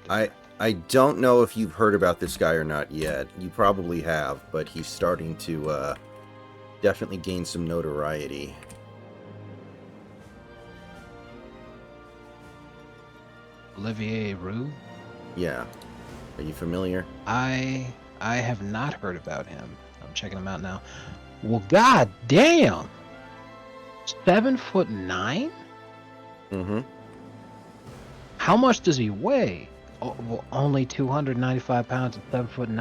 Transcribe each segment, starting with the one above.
I I don't know if you've heard about this guy or not yet. You probably have, but he's starting to definitely gain some notoriety. Olivier Roux? Yeah. Are you familiar? I have not heard about him. I'm checking him out now. Well, god damn! 7'9"? Mm-hmm. How much does he weigh? Oh, well, only 295 pounds and 7'9".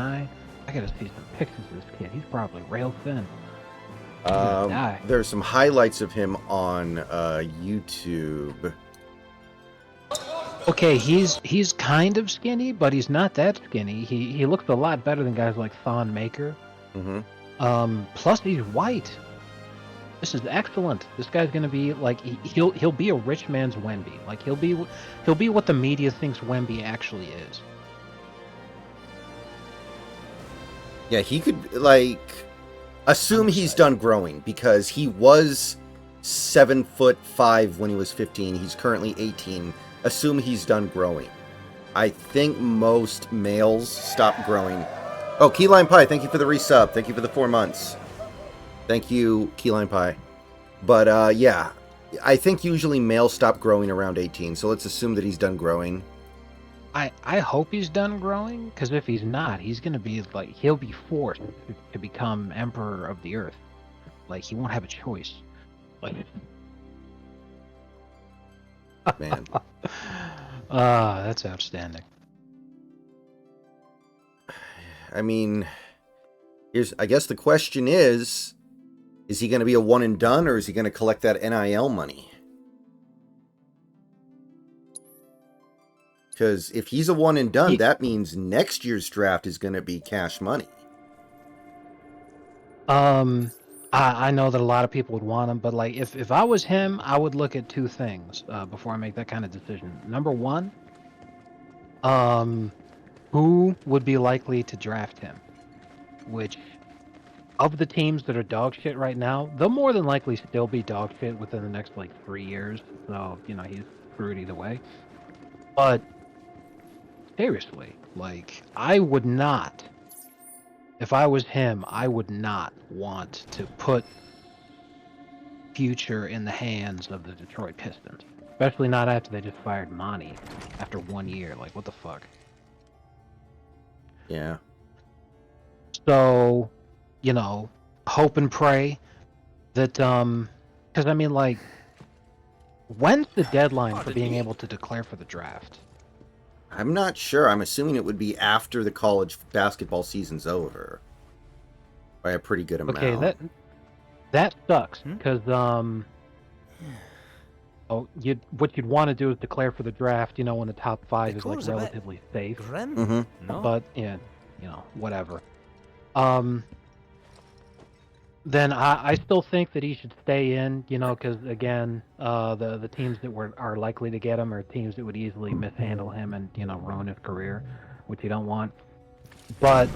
I gotta see some pictures of this kid. He's probably rail thin. He's gonna die. There's some highlights of him on YouTube. Okay, he's kind of skinny, but he's not that skinny. He looks a lot better than guys like Thon Maker. Mm-hmm. Plus he's white. This is excellent. This guy's gonna be like he'll be a rich man's Wemby. Like he'll be what the media thinks Wemby actually is. Yeah, he could like assume he's done growing because he was 7'5" when he was 15. He's currently 18. Assume he's done growing. I think most males stop growing. Oh, Keyline Pie, thank you for the resub. Thank you for the 4 months. Thank you, Keyline Pie. But yeah, I think usually males stop growing around 18. So let's assume that he's done growing. I hope he's done growing, because if he's not, he's gonna be like he'll be forced to become Emperor of the Earth. Like he won't have a choice. Like Man. That's outstanding. I mean, I guess the question is he going to be a one and done, or is he going to collect that NIL money? Because if he's a one and done, that means next year's draft is going to be cash money. I know that a lot of people would want him, but like if I was him, I would look at two things before I make that kind of decision. Number one, who would be likely to draft him? Which of the teams that are dog shit right now, they'll more than likely still be dog shit within the next like 3 years. So, you know, he's screwed either way. But seriously, like I would not, if I was him, I would not want to put future in the hands of the Detroit Pistons. Especially not after they just fired Monty after 1 year. Like, what the fuck? Yeah. So, you know, hope and pray that, because I mean, like, when's the deadline for being able to declare for the draft? I'm not sure. I'm assuming it would be after the college basketball season's over. By a pretty good amount. Okay, that sucks, because, what you'd want to do is declare for the draft, you know, when the top 5 is, like, relatively safe. Mm-hmm. But, yeah, you know, whatever. Then I still think that he should stay in, you know, because again, the teams that are likely to get him are teams that would easily mishandle him and, you know, ruin his career, which you don't want. But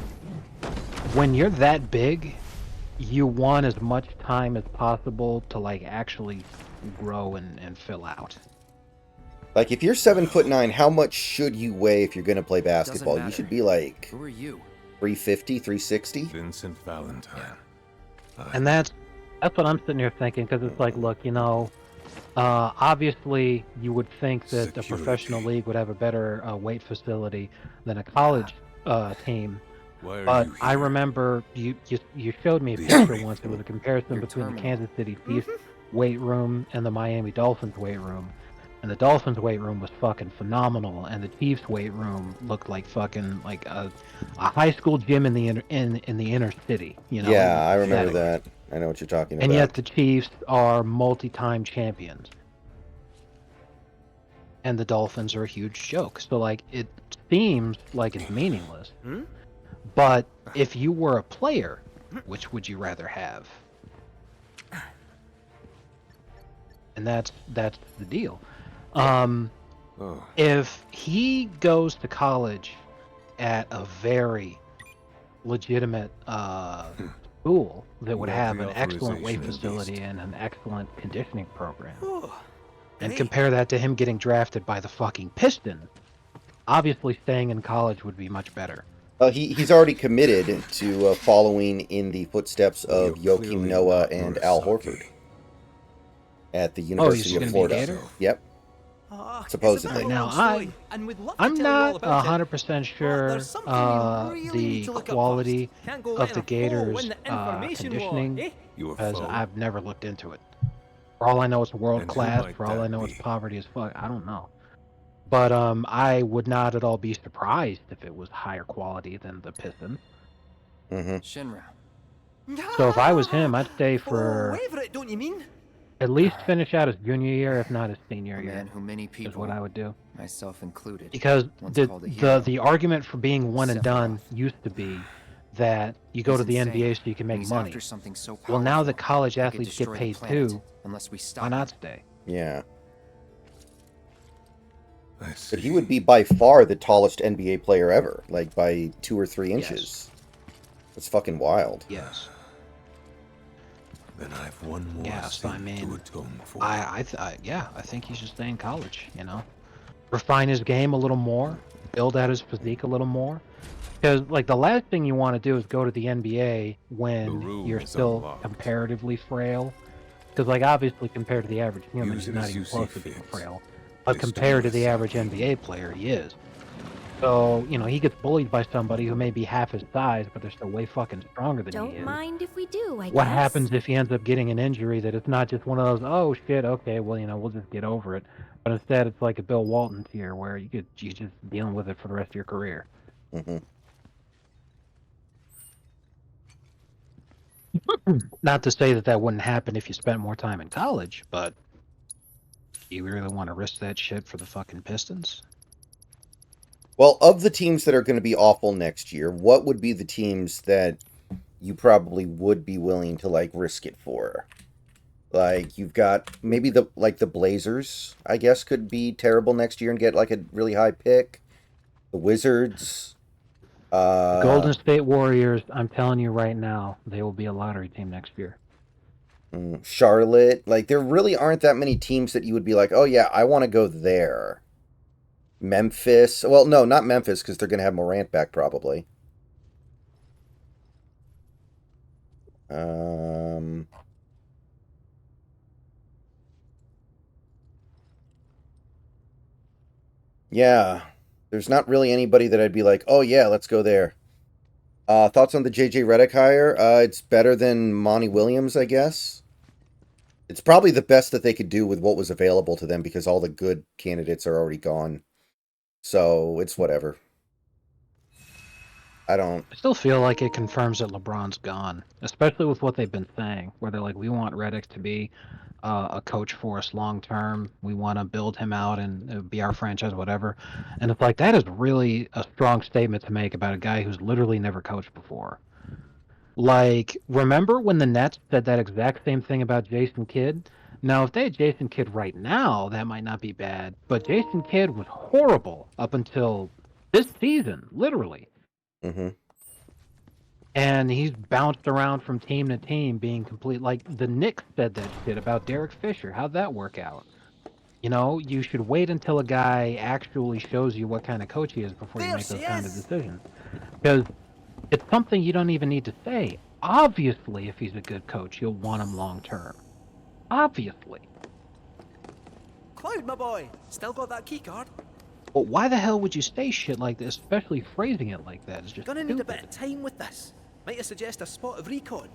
when you're that big, you want as much time as possible to like actually grow and fill out. Like if you're 7'9", how much should you weigh if you're going to play basketball? You should be like, who are you? 350, 360? Vincent Valentine. Yeah. And that's what I'm sitting here thinking, because it's like, look, you know, obviously you would think that a professional league would have a better weight facility than a college team. But I remember you showed me a picture once. It was a comparison between the Kansas City Chiefs weight room and the Miami Dolphins weight room. And the Dolphins weight room was fucking phenomenal, and the Chiefs weight room looked like fucking like a high school gym in the inner city. You know? Yeah, I remember that. I know what you're talking about. And yet the Chiefs are multi-time champions, and the Dolphins are a huge joke. So like it seems like it's meaningless. But if you were a player, which would you rather have? And that's the deal. If he goes to college at a very legitimate school that would have an excellent weight facility and an excellent conditioning program, and compare that to him getting drafted by the fucking Pistons, obviously staying in college would be much better. He's already committed to following in the footsteps of You're Joakim clearly Noah not and Al Murasaki. Horford at the Oh, he's University of gonna be a Florida. Gator? Yep, It's a supposedly. bit of a Now, long story, and we'd love to I'm tell you all not about it, 100% but sure there's something you really need the to look up quality first. Can't go of letting the a foe Gators' win the information war, conditioning, eh? Your because foe. I've never looked into it. For all I know, it's world And who class. might For all I that know, it's be? poverty as fuck. I don't know. But I would not at all be surprised if it was higher quality than the Pistons. Mm-hmm. Shinra. So if I was him, I'd stay Oh, for Everett, don't you mean? at least finish out his junior year, if not his senior A year, man who many is people, what I would do. myself included, Because once called a the hero. the argument for being one and done Sephiroth. used to be that you go He's to the insane, NBA so you can and make he's money. after something so Well, now that powerful, college he could athletes get destroy the paid planet too, unless we stop why him. not stay? Yeah. I see. But he would be by far the tallest NBA player ever, like by 2 or 3 inches. That's fucking wild. Yes. Then I've one more Yes, sin I mean, to atone for. I think he should stay in college, you know? Refine his game a little more, build out his physique a little more. Because, like, the last thing you want to do is go to the NBA when room you're is still unlocked. comparatively frail. Because, like, obviously, compared to the average human, Use he's it not as even you see close to being fit. frail. But This compared to the Murasaki. average NBA player, he is. So, you know, he gets bullied by somebody who may be half his size, but they're still way fucking stronger than he Don't is. mind if we do, I What guess. happens if he ends up getting an injury that it's not just one of those, oh shit, okay, well, you know, we'll just get over it. But instead it's like a Bill Walton tier where you're just dealing with it for the rest of your career. Mm-hmm. Not to say that that wouldn't happen if you spent more time in college, but do you really want to risk that shit for the fucking Pistons? Well, of the teams that are going to be awful next year, what would be the teams that you probably would be willing to like risk it for? Like you've got maybe the Blazers, I guess, could be terrible next year and get like a really high pick. The Wizards, The Golden State Warriors, I'm telling you right now, they will be a lottery team next year. Charlotte. Like there really aren't that many teams that you would be like, oh yeah, I want to go there. Memphis. Well, no, not Memphis because they're going to have Morant back probably. Yeah, there's not really anybody that I'd be like, oh yeah, let's go there. Thoughts on the JJ Redick hire? It's better than Monty Williams, I guess. It's probably the best that they could do with what was available to them because all the good candidates are already gone. So it's whatever. I still feel like it confirms that LeBron's gone, especially with what they've been saying, where they're like, we want Redick to be a coach for us long term. We want to build him out and be our franchise, whatever. And it's like, that is really a strong statement to make about a guy who's literally never coached before. Like, remember when the Nets said that exact same thing about Jason Kidd? Now, if they had Jason Kidd right now, that might not be bad. But Jason Kidd was horrible up until this season, literally. Mm-hmm. And he's bounced around from team to team, being complete. Like the Knicks said that shit about Derek Fisher. How'd that work out? You know, you should wait until a guy actually shows you what kind of coach he is before you There make those she kind of is. decisions. Because it's something you don't even need to say. Obviously, if he's a good coach, you'll want him long term. Obviously. Cloud, my boy, still got that key card? But why the hell would you say shit like this, especially phrasing it like that? It's just Gonna need a stupid. bit of time with this. Might I suggest a spot of recon?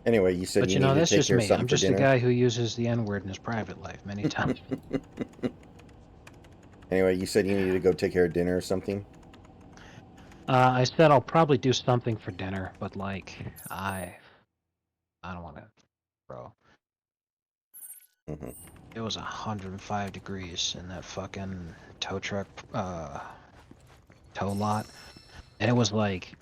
Anyway, you said But you you know, needed that's to take just care of me. something I'm for just a dinner. guy who uses the N-word in his private life many times. Anyway, you said you needed to go take care of dinner or something. I said I'll probably do something for dinner, but like, I don't want to, bro. Mm-hmm. It was 105 degrees in that fucking tow truck, tow lot, and it was like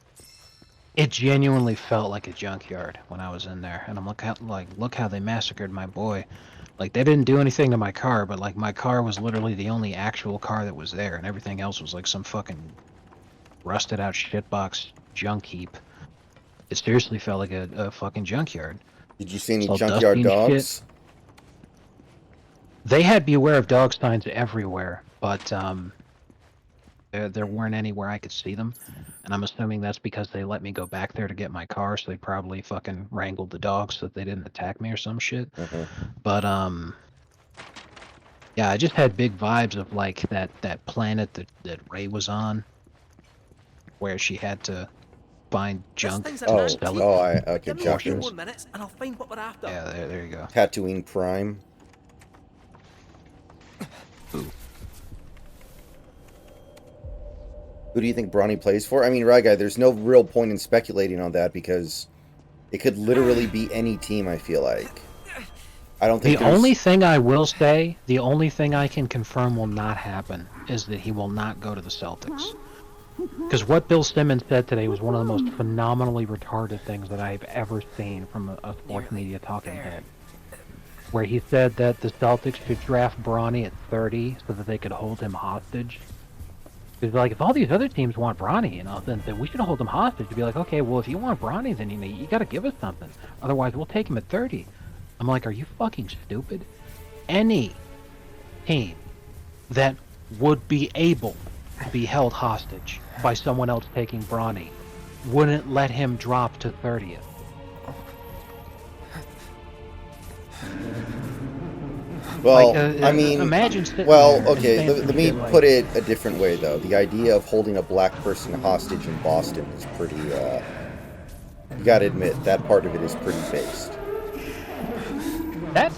It genuinely felt like a junkyard when I was in there, and I'm look how they massacred my boy. Like, they didn't do anything to my car, but like my car was literally the only actual car that was there, and everything else was like some fucking rusted out shitbox junk heap. It seriously felt like a fucking junkyard. Did you see any It's all junkyard dusty and shit. dogs? They had beware of dog signs everywhere, but there weren't any where I could see them, and I'm assuming that's because they let me go back there to get my car, so they probably fucking wrangled the dogs so that they didn't attack me or some shit. But yeah, I just had big vibes of like that planet that Ray was on, where she had to find junk thing's a to Oh, sell it. okay, Give me a few gotcha. more minutes and I'll find what we're after. Yeah, there you go. Tatooine Prime. Who do you think Bronny plays for? I mean, right, guy, there's no real point in speculating on that because it could literally be any team, I feel like. I don't think The only thing I will say, the only thing I can confirm will not happen is that he will not go to the Celtics. Because what Bill Simmons said today was one of the most phenomenally retarded things that I've ever seen from a sports media talking head. Where he said that the Celtics should draft Bronny at 30 so that they could hold him hostage. Because, like, if all these other teams want Bronny, you know, then we should hold him hostage. To be like, okay, well, if you want Bronny, then you got to give us something. Otherwise, we'll take him at 30. I'm like, are you fucking stupid? Any team that would be able to be held hostage by someone else taking Bronny wouldn't let him drop to 30th. Well, Like, I mean, imagine sitting well, there and okay, saying some let me shit like, put it a different way, though. The idea of holding a black person hostage in Boston is pretty, you gotta admit, that part of it is pretty based. That's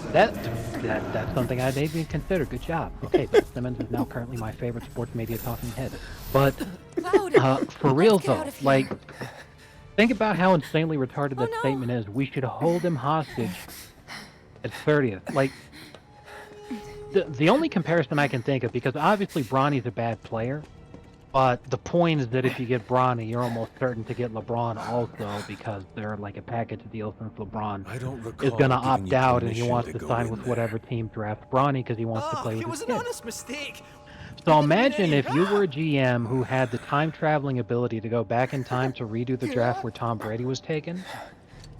something I didn't even consider. Good job. Okay, Bill Simmons is now currently my favorite sports media talking head. But for real though, like, think about how insanely retarded that statement is. We should hold him hostage at 30th. Like, the only comparison I can think of, because obviously Bronny's a bad player, but the point is that if you get Bronny, you're almost certain to get LeBron also, because they're like a package deal since LeBron I don't is recall going to giving opt you out and he permission wants to to go sign in with there. whatever team drafts Bronny because he wants to play with It his was an kid. honest mistake. So imagine if you were a GM who had the time-traveling ability to go back in time to redo the draft where Tom Brady was taken,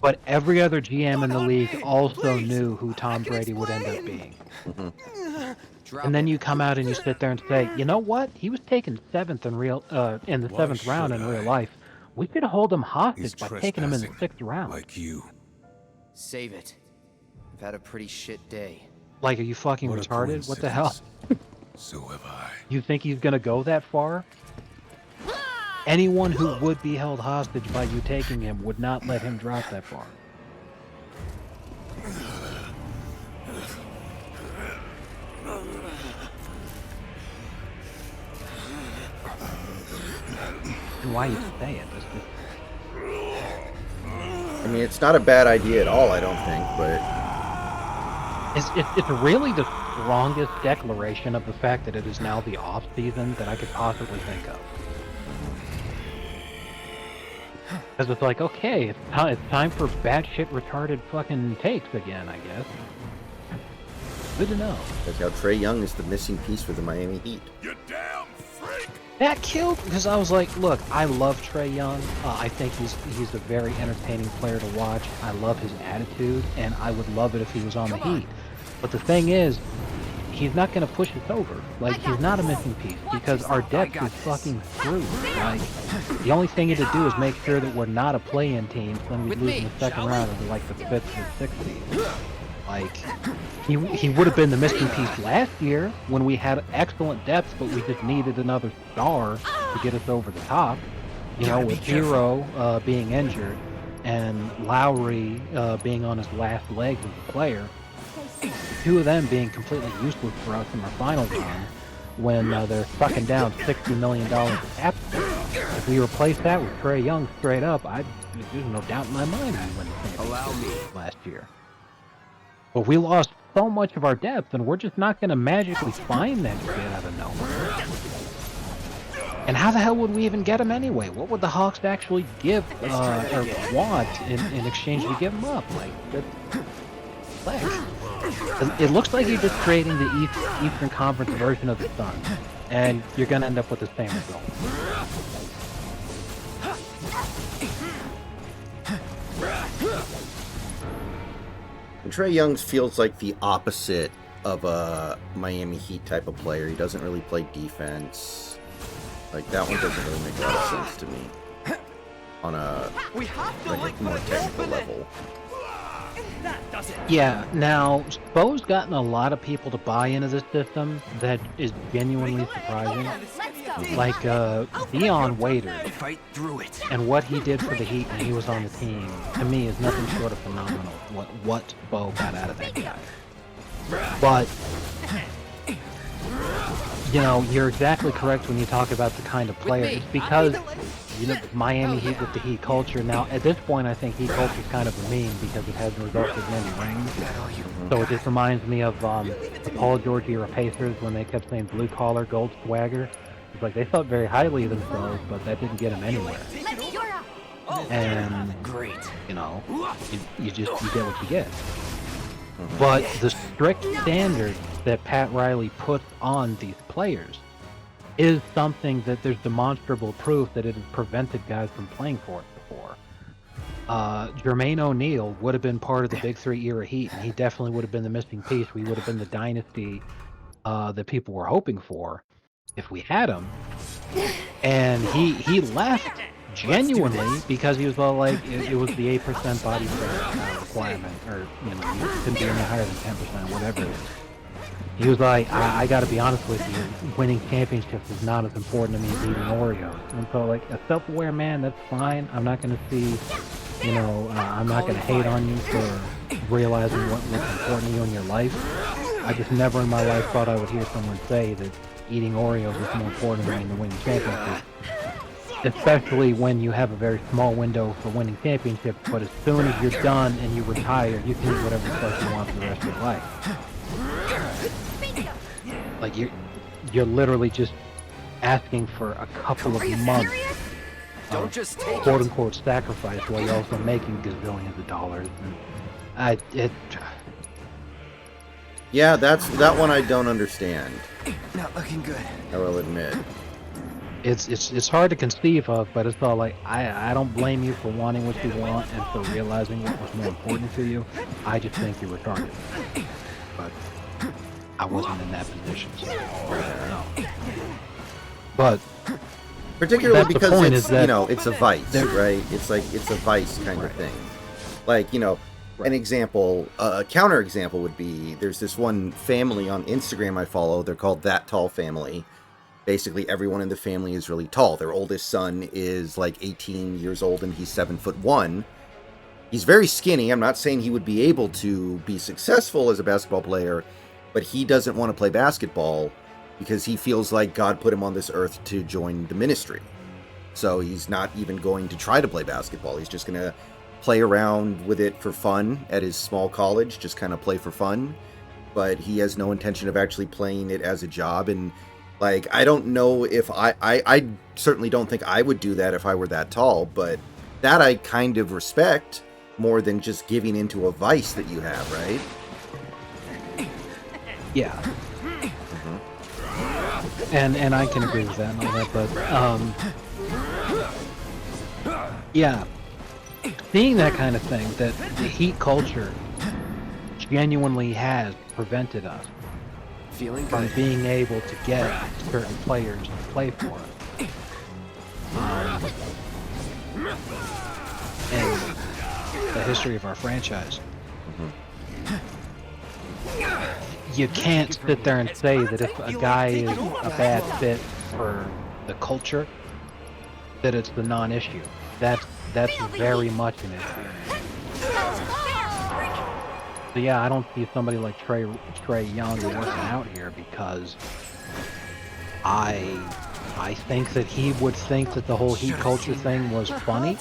but every other GM in the league also knew who Tom Brady would end up being. And then you come out and you sit there and say, you know what? He was taken seventh in the Why seventh round in should real I? life. We could hold him He's hostage by taking him in the trespassing, 6th round. like you. Save it. I've had a pretty shit day. Like, are you fucking What a retarded? What the hell? coincidence. So have I. You think he's gonna go that far? Anyone who would be held hostage by you taking him would not let him drop that far. And why you say it? It's just, I mean, it's not a bad idea at all, I don't think, but it's really the strongest declaration of the fact that it is now the off season that I could possibly think of. Because it's like, okay, it's time for batshit retarded fucking takes again, I guess. Good to know. that's how Trae Young is the missing piece for the Miami Heat. You damn freak! That killed, because I was like, look, I love Trae Young. I think he's a very entertaining player to watch. I love his attitude, and I would love it if he was on the Heat. But the thing is, he's not going to push us over. Like, he's not a missing piece, because our depth is fucking screwed. Like, the only thing he had to do is make sure that we're not a play-in team, so then we lose in the second round into like the 5th or 6th seed. Like, he would have been the missing piece last year when we had excellent depth, but we just needed another star to get us over the top. You know, with Hero being injured and Lowry being on his last legs as a player, the two of them being completely useless for us in our final run when they're sucking down $60 million of cap space. If we replace that with Trae Young straight up, there's no doubt in my mind we win the championship last year. But we lost so much of our depth, and we're just not going to magically find that shit out of nowhere. And how the hell would we even get him anyway? What would the Hawks actually give or want in exchange to give him up? Like, it looks like you're just creating the Eastern Conference version of the Suns, and you're gonna end up with the same result. And Trae Young feels like the opposite of a Miami Heat type of player. He doesn't really play defense. Like, that one doesn't really make a lot of sense to me on a more technical level. Yeah, now, Bo's gotten a lot of people to buy into this system that is genuinely surprising. Like, Dion Waiters, Fight through it. and what he did for the Heat when he was on the team, to me, is nothing short of phenomenal, what Bo got out of that guy. But, you know, you're exactly correct when you talk about the kind of player. It's because, you know, Miami Heat with the Heat culture. Now, at this point, I think Heat culture is kind of a meme because it hasn't resulted in any rings. So it just reminds me of the Paul George era Pacers when they kept saying blue-collar gold swagger. It's like they thought very highly of themselves, but that didn't get them anywhere. And, you know, you get what you get. But the strict standard that Pat Riley puts on these players is something that there's demonstrable proof that it has prevented guys from playing for it before. Jermaine O'Neal would have been part of the Big Three era Heat, and he definitely would have been the missing piece. We would have been the dynasty that people were hoping for if we had him. And he left genuinely because he was all like, it was the 8% body fat requirement, or, you know, you couldn't be any higher than 10%, whatever it is. He was like, I gotta be honest with you, winning championships is not as important to me as eating Oreos. And so, like, a self-aware man, that's fine. I'm not gonna see, you know, I'm not gonna hate on you for realizing what's important to you in your life. I just never in my life thought I would hear someone say that eating Oreos is more important to me than winning championships. Especially when you have a very small window for winning championships, but as soon as you're done and you retire, you can eat whatever stuff you want for the rest of your life. Like, you're literally just asking for a couple of months of quote-unquote sacrifice while you're also making gazillions of dollars. And Yeah, that one I don't understand. Not looking good. I will admit. It's hard to conceive of, but it's all like, I don't blame you for wanting what you want and for realizing what was more important to you. I just think you're retarded. But I wasn't in that position, so no. But Particularly that's the because point, it's, is that you know, it's a vice, right? It's like, it's a vice kind of thing. Like, you know, an example, a counter example would be, there's this one family on Instagram I follow, they're called That Tall Family. Basically, everyone in the family is really tall. Their oldest son is like 18 years old and he's 7'1". He's very skinny. I'm not saying he would be able to be successful as a basketball player, but he doesn't want to play basketball because he feels like God put him on this earth to join the ministry. So he's not even going to try to play basketball. He's just going to play around with it for fun at his small college, just kind of play for fun. But he has no intention of actually playing it as a job. And, like, I don't know if I certainly don't think I would do that if I were that tall, but that I kind of respect more than just giving into a vice that you have, right? yeah. And I can agree with that and all that, but yeah, seeing that kind of thing, that the Heat culture genuinely has prevented us from being able to get certain players to play for us. In the history of our franchise. You can't sit there and say that if a guy is a bad fit for the culture, that it's the non-issue. That's very much an issue. So yeah, I don't see somebody like Trae Young working out here because I think that he would think that the whole Heat culture thing was funny,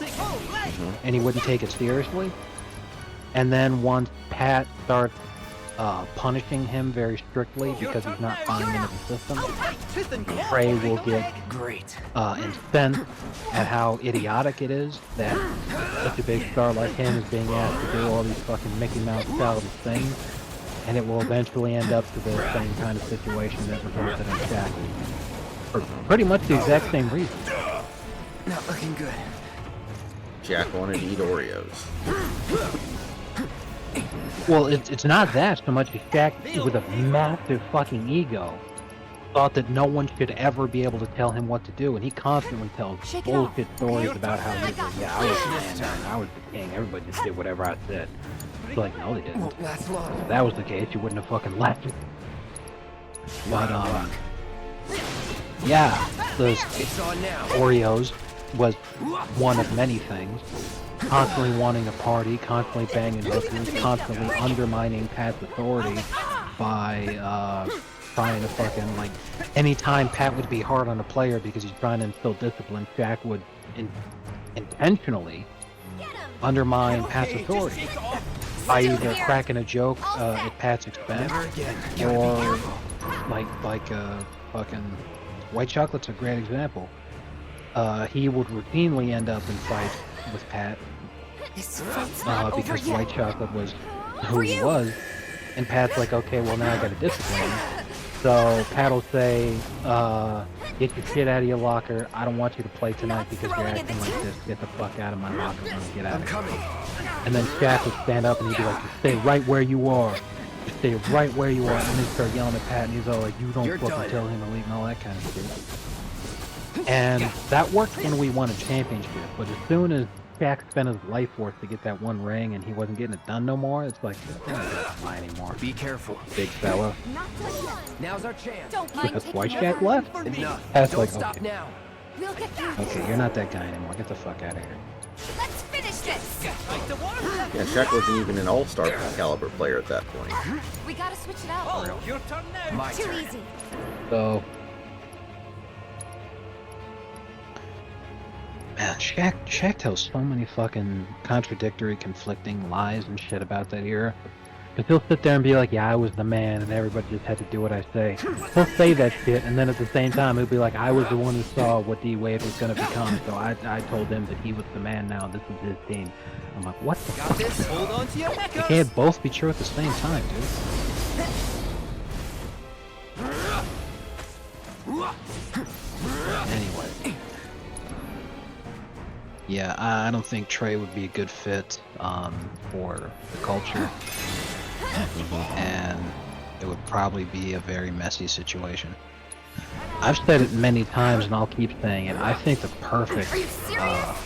and he wouldn't take it seriously. And then once Pat starts punishing him very strictly because he's not buying into the system. Trey will get Great. incensed at how idiotic it is that such a big star like him is being asked to do all these fucking Mickey Mouse childish things, and it will eventually end up to the same kind of situation that resulted in Shaq. For pretty much the exact same reason. Not looking good. Jack wanted to eat Oreos. Well, it's not that so much as Shaq, with a massive fucking ego, thought that no one should ever be able to tell him what to do, and he constantly tells bullshit stories about how he's like, yeah, I was the man now, and I was the king, everybody just did whatever I said. It's like, no, they didn't. Won't last long. If that was the case, you wouldn't have fucking left it. But, yeah, those It's on now. Oreos was one of many things. Constantly wanting a party, constantly banging hookers, constantly undermining Pat's authority by trying to fucking, like, anytime Pat would be hard on a player because he's trying to instill discipline, Shaq would intentionally undermine Pat's authority by either cracking a joke at Pat's expense or like fucking White Chocolate's a great example. He would routinely end up in fights with Pat because White Chocolate was who he was, and Pat's like, okay, well now I gotta discipline him. So Pat'll say, get your shit out of your locker. I don't want you to play tonight because you're acting like this. Get the fuck out of my locker room. Get out of here. And then Shaq would stand up and he'd be like, just stay right where you are. Just stay right where you are. And then he'd start yelling at Pat and he's all like, you don't fucking tell him to leave and all that kind of shit. And that worked when we won a championship. But as soon as Shaq spent his life force to get that one ring and he wasn't getting it done no more, it's like, I'm not gonna lie anymore. Be careful. Big fella. Now's our chance. Because White Shaq left? Enough. Pat's Don't like, stop okay. now. We'll get through this. Okay, you're not that guy anymore. Get the fuck out of here. Let's finish this. Yeah, Shaq wasn't even an all-star caliber player at that point. We gotta switch it out. Your turn now. My Too turn. easy. So, man, Shaq tells so many fucking contradictory, conflicting lies and shit about that era. Because he'll sit there and be like, yeah, I was the man, and everybody just had to do what I say. He'll say that shit, and then at the same time, he'll be like, I was the one who saw what D-Wade was going to become, so I told him that he was the man now, this was his team. I'm like, what the Got fuck? this. Hold on to your They knickers. can't both be true at the same time, dude. Anyway. Yeah, I don't think Trey would be a good fit for the culture. And it would probably be a very messy situation. I've said it many times and I'll keep saying it. I think the perfect Are you serious?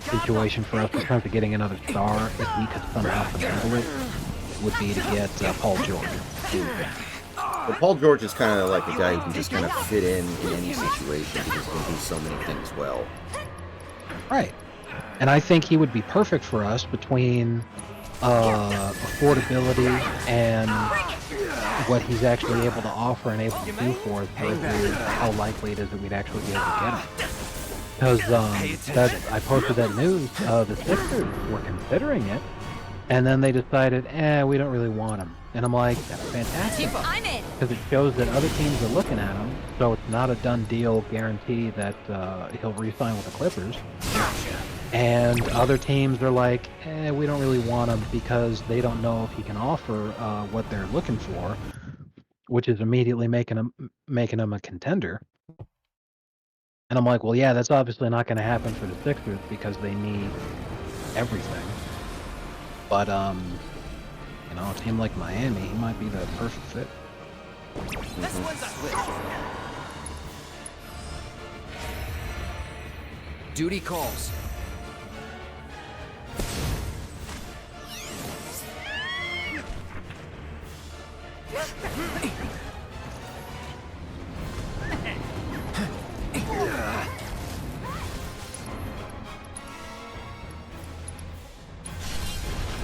situation for us in terms of getting another star, if we could somehow handle it, would be to get Paul George. But Paul George is kind of like a guy who can just kind of fit in any situation because he can do so many things well. Right. And I think he would be perfect for us between affordability and what he's actually able to offer and able to do for us versus how likely it is that we'd actually be able to get him. Because I posted that news, the Sixers were considering it, and then they decided, we don't really want him. And I'm like, that's fantastic. I'm in. Because it shows that other teams are looking at him, so it's not a done deal guarantee that he'll re-sign with the Clippers. And other teams are like, we don't really want him because they don't know if he can offer what they're looking for, which is immediately making him a contender. And I'm like, well, yeah, that's obviously not going to happen for the Sixers because they need everything. But you know, a team like Miami, he might be the perfect fit. This one's a switch. Duty calls.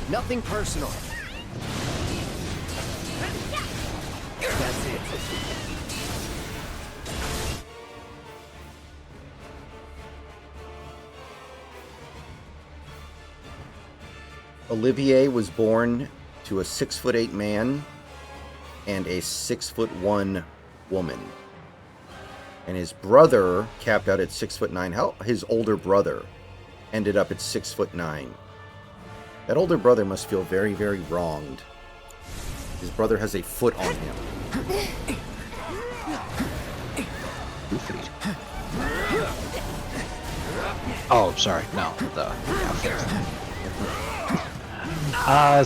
Nothing personal. That's it. Olivier was born to a 6'8" man and a 6'1" woman. And his brother capped out at 6'9". How his older brother ended up at 6'9". That older brother must feel very, very wronged. His brother has a foot on him. 2 feet. Oh, sorry. No, the outfit.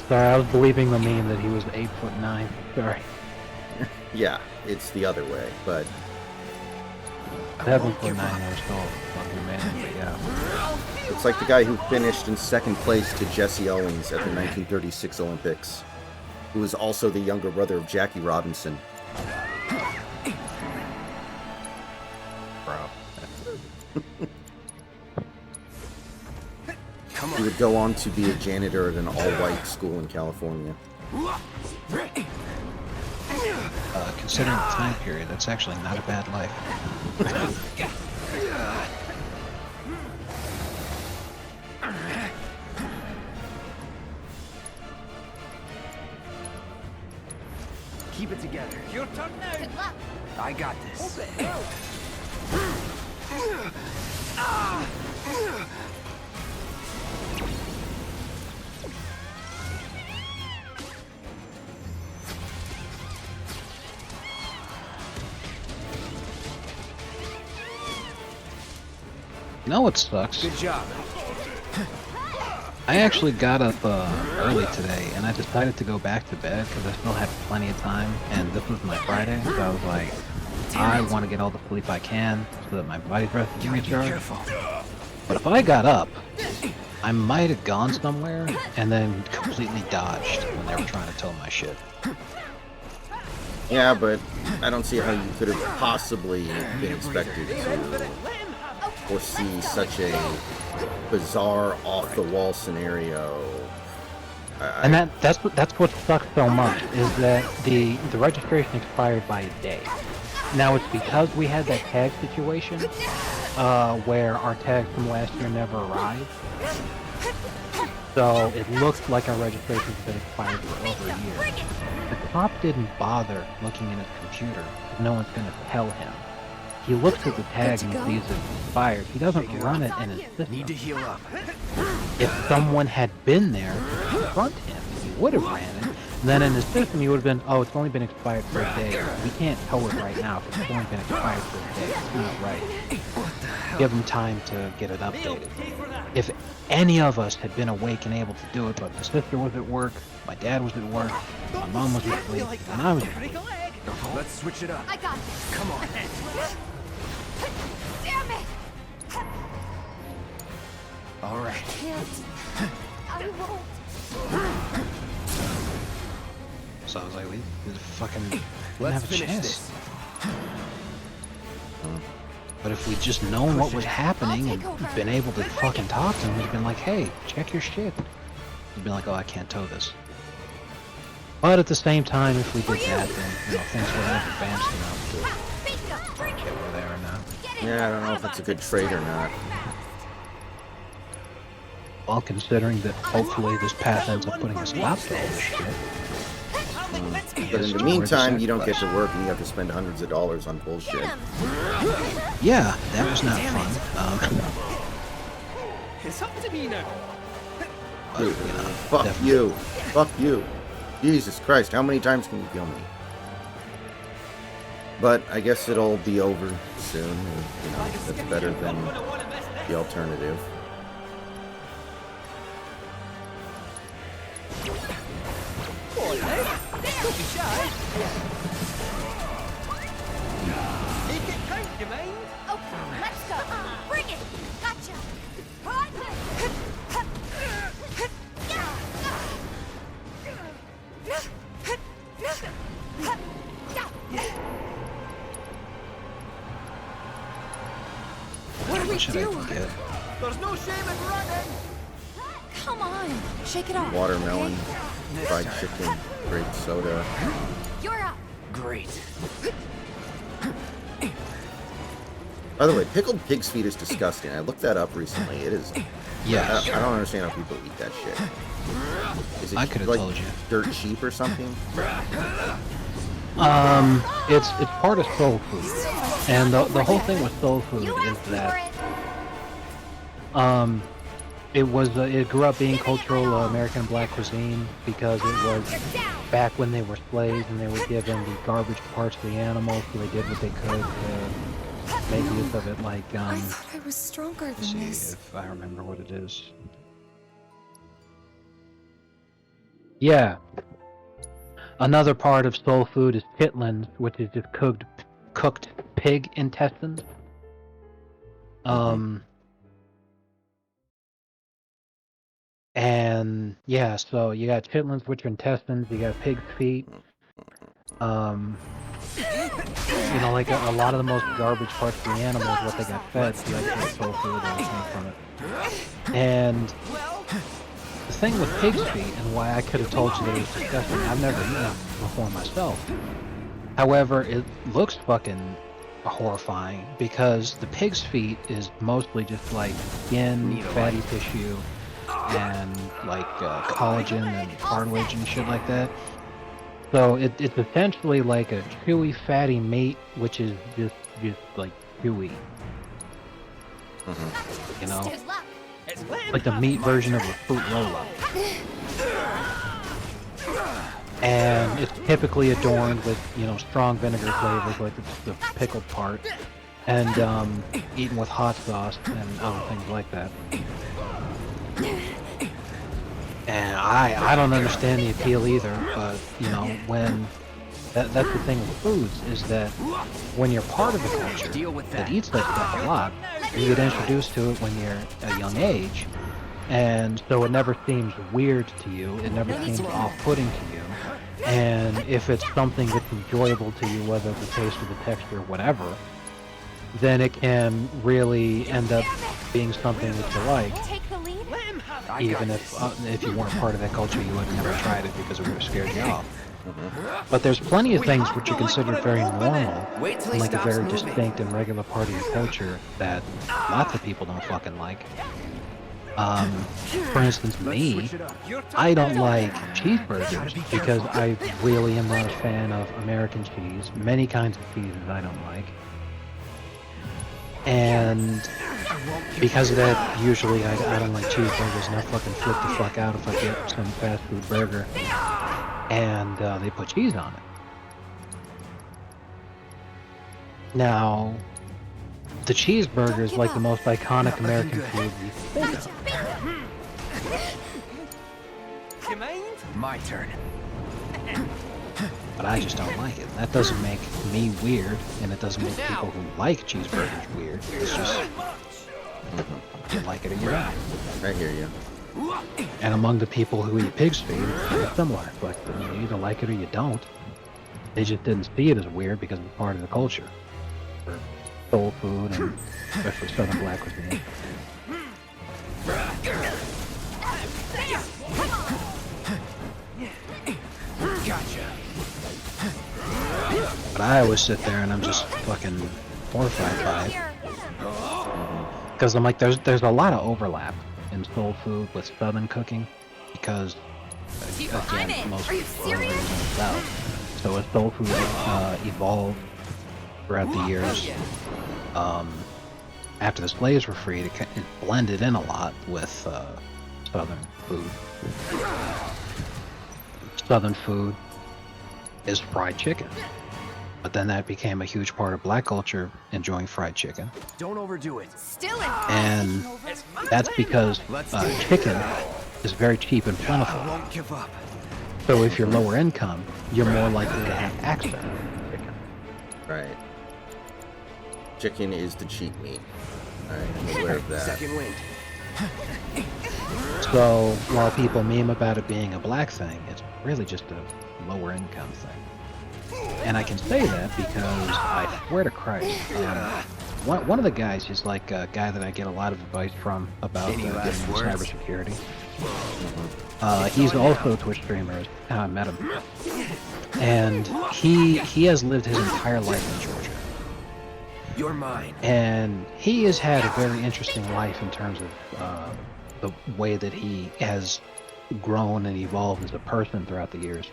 Sorry, I was believing the meme that he was 8'9". Sorry. Yeah, it's the other way, but 7'9" or so. Fucking man, but yeah. it's like the guy who finished in second place to Jesse Owens at the 1936 Olympics, who was also the younger brother of Jackie Robinson. Bro. He would go on to be a janitor at an all-white school in California. Considering the time period, that's actually not a bad life. Keep it together. Your turn now. Good luck. I got this. You know what sucks? Good job. I actually got up early today, and I decided to go back to bed because I still had plenty of time, and this was my Friday, so I was like, I want to get all the sleep I can so that my body's rested and recharged. But if I got up, I might have gone somewhere and then completely dodged when they were trying to tow my shit. Yeah, but I don't see how you could have possibly been expected to foresee such a bizarre, off-the-wall scenario. And that's what sucks so much, is that the registration expired by a day. Now it's because we had that tag situation, where our tags from last year never arrived. So it looks like our registration's been expired for over a year. The cop didn't bother looking in his computer, because no one's gonna tell him. He looks at the tag and sees it's expired. He doesn't run it in his system. Need to heal up. If someone had been there to confront him, he would have ran it. Then in his system, he would have been, oh, it's only been expired for a day. We can't tow it right now if it's only been expired for a day. It's not right. Give him time to get it updated. If any of us had been awake and able to do it, but my sister was at work, my dad was at work, my mom was asleep, and I was asleep. Let's switch it up. I got this. Come on. Damn it! All right. Can't. I won't. So I was like, we fucking didn't Let's have a finish chance. this. But if we'd just known what was happening and been able to fucking talk to him, we'd have been like, hey, check your shit. He'd been like, oh, I can't tow this. But at the same time, if we did that, then, you know, things would have advanced enough to get where they are now. Yeah, I don't know if it's a good trade or not. Well, considering that hopefully this path ends up putting a stop to all this shit. But in the meantime, you don't get to work and you have to spend hundreds of dollars on bullshit. Yeah, that was not fun. It's up to me now. But, you know, Fuck definitely- you. Fuck you. Jesus Christ, how many times can you kill me? But I guess it'll be over soon. And, you know, that's better than the alternative. Don't be shy. Make it count, you mind? Okay, let's go. Bring it. Gotcha. What are we What should I doing? get? There's no shame in running. Come on, shake it off. Watermelon, okay? fried chicken, grape soda. You're up. Great. By the way, pickled pig's feet is disgusting. I looked that up recently. It is. Yes. I don't understand how people eat that shit. Is it I could have like told you. dirt cheap or something? It's part of soul food, and the whole thing with soul food You is asked for that it. it grew up being cultural American black cuisine because it was back when they were slaves and they were given the garbage parts of the animals, so they did what they could to make use of it. Like I thought I was stronger let's than see this. if I remember what it is. Yeah. Another part of soul food is chitlins, which is just cooked pig intestines. And yeah, so you got chitlins, which are intestines. You got pig's feet. You know, like a lot of the most garbage parts of the animals, what they got fed, so that's what soul food and came from it. And the thing with pig's feet, and why I could have told you that it was disgusting, I've never eaten it before myself. However, it looks fucking horrifying because the pig's feet is mostly just like skin, fatty tissue, and like collagen and cartilage and shit like that. So it's essentially like a chewy, fatty meat, which is just like chewy. You know, like the meat version of a fruit roll-up. And it's typically adorned with, you know, strong vinegar flavors, like the pickled part, and eaten with hot sauce and other things like that. And I don't understand the appeal either, but you know, when that's the thing with foods, is that when you're part of a culture that eats that stuff a lot, you get introduced to it when you're at a young age, and so it never seems weird to you, it never seems off-putting to you, and if it's something that's enjoyable to you, whether the taste or the texture or whatever, then it can really end up being something that you like. Take the lead. Even if you weren't part of that culture, you would have never tried it because it would have scared you off. But there's plenty of things which are considered very normal, and like a very distinct and regular part of your culture that lots of people don't fucking like. For instance, me, I don't like cheeseburgers because I really am not a fan of American cheese. Many kinds of cheeses I don't like. And because of that, usually I don't like cheeseburgers, and I fucking flip the fuck out if I get some fast food burger and they put cheese on it. Now, the cheeseburger is like the most iconic American food you can think of. You mind? My turn. But I just don't like it. That doesn't make me weird, and it doesn't make people who like cheeseburgers weird. It's just, you like it or you don't. I hear you. And among the people who eat pig's feet, it's similar. Like, you either like it or you don't. They just didn't see it as weird because it's part of the culture. For soul food, and especially Southern black cuisine. Gotcha. But I always sit there and I'm just fucking horrified by it. Because I'm like, there's a lot of overlap in soul food with Southern cooking, because again, most people are raised in the South. So as soul food evolved throughout the years, after the slaves were freed, it blended in a lot with Southern food. Southern food is fried chicken. But then that became a huge part of black culture, enjoying fried chicken. Don't overdo it. Still in. And that's because chicken is very cheap and plentiful. I won't give up. So if you're lower income, you're more likely to have access to chicken. Right. Chicken is the cheap meat. I'm aware of that. Second wind. So while people meme about it being a black thing, it's really just a lower income thing. And I can say that because I swear to Christ, one of the guys is like a guy that I get a lot of advice from about getting into cybersecurity. He's also a Twitch streamer. That's how I met him. And he has lived his entire life in Georgia. You're mine. And he has had a very interesting life in terms of the way that he has grown and evolved as a person throughout the years.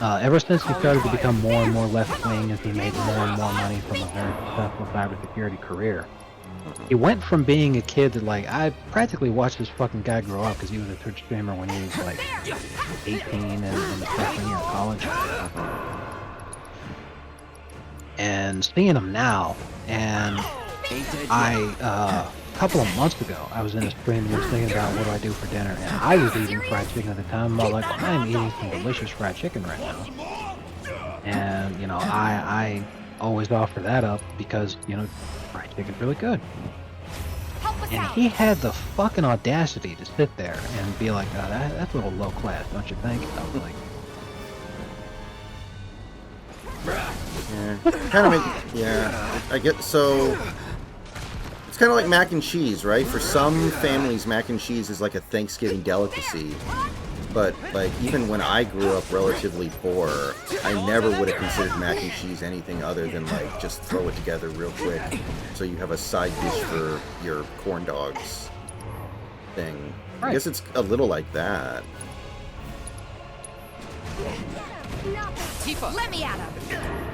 Ever since he started to become more and more left-wing as he made more and more money from a very successful cybersecurity career. He went from being a kid that, like, I practically watched this fucking guy grow up because he was a Twitch streamer when he was, like, 18 and in the freshman year of college. And seeing him now, and a couple of months ago, I was in a stream and was thinking about what do I do for dinner, and I was eating fried chicken at the time. I'm like, I'm eating some delicious fried chicken right now. And, you know, I always offer that up because, you know, fried chicken's really good. And he had the fucking audacity to sit there and be like, oh, that's a little low class, don't you think? I was like, yeah, kind of. Yeah, I get so. It's kind of like mac and cheese, right? For some families, mac and cheese is like a Thanksgiving delicacy. But, like, even when I grew up relatively poor, I never would have considered mac and cheese anything other than, like, just throw it together real quick so you have a side dish for your corn dogs thing. I guess it's a little like that. Tifa, let me at him.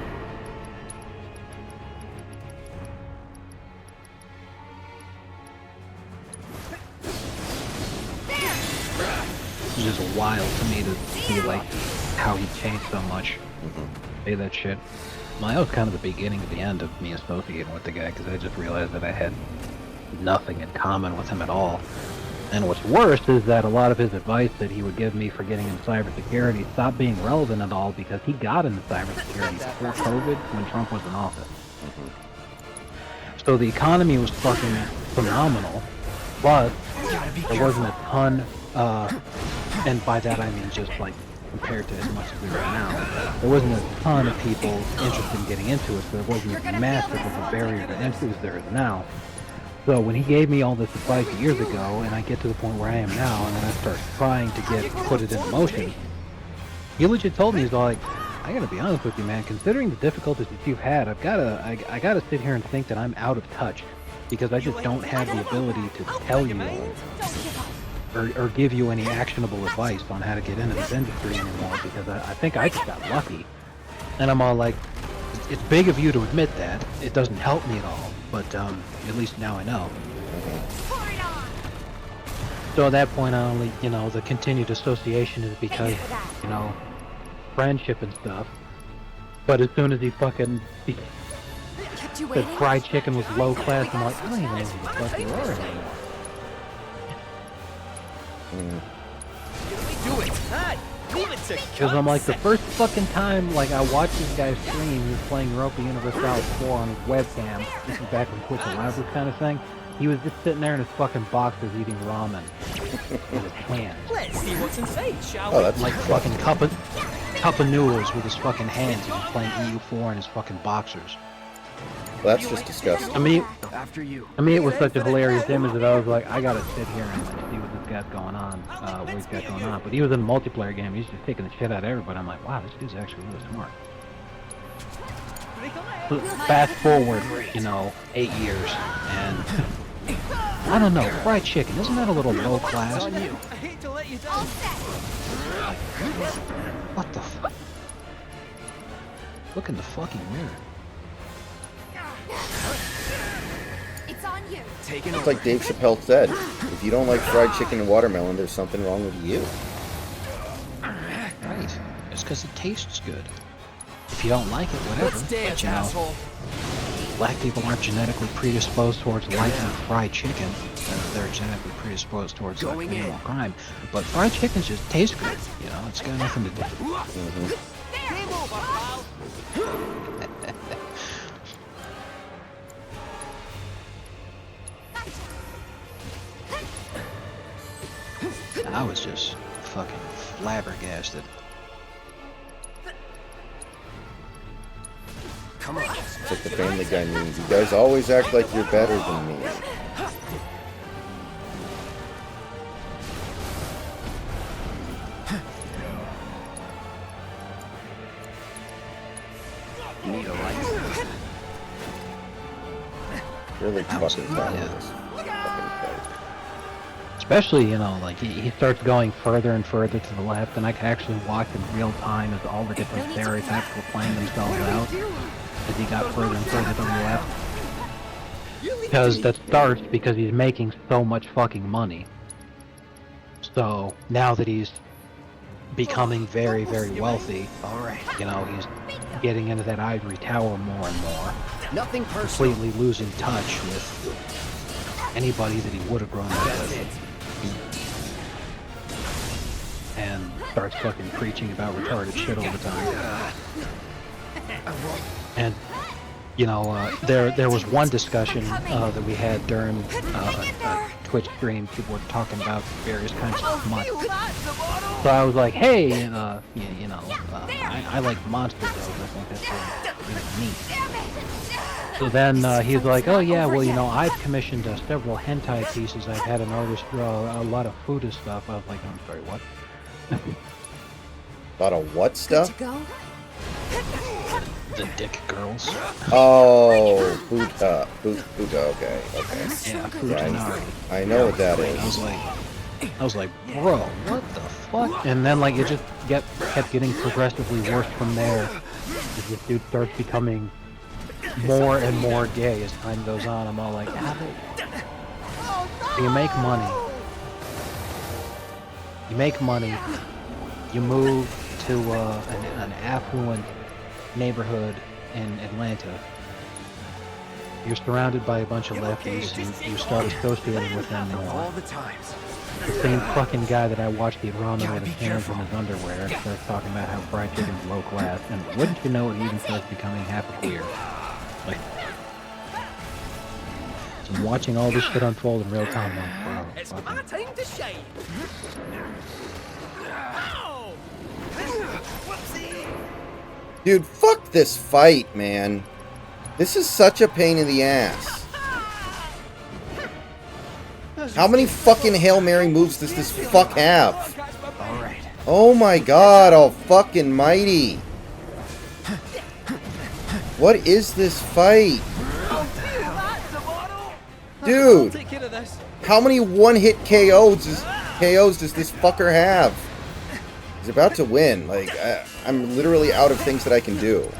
it's just wild to me to see, like, how he changed so much. Say that shit. Well, that was kind of the beginning of the end of me associating with the guy, because I just realized that I had nothing in common with him at all. And what's worse is that a lot of his advice that he would give me for getting into cybersecurity stopped being relevant at all because he got into cybersecurity before COVID when Trump was in office. So the economy was fucking phenomenal, but there wasn't a ton, and by that I mean just like compared to as much as there are now, there wasn't a ton of people interested in getting into it, so there wasn't as massive of a barrier to entry as there is now. So when he gave me all this advice years ago, and I get to the point where I am now, and then I start trying to put it into motion, he legit told me, he's like, I gotta be honest with you, man, considering the difficulties that you've had, I gotta sit here and think that I'm out of touch, because I just don't have the ability to tell you or give you any actionable advice on how to get into this industry anymore, because I think I just got lucky. And I'm all like, it's big of you to admit that. It doesn't help me at all, but at least now I know. So at that point, I only, you know, the continued association is because, you know, friendship and stuff. But as soon as he fucking said fried chicken was low class, I'm like, I don't even know who the fuck you are anymore. Do it. Hey, leave it to Because I'm like, the first fucking time, like, I watched this guy stream, he was playing Europa Universalis 4 on his webcam. This is back when Twitch allowed this kind of thing. He was just sitting there in his fucking boxers eating ramen with his hands. Let's see what's inside, shall we? Like fucking cup of noodles with his fucking hands. He was playing EU4 in his fucking boxers. Well, that's just disgusting. I mean, After you. it was such a hilarious image that I was like, I gotta sit here and see what this guy's going on, what he's got going on. But he was in a multiplayer game. He's just taking the shit out of everybody. I'm like, wow, this dude's actually really smart. So fast forward, you know, 8 years, and I don't know, fried chicken, isn't that a little low class? I hate to let you down. What the fuck? Look in the fucking mirror. It's on you. Taking It's over. like Dave Chappelle said, if you don't like fried chicken and watermelon, there's something wrong with you. Right. It's because it tastes good. If you don't like it, whatever. Let's dance, But, you know, asshole. black people aren't genetically predisposed towards liking fried chicken. They're genetically predisposed towards Going committing in. crime. But fried chicken just tastes good. You know, it's got nothing to do. Game over, pal. I was just fucking flabbergasted. Come on. It's like the Family Guy memes. You guys always act like you're better than me. Need a light. Really fucking proud yeah. of this fucking fight. It's Especially, you know, like he starts going further and further to the left, and I can actually watch in real time as all the different stereotypes were playing themselves out as he got further and further to the left. Because that starts because he's making so much fucking money. So now that he's becoming very, very wealthy, Alright. you know, he's getting into that ivory tower more and more, Nothing personal. completely losing touch with anybody that he would have grown up with. And starts fucking preaching about retarded shit all the time. And, you know, there was one discussion that we had during a Twitch stream. People were talking about various kinds of smut. So I was like, hey, you know, I like monsters, though. I think that's really neat. So then he's like, oh yeah, well, you know, I've commissioned several hentai pieces. I've had an artist draw a lot of food stuff. I was like, I'm sorry, what? A lot of what stuff? The dick girls. Oh, Buddha, okay. Yeah, Yeah, I know what that is. I was like, bro, what the fuck? And then like it just kept getting progressively worse from there. As this dude starts becoming more and more gay as time goes on. I'm all like, you make money. You make money. You move to an affluent neighborhood in Atlanta. You're surrounded by a bunch of lefties, and you start associating with them more. All the times. The same fucking guy that I watched eat ramen with his hands in his underwear and starts talking about how fried chicken's low class, and wouldn't you know it, he even starts becoming half queer. Like, so I'm watching all this shit unfold in real time now. Wow, It's fucking- my time to shine. Ow! Whoopsie! Dude, fuck this fight, man. This is such a pain in the ass. How many fucking Hail Mary moves does this fuck have? Alright. Oh my god, oh fucking mighty. What is this fight? Dude, Take care of this. how many one-hit KOs does this fucker have? He's about to win. Like, I'm literally out of things that I can do.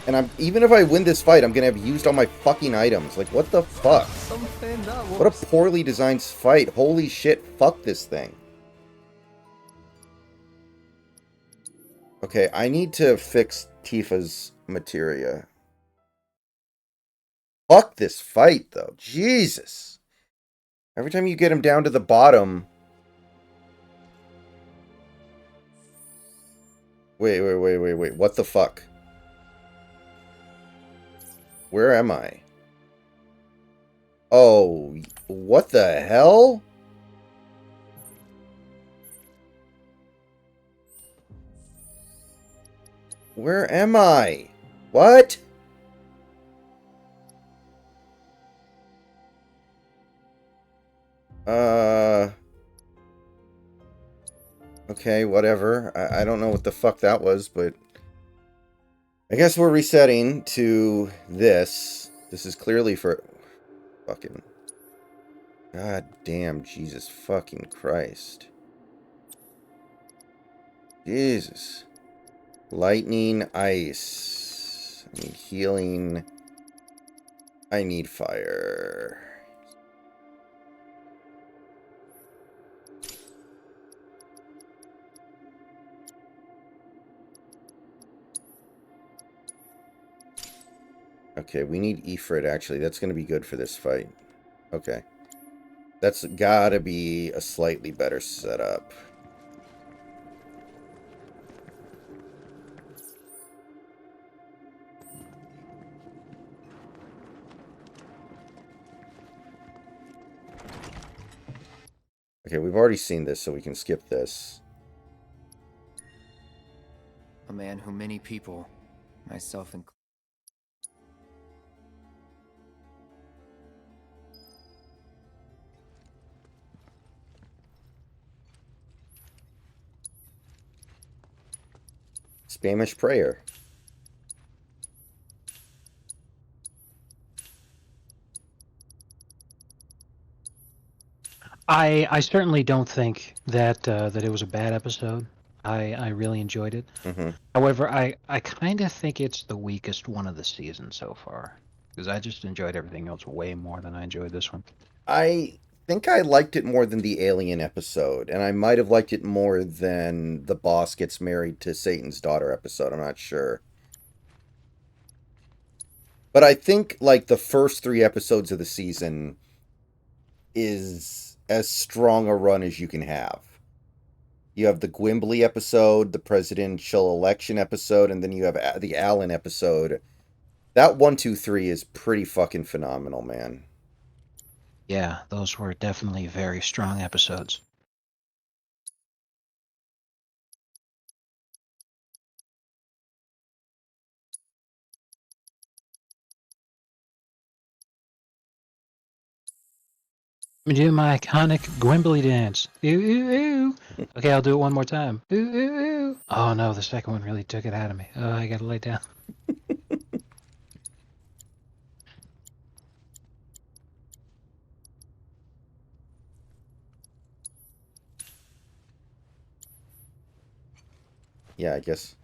And even if I win this fight, I'm gonna have used all my fucking items. Like, what the fuck? Something that What a poorly designed fight. Holy shit, fuck this thing. Okay, I need to fix Tifa's materia. Fuck this fight, though. Jesus. Every time you get him down to the bottom... Wait. What the fuck? Where am I? Oh, what the hell? Where am I? What? Okay, whatever. I don't know what the fuck that was, but... I guess we're resetting to this. This is clearly for... Fucking... God damn, Jesus fucking Christ. Jesus. Lightning, ice. I need healing. I need fire. Okay, we need Ifrit, actually. That's going to be good for this fight. Okay. That's gotta be a slightly better setup. Okay, we've already seen this, so we can skip this. A man who many people, myself included. Spanish prayer. I certainly don't think that that it was a bad episode. I really enjoyed it. Hmm. However, I kind of think it's the weakest one of the season so far because I just enjoyed everything else way more than I enjoyed this one. I think I liked it more than the Alien episode, and I might have liked it more than the boss gets married to Satan's daughter episode. I'm not sure. But I think, like, the first 3 episodes of the season is as strong a run as you can have. You have the Gwimbly episode, the presidential election episode, and then you have the Allen episode. That 1, 2, 3 is pretty fucking phenomenal, man. Yeah, those were definitely very strong episodes. Let me do my iconic Gwimbly dance. Ooh, ooh, ooh. Okay, I'll do it one more time. Ooh, ooh, ooh. Oh no, the second one really took it out of me. Oh, I gotta lay down. Yeah, I guess.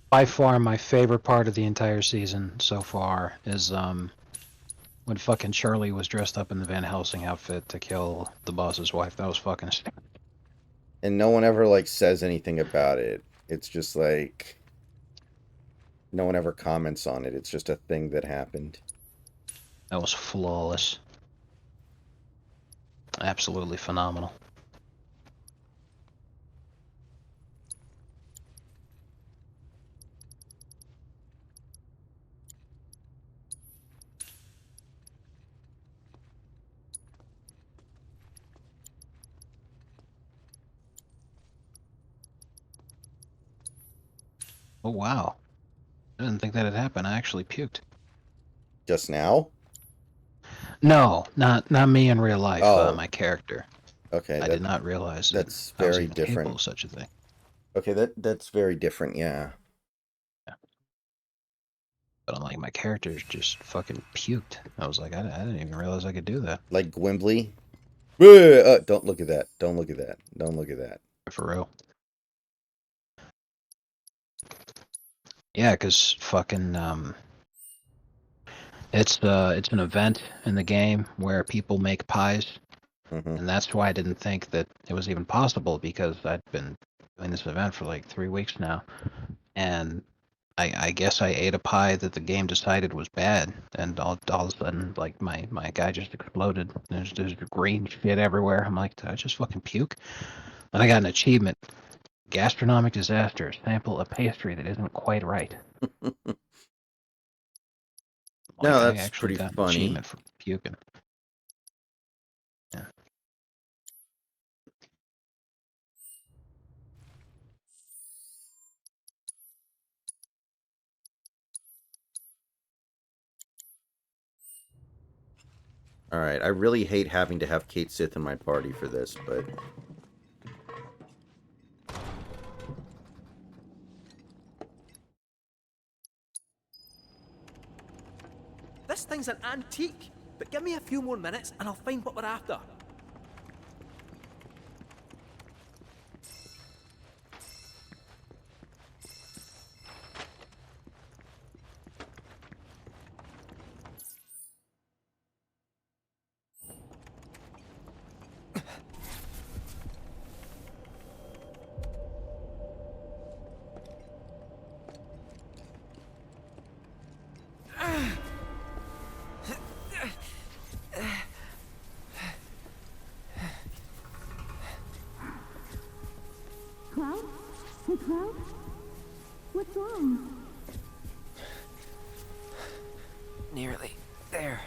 By far, my favorite part of the entire season so far is when fucking Charlie was dressed up in the Van Helsing outfit to kill the boss's wife. That was fucking. And no one ever, like, says anything about it. It's just like... No one ever comments on it. It's just a thing that happened. That was flawless. Absolutely phenomenal. Oh wow. I didn't think that had happened. I actually puked. Just now? No, not me in real life. Oh. My character. Okay, I did not realize that's I was very even capable different. of such a thing. Okay, that's very different, yeah. But I'm like, my character just fucking puked. I was like, I didn't even realize I could do that. Like Gwimbly? Don't look at that. Don't look at that. Don't look at that. For real. Yeah, because fucking it's an event in the game where people make pies, Hmm. and that's why I didn't think that it was even possible because I'd been doing this event for like 3 weeks now, and I guess I ate a pie that the game decided was bad, and all of a sudden, like, my guy just exploded. There's green shit everywhere. I'm like, did I just fucking puke? And I got an achievement. Gastronomic disaster. Sample a pastry that isn't quite right. Like, No, I that's actually pretty got an funny. achievement for puking. Yeah. Alright, I really hate having to have Kate Sith in my party for this, but... This thing's an antique, but give me a few more minutes and I'll find what we're after. Cloud? Hey, Cloud? What's wrong? Nearly there.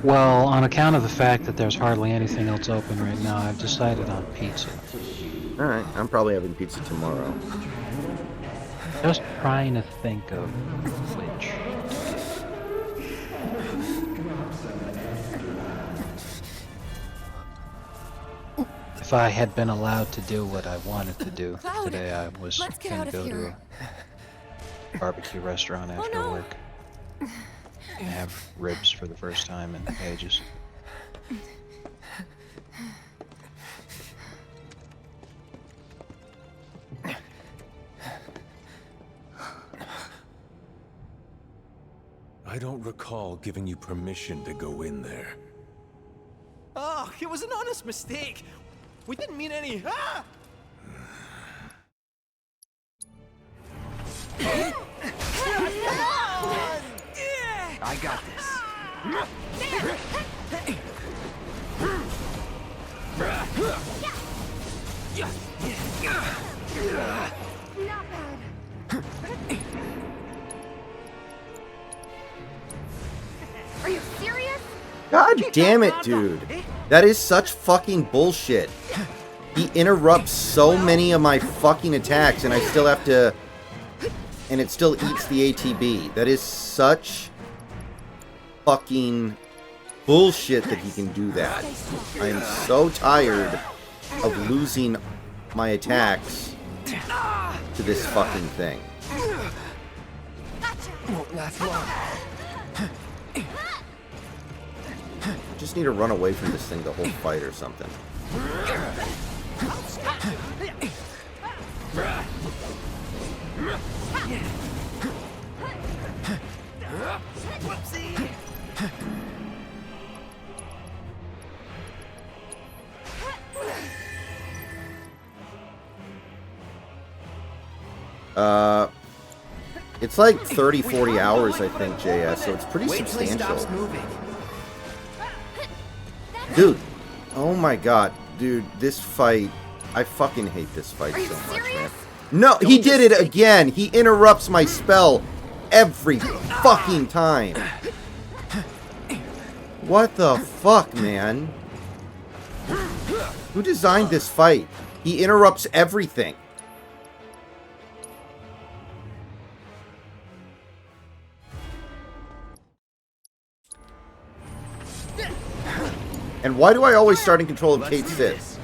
Well, on account of the fact that there's hardly anything else open right now, I've decided on pizza. Alright, I'm probably having pizza tomorrow. Just trying to think of which. If I had been allowed to do what I wanted to do Cloud, today, I was let's get gonna out of go to here. a barbecue restaurant after no. work and have ribs for the first time in ages. I don't recall giving you permission to go in there. Oh, it was an honest mistake. We didn't mean any. Ah! I got this. Not bad. Are you serious? God damn it, dude. That is such fucking bullshit. He interrupts so many of my fucking attacks and I still have to... And it still eats the ATB. That is such fucking bullshit that he can do that. I am so tired of losing my attacks to this fucking thing. Won't last long. Just need to run away from this thing the whole fight or something. It's like 30, 40 hours, I think, JS, so it's pretty Wait till he stops substantial. moving. Dude, oh my god, dude, this fight, I fucking hate this fight Are you so much, man. serious? No, he did it again. He interrupts my spell every fucking time. What the fuck, man? Who designed this fight? He interrupts everything. And why do I always start in control of Kate Sith?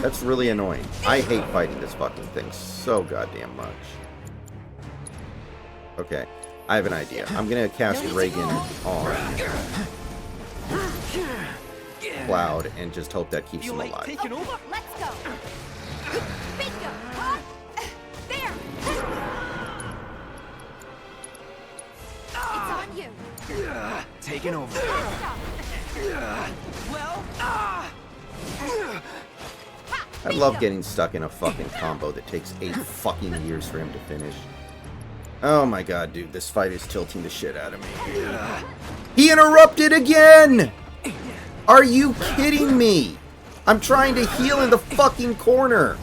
That's really annoying. I hate fighting this fucking thing so goddamn much. Okay, I have an idea. I'm gonna cast Reagan on Cloud and just hope that keeps him Feel like alive. taking over? Let's go. Bingo. Huh? There. It's on you. Taking over. Let's go. Well, I love getting stuck in a fucking combo that takes 8 fucking years for him to finish. Oh my god, dude, this fight is tilting the shit out of me. He interrupted again! Are you kidding me? I'm trying to heal in the fucking corner.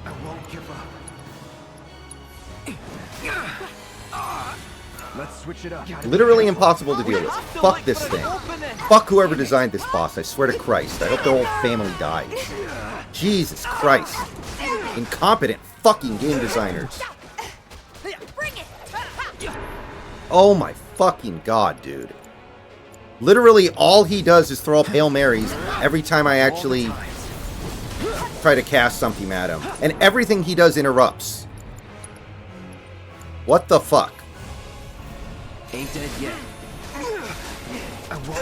I won't give up. Let's switch it up. Literally impossible to deal with. Fuck this thing. Fuck whoever designed this boss, I swear to Christ. I hope their whole family dies. Jesus Christ. Incompetent fucking game designers. Bring it. Oh my fucking god, dude. Literally all he does is throw up Hail Marys every time I actually try to cast something at him. And everything he does interrupts. What the fuck? Ain't dead yet. I won't.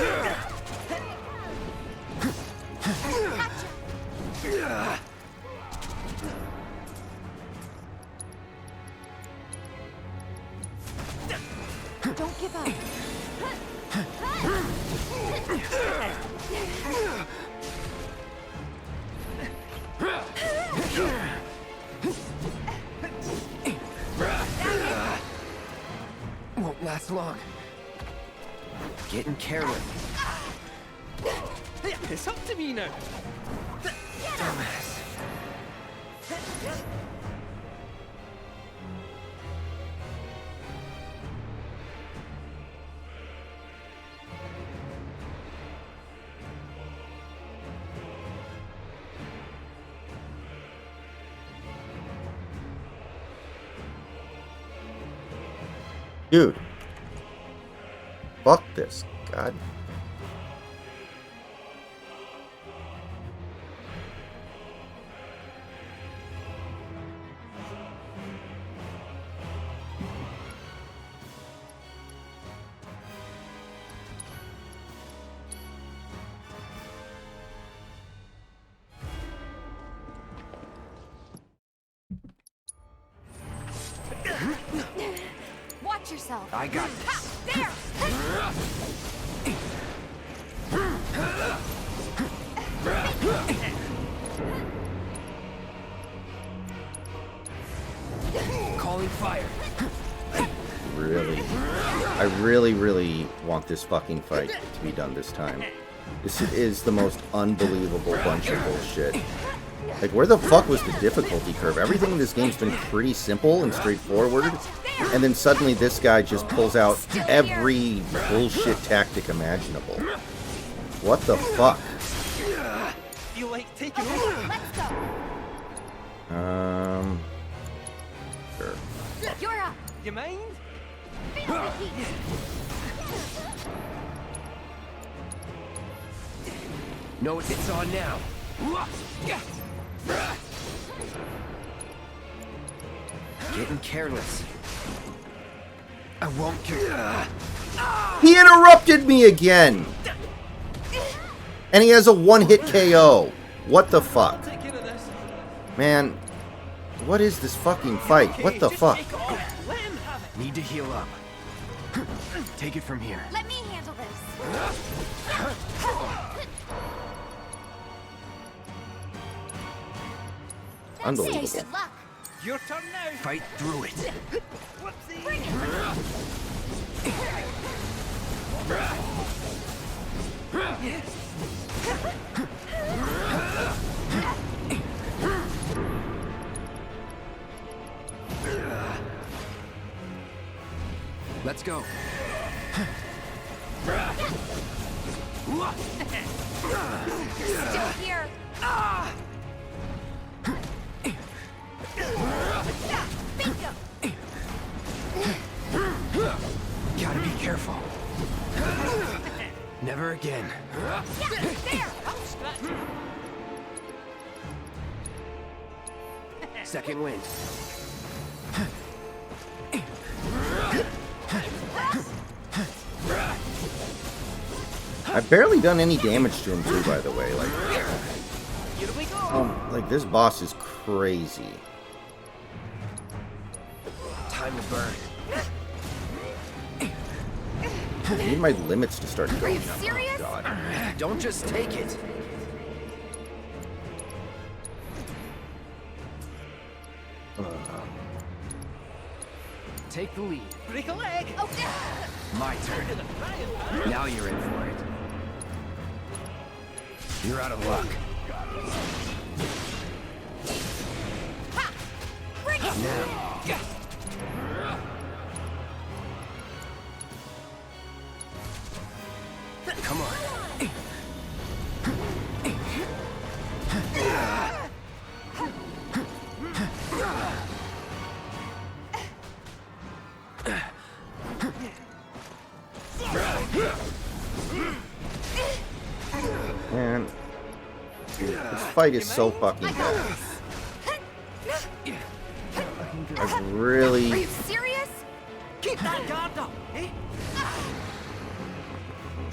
Don't give up. Won't last long. Getting careless. Hey, it's up to me now. Dumbass. Dude. Fuck this. God. Watch yourself. I got Ha! There! calling fire. Really. I really want this fucking fight to be done this time. This is the most unbelievable bunch of bullshit. Like, where the fuck was the difficulty curve? Everything in this game's been pretty simple and straightforward, and then suddenly this guy just pulls out every bullshit tactic imaginable. What the fuck? Feel like taking over. Let's go. Sure. You're up. You mind? Feel the heat. No, it's on now. Getting careless. I won't get. He interrupted me again! And he has a one-hit KO. What the fuck? Take care of this. Man, what is this fucking fight? What the Just fuck? shake it off. Let him have it. Need to heal up. Take it from here. Let me handle this. Unbelievable. Taste of luck. Your turn now. Fight through it. Whoopsie. Bring it. Let's go. Still here. Bingo. Gotta be careful. Never again. There. I'll scratch it. Second wind. I've barely done any damage to him too, by the way. Here we go. Like this boss is crazy. Time to burn. I need my limits to start Are going you up. serious? God. Don't just take it. Take the lead. Break a leg. Oh, there. My turn. To the frying pan. Now you're in for it. You're out of luck. Ha! Bring it. Now. Come on. Man, this fight is so fucking bad. I Are really... you serious? Keep that guard up, eh?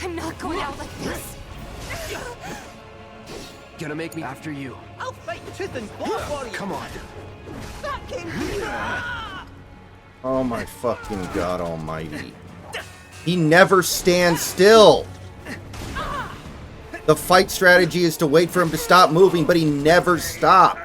I'm not going out like this. Gonna make me after you. I'll fight tooth and claw for you. Come on. That came here. Oh my fucking god almighty. He never stands still! The fight strategy is to wait for him to stop moving, but he never stops.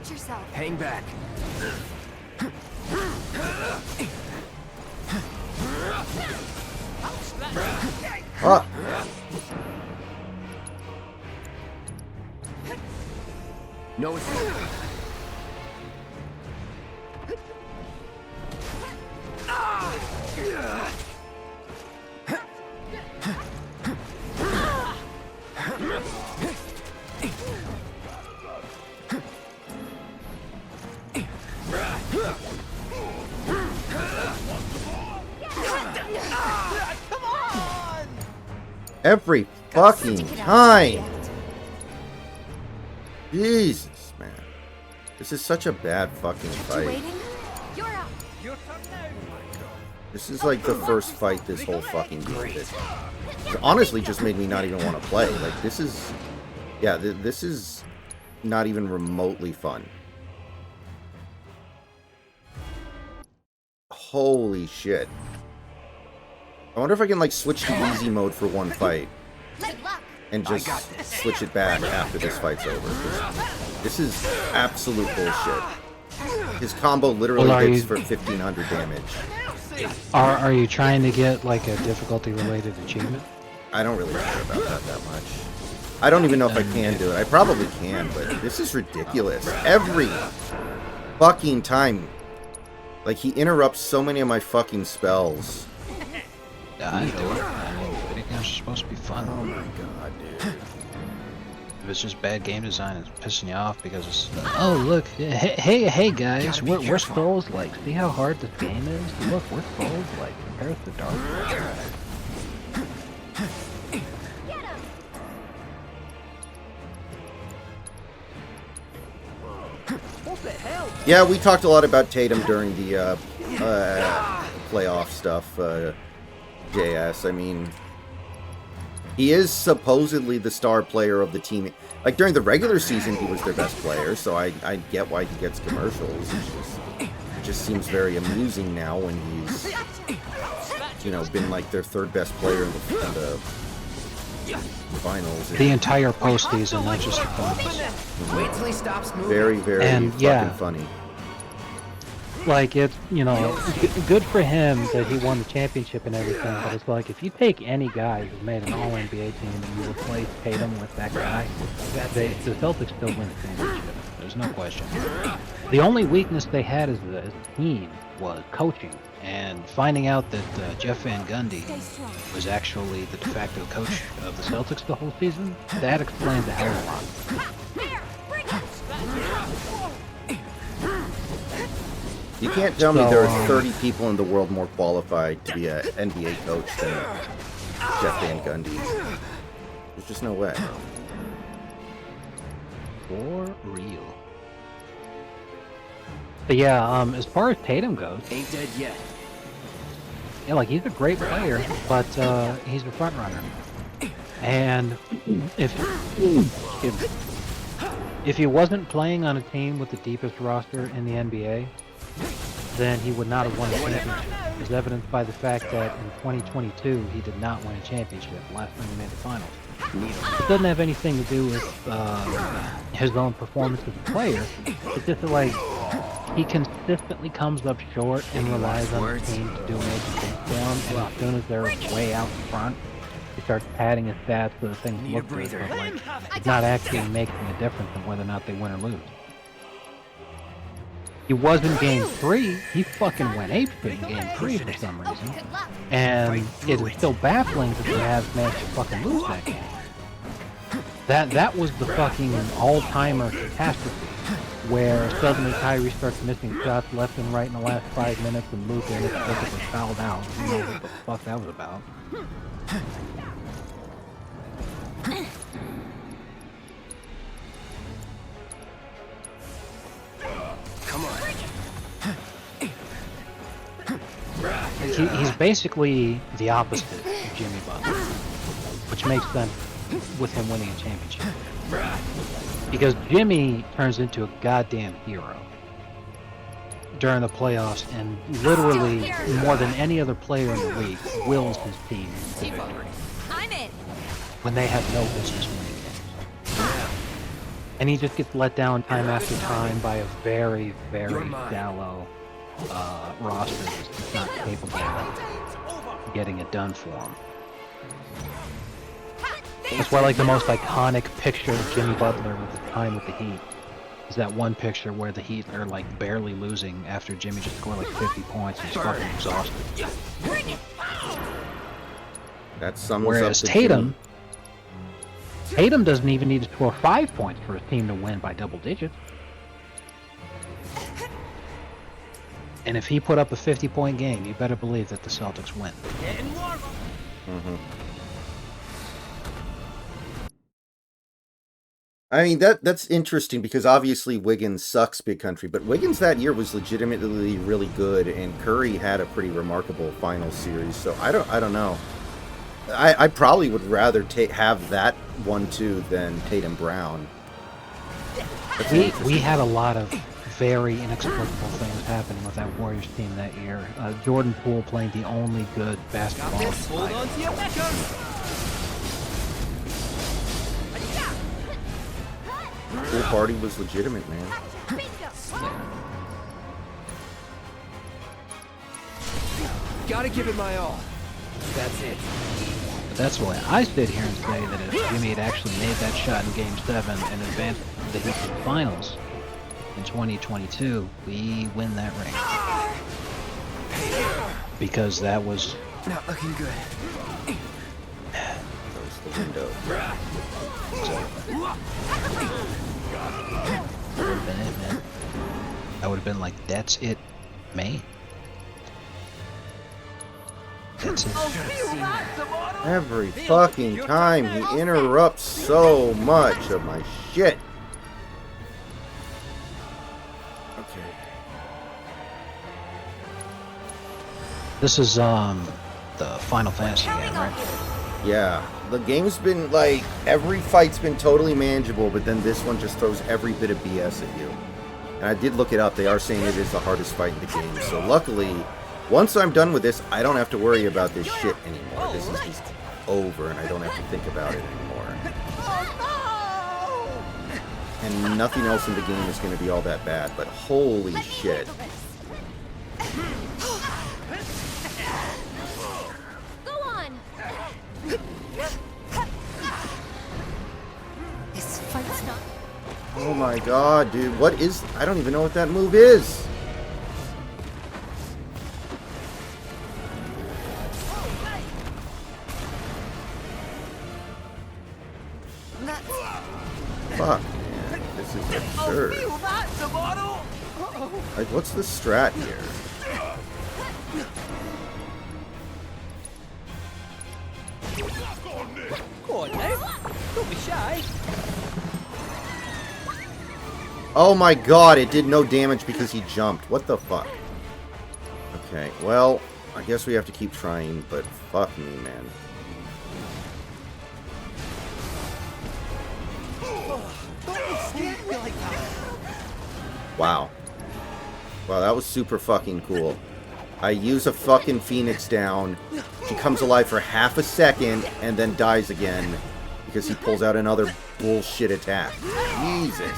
Watch yourself. Hang back. Ah! No escape. Every fucking time! Jesus, man. This is such a bad fucking fight. Waiting? You're up. Your turn now. This is like the first fight this whole fucking game did. It honestly just made me not even want to play. Like, this is... Yeah, this is not even remotely fun. Holy shit. I wonder if I can, like, switch to easy mode for one fight. Good luck. And just switch it back after this fight's over. This is absolute bullshit. His combo literally Well, hits for 1500 damage. Are you trying to get like a difficulty related achievement? I don't really care about that much. I don't even know if I can do it. I probably can, but this is ridiculous. Every fucking time. Like, he interrupts so many of my fucking spells. Yeah, I do it. I mean, video games are supposed to be fun. Oh my god, dude. If it's just bad game design, it's pissing you off because it's... Oh, look. Hey guys. We're Souls like. See how hard this game is? Look, we're Souls like. Compared to Dark Souls. What the hell? Yeah, we talked a lot about Tatum during the playoff stuff, JS. I mean, he is supposedly the star player of the team. Like, during the regular season, he was their best player, so I get why he gets commercials. It just seems very amusing now when he's, you know, been like their third best player in the finals. The entire postseason, not just the finals. Wait till he stops moving. Very, very And, fucking yeah. funny. Like, it's, you know, good for him that he won the championship and everything, but it's like, if you take any guy who's made an All-NBA team and you replace Tatum with that guy, the Celtics still win the championship. There's no question. The only weakness they had as a team was coaching, and finding out that Jeff Van Gundy Stay strong. was actually the de facto coach of the Celtics the whole season, that explains a hell of a lot. There. Bring it. You can't tell me there are So, 30 people in the world more qualified to be an NBA coach than Jeff Van Gundy. There's just no way. For real. But yeah, as far as Tatum goes, Ain't dead yet. yeah, like, he's a great player, but he's a front runner. And if he wasn't playing on a team with the deepest roster in the NBA, then he would not have won a championship, as evidenced by the fact that in 2022 he did not win a championship last time he made the finals. It doesn't have anything to do with his own performance as a player. It's just like he consistently comes up short and relies on the team to do major things for him, and as soon as they're way out in front, he starts padding his stats so that things look good, but like, it's not actually making a difference in whether or not they win or lose. He was in Game 3, he fucking went apeshit in Game 3 for some reason, Good luck. and it is still baffling that the Mavs managed to fucking lose that game. That was the fucking all-timer catastrophe, where suddenly Kyrie starts missing shots left and right in the last 5 minutes, and Luka inexplicably fouled out. Who knows what the fuck that was about? Come on. He's basically the opposite of Jimmy Butler, which makes sense with him winning a championship. Because Jimmy turns into a goddamn hero during the playoffs, and literally more than any other player in the league wills his team to victory I'm in. when they have no business winning games. and he just gets let down time after time by a very, very You're mine. shallow roster that's not capable of getting it done for him. That's why, like, the most iconic picture of Jimmy Butler with his time with the Heat is that one picture where the Heat are, like, barely losing after Jimmy just scored, like, 50 points and he's fucking exhausted. That sums Whereas up the Tatum doesn't even need to score 5 points for his team to win by double digits. And if he put up a 50-point game, you better believe that the Celtics win. Mhm. I mean, that's interesting because obviously Wiggins sucks, Big Country, but Wiggins that year was legitimately really good, and Curry had a pretty remarkable final series. So I don't know. I probably would rather have that 1-2 than Tatum Brown. We had a lot of very inexplicable things happening with that Warriors team that year. Jordan Poole playing the only good basketball. Hold on to your pickers. Pool party was legitimate, man. Gotta give it my all. That's it. But that's why I sit here and say that if Jimmy had actually made that shot in Game 7 and advanced the Heat to the finals in 2022, we win that ring. Because that was... Not looking good. Close the window. That would have been it, man. That would have been like, that's it, May. That's it. Every fucking time he interrupts so much of my shit. Okay. This is the Final Fantasy game, right? Yeah, the game's been like, every fight's been totally manageable, but then this one just throws every bit of BS at you. And I did look it up, they are saying it is the hardest fight in the game, so luckily, once I'm done with this, I don't have to worry about this shit anymore. This is just over, and I don't have to think about it anymore. And nothing else in the game is going to be all that bad, but holy shit. Go on. This fight's not. Oh my god, dude, what is... I don't even know what that move is. Fuck, man. This is absurd. Like, what's the strat here? Go on now. Don't be shy. Oh my god, it did no damage because he jumped. What the fuck? Okay, well, I guess we have to keep trying, but fuck me, man. Wow. Wow, that was super fucking cool. I use a fucking Phoenix down. She comes alive for half a second and then dies again because he pulls out another bullshit attack. Jesus.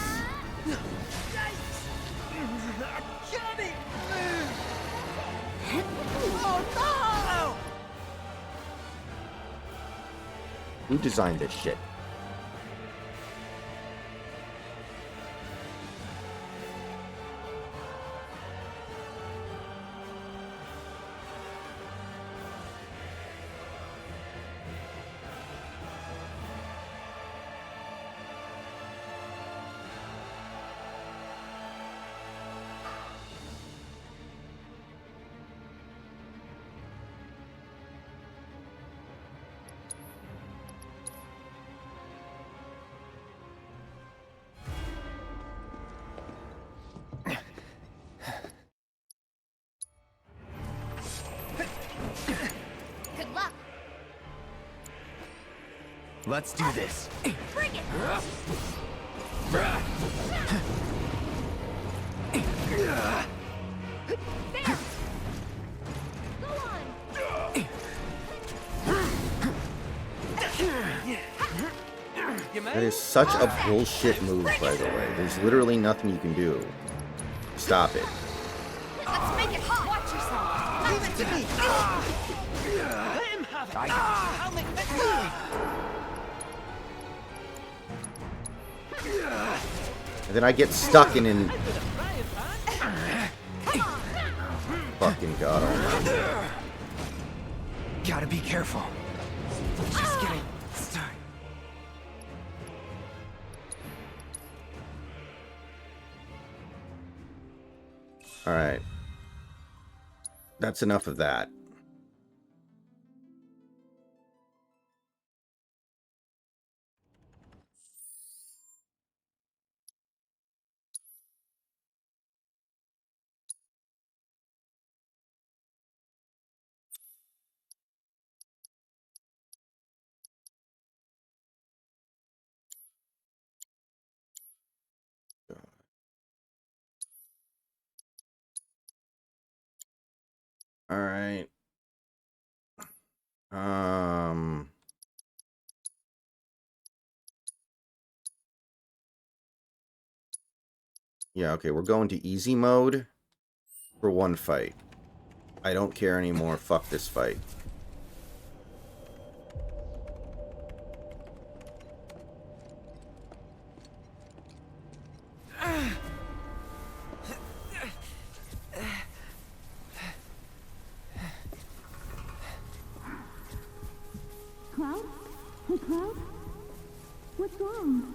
Who designed this shit? Good luck. Let's do this. Bring it. There. Go on. You man? That is such a bullshit move, by the way. There's literally nothing you can do. Stop it. Let's make it hot. Watch yourself. Leave it to me. Let him have it. I'll make And then I get stuck in an... Fucking god almighty. Gotta be careful. Just getting started. Alright. That's enough of that. All right. Yeah, okay, we're going to easy mode for one fight. I don't care anymore. Fuck this fight. Cloud? Hey, Cloud? What's wrong?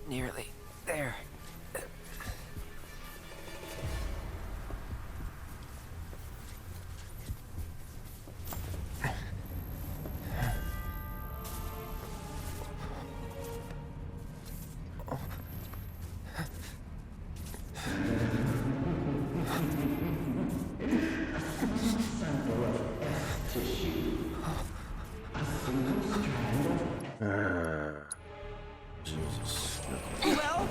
Nearly there. Jesus. Well,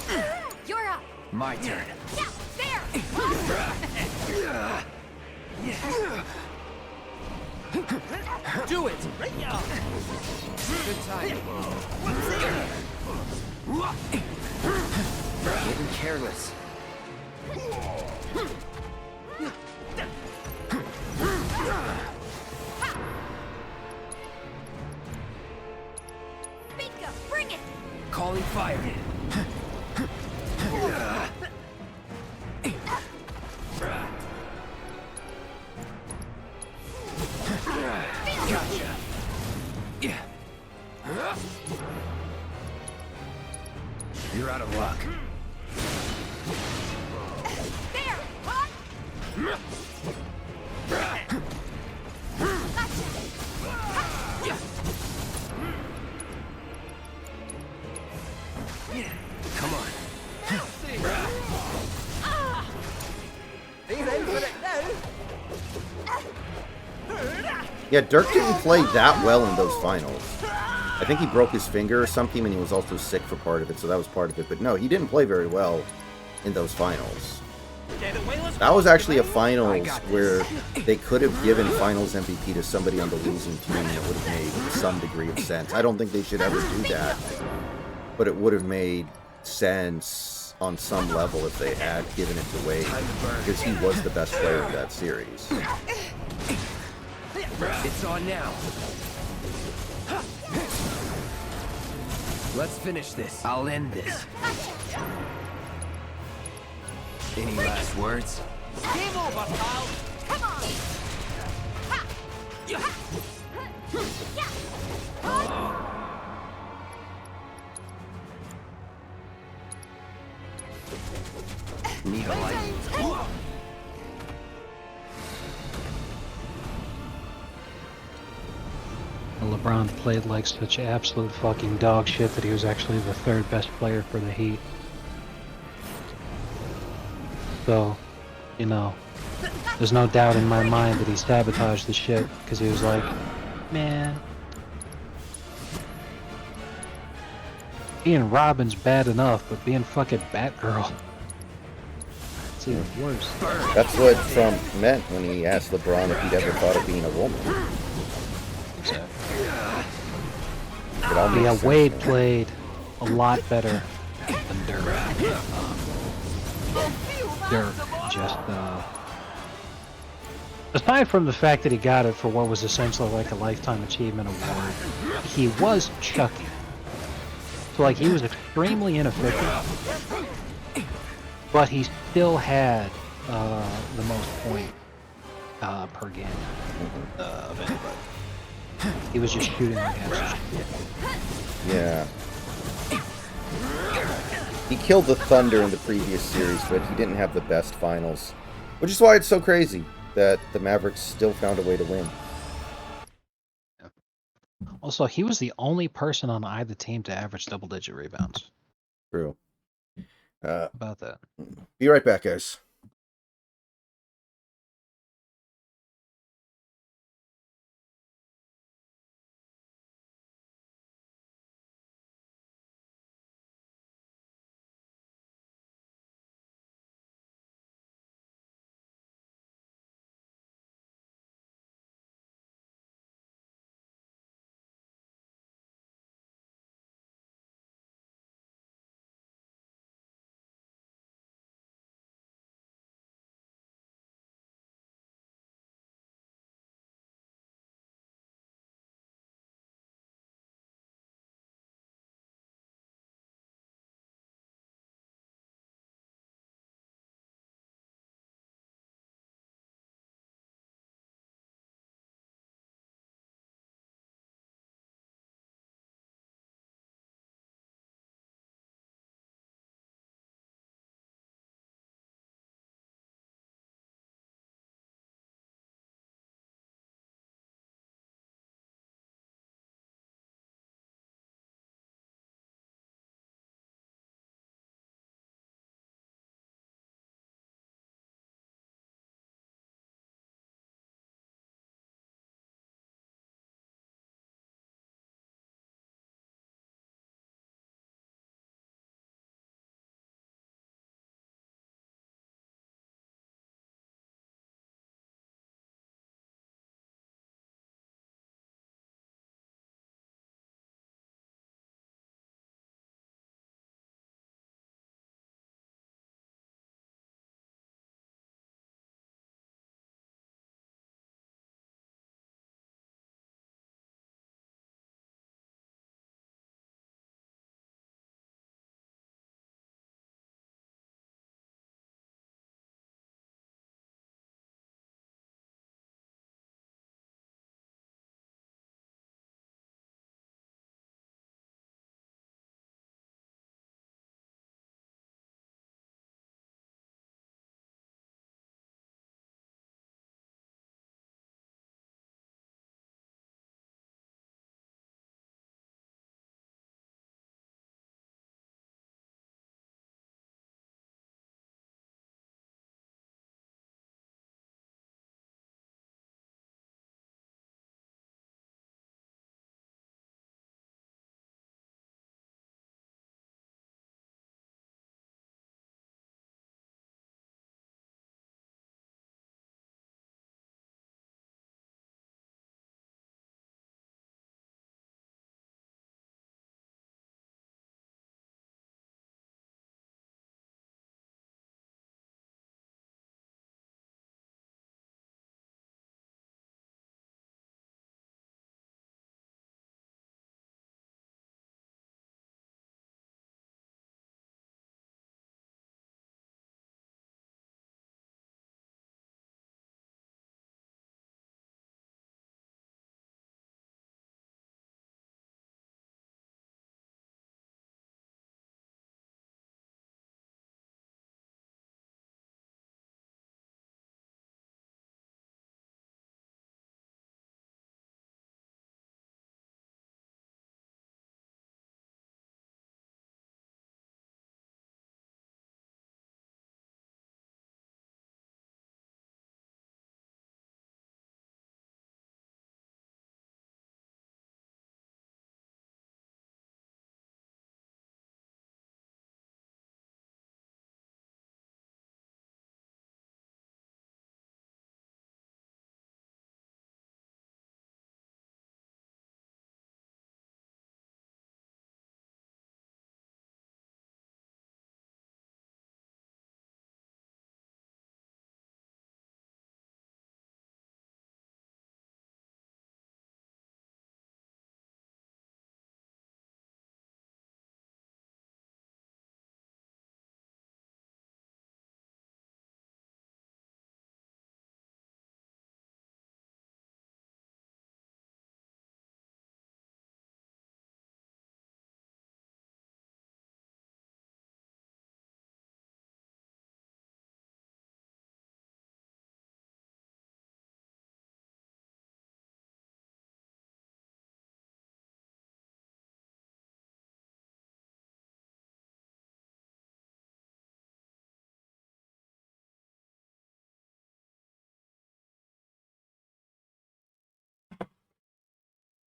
You're up. My turn. Yeah, there. do it. Right now. Good time. Getting careless. Bingo, bring it. Calling fire. Gotcha. Yeah. You're out of luck. There. Hot. Come on. He's in for it now. Yeah, Dirk didn't play that well in those finals. I think he broke his finger or something, and he was also sick for part of it, so that was part of it. But no, he didn't play very well in those finals. That was actually a finals where they could have given finals MVP to somebody on the losing team, and it would have made some degree of sense. I don't think they should ever do that, but it would have made sense on some level if they had given it to Wade, because he was the best player of that series. It's on now. Let's finish this. I'll end this. Any last words? Game over, pal. Come on. Ha. Yeah. Need a light. LeBron played like such absolute fucking dog shit that he was actually the third best player for the Heat. So, you know, there's no doubt in my mind that he sabotaged the shit, because he was like, man, being Robin's bad enough, but being fucking Batgirl, it's even worse. That's what Trump meant when he asked LeBron if he'd ever thought of being a woman. Exactly. It all But makes yeah, sense Wade now. played a lot better than Dirk. Dirk just, aside from the fact that he got it for what was essentially like a Lifetime Achievement Award, he was Chucky. So, like, he was extremely inefficient, but he still had the most points per game of anybody. He was just shooting like absolute shit. Yeah. He killed the Thunder in the previous series, but he didn't have the best finals. Which is why it's so crazy that the Mavericks still found a way to win. Also, he was the only person on either team to average double-digit rebounds. True. How about that? Be right back, guys.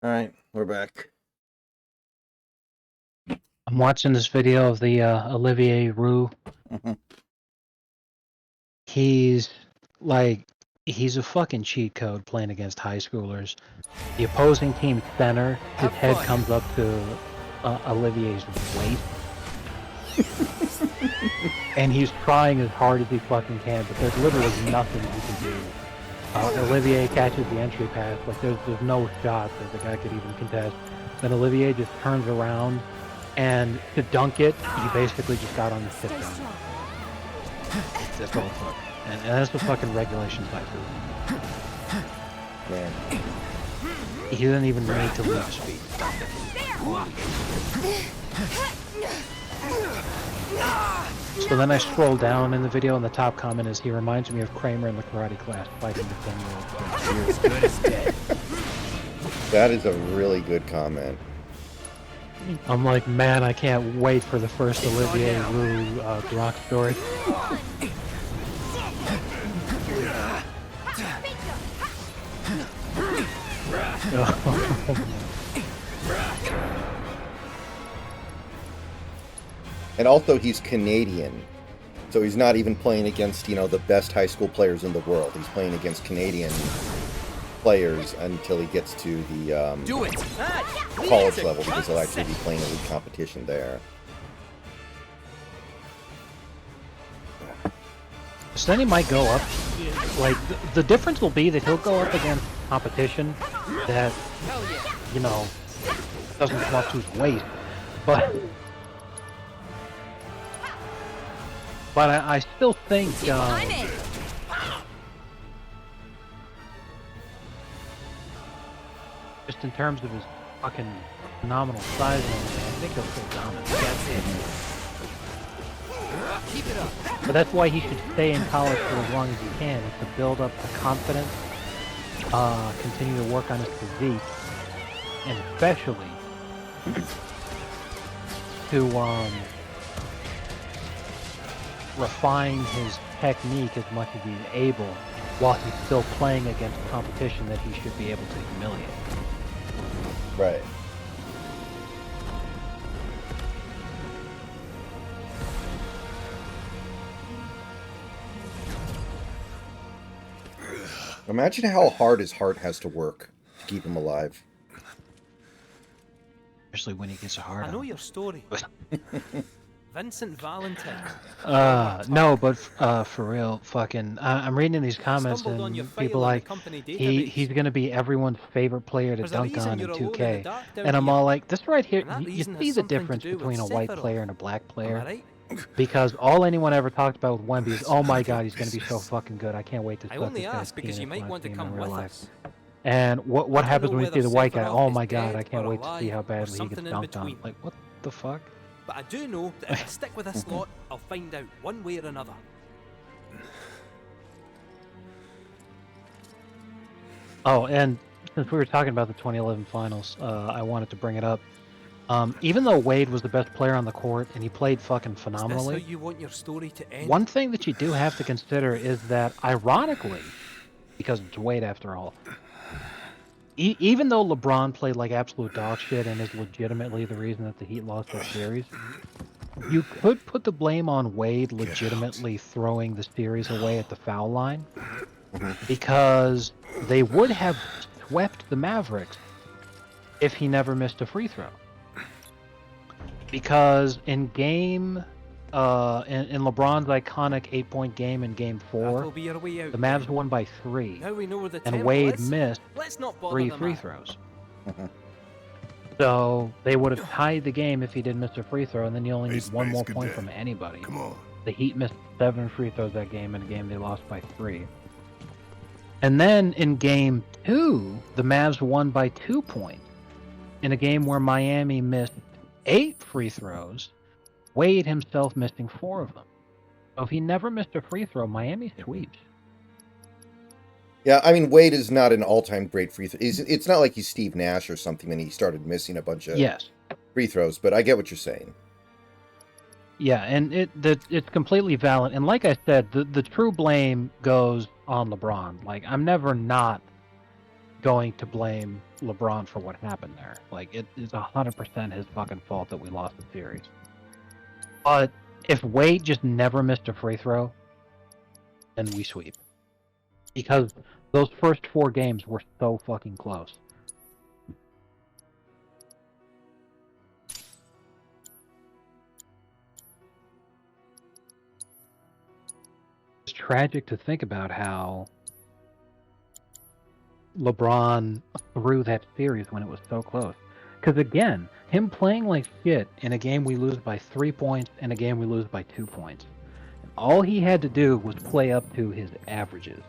All right, we're back. I'm watching this video of the Olivier Roux. Mhm. He's a fucking cheat code playing against high schoolers. The opposing team center, his head comes up to Olivier's waist. And he's trying as hard as he fucking can, but there's literally nothing he can do. Olivier catches the entry pass, like there's no shot that the guy could even contest. Then Olivier just turns around, and to dunk it, he basically just got on the tip down. That's all it took. And that's the fucking regulation cycle. Man. He didn't even need to leave his feet. So then I scroll down in the video, and the top comment is, he reminds me of Kramer in the karate class fighting the 10-year-old. That is a really good comment. I'm like, man, I can't wait for the first Olivier Roux Brock story. And also, he's Canadian, so he's not even playing against, the best high school players in the world. He's playing against Canadian players until he gets to the college level, because he'll actually be playing elite competition there. So then he might go up. Like, the difference will be that he'll go up against competition that, doesn't come up to his waist. But I still think, just in terms of his fucking phenomenal size and everything, I think he'll still dominate. That's it. Keep it up. But that's why he should stay in college for as long as he can, is to build up the confidence, continue to work on his physique, and especially to refine his technique as much as he's able, while he's still playing against competition that he should be able to humiliate. Right. Imagine how hard his heart has to work to keep him alive. Especially when he gets a hard I know on. your story. Vincent Valentine. No, but for real, fucking, I'm reading these comments Stumbled on your and file people in the like, company database. he's gonna be everyone's favorite player to There's a dunk reason on in you're alone in the 2K. dark down And I'm here. all like, this right here, And that you reason has see the something to difference do with between a white Sephiroth. player and a black Am I player? right? Because all anyone ever talked about with Wemby is, oh my god, he's gonna be so fucking good. I can't wait to I suck only this guy's ask because you penis might when I want to see him in come real with life. us. And what I don't happens know when you see whether the white guy? Sephiroth Oh is my god, dead I can't or wait to see alive how or badly he gets something in dunked on. between. Like, what the fuck? But I do know that if I stick with this lot, I'll find out one way or another. Oh, and since we were talking about the 2011 finals, I wanted to bring it up. Even though Wade was the best player on the court and he played fucking Is this how phenomenally, you want your story to end? one thing that you do have to consider is that, ironically, because it's Wade after all, even though LeBron played like absolute dog shit and is legitimately the reason that the Heat lost that series, you could put the blame on Wade legitimately throwing the series away at the foul line, because they would have swept the Mavericks if he never missed a free throw. Because in game, in LeBron's iconic 8-point game in Game 4, That'll be your way out. the Mavs won by 3, Now we know where the and temple Wade is. missed Let's not bother 3 the free man. throws. So they would have tied the game if he didn't miss a free throw, and then you only need one more point from anybody. Come on. The Heat missed 7 free throws that game, in a game they lost by 3. And then in Game 2, the Mavs won by 2 points. In a game where Miami missed 8 free throws, Wade himself missing 4 of them. So if he never missed a free throw, Miami sweeps. Yeah, I mean, Wade is not an all-time great free throw. It's not like he's Steve Nash or something and he started missing a bunch of Yes. free throws, but I get what you're saying. Yeah, and it's completely valid. And like I said, the true blame goes on LeBron. Like, I'm never not going to blame LeBron for what happened there. Like, it is 100% his fucking fault that we lost the series. But if Wade just never missed a free throw, then we sweep. Because those first 4 games were so fucking close. It's tragic to think about how LeBron threw that series when it was so close. Because again, him playing like shit in a game we lose by 3 points and a game we lose by 2 points. And all he had to do was play up to his averages.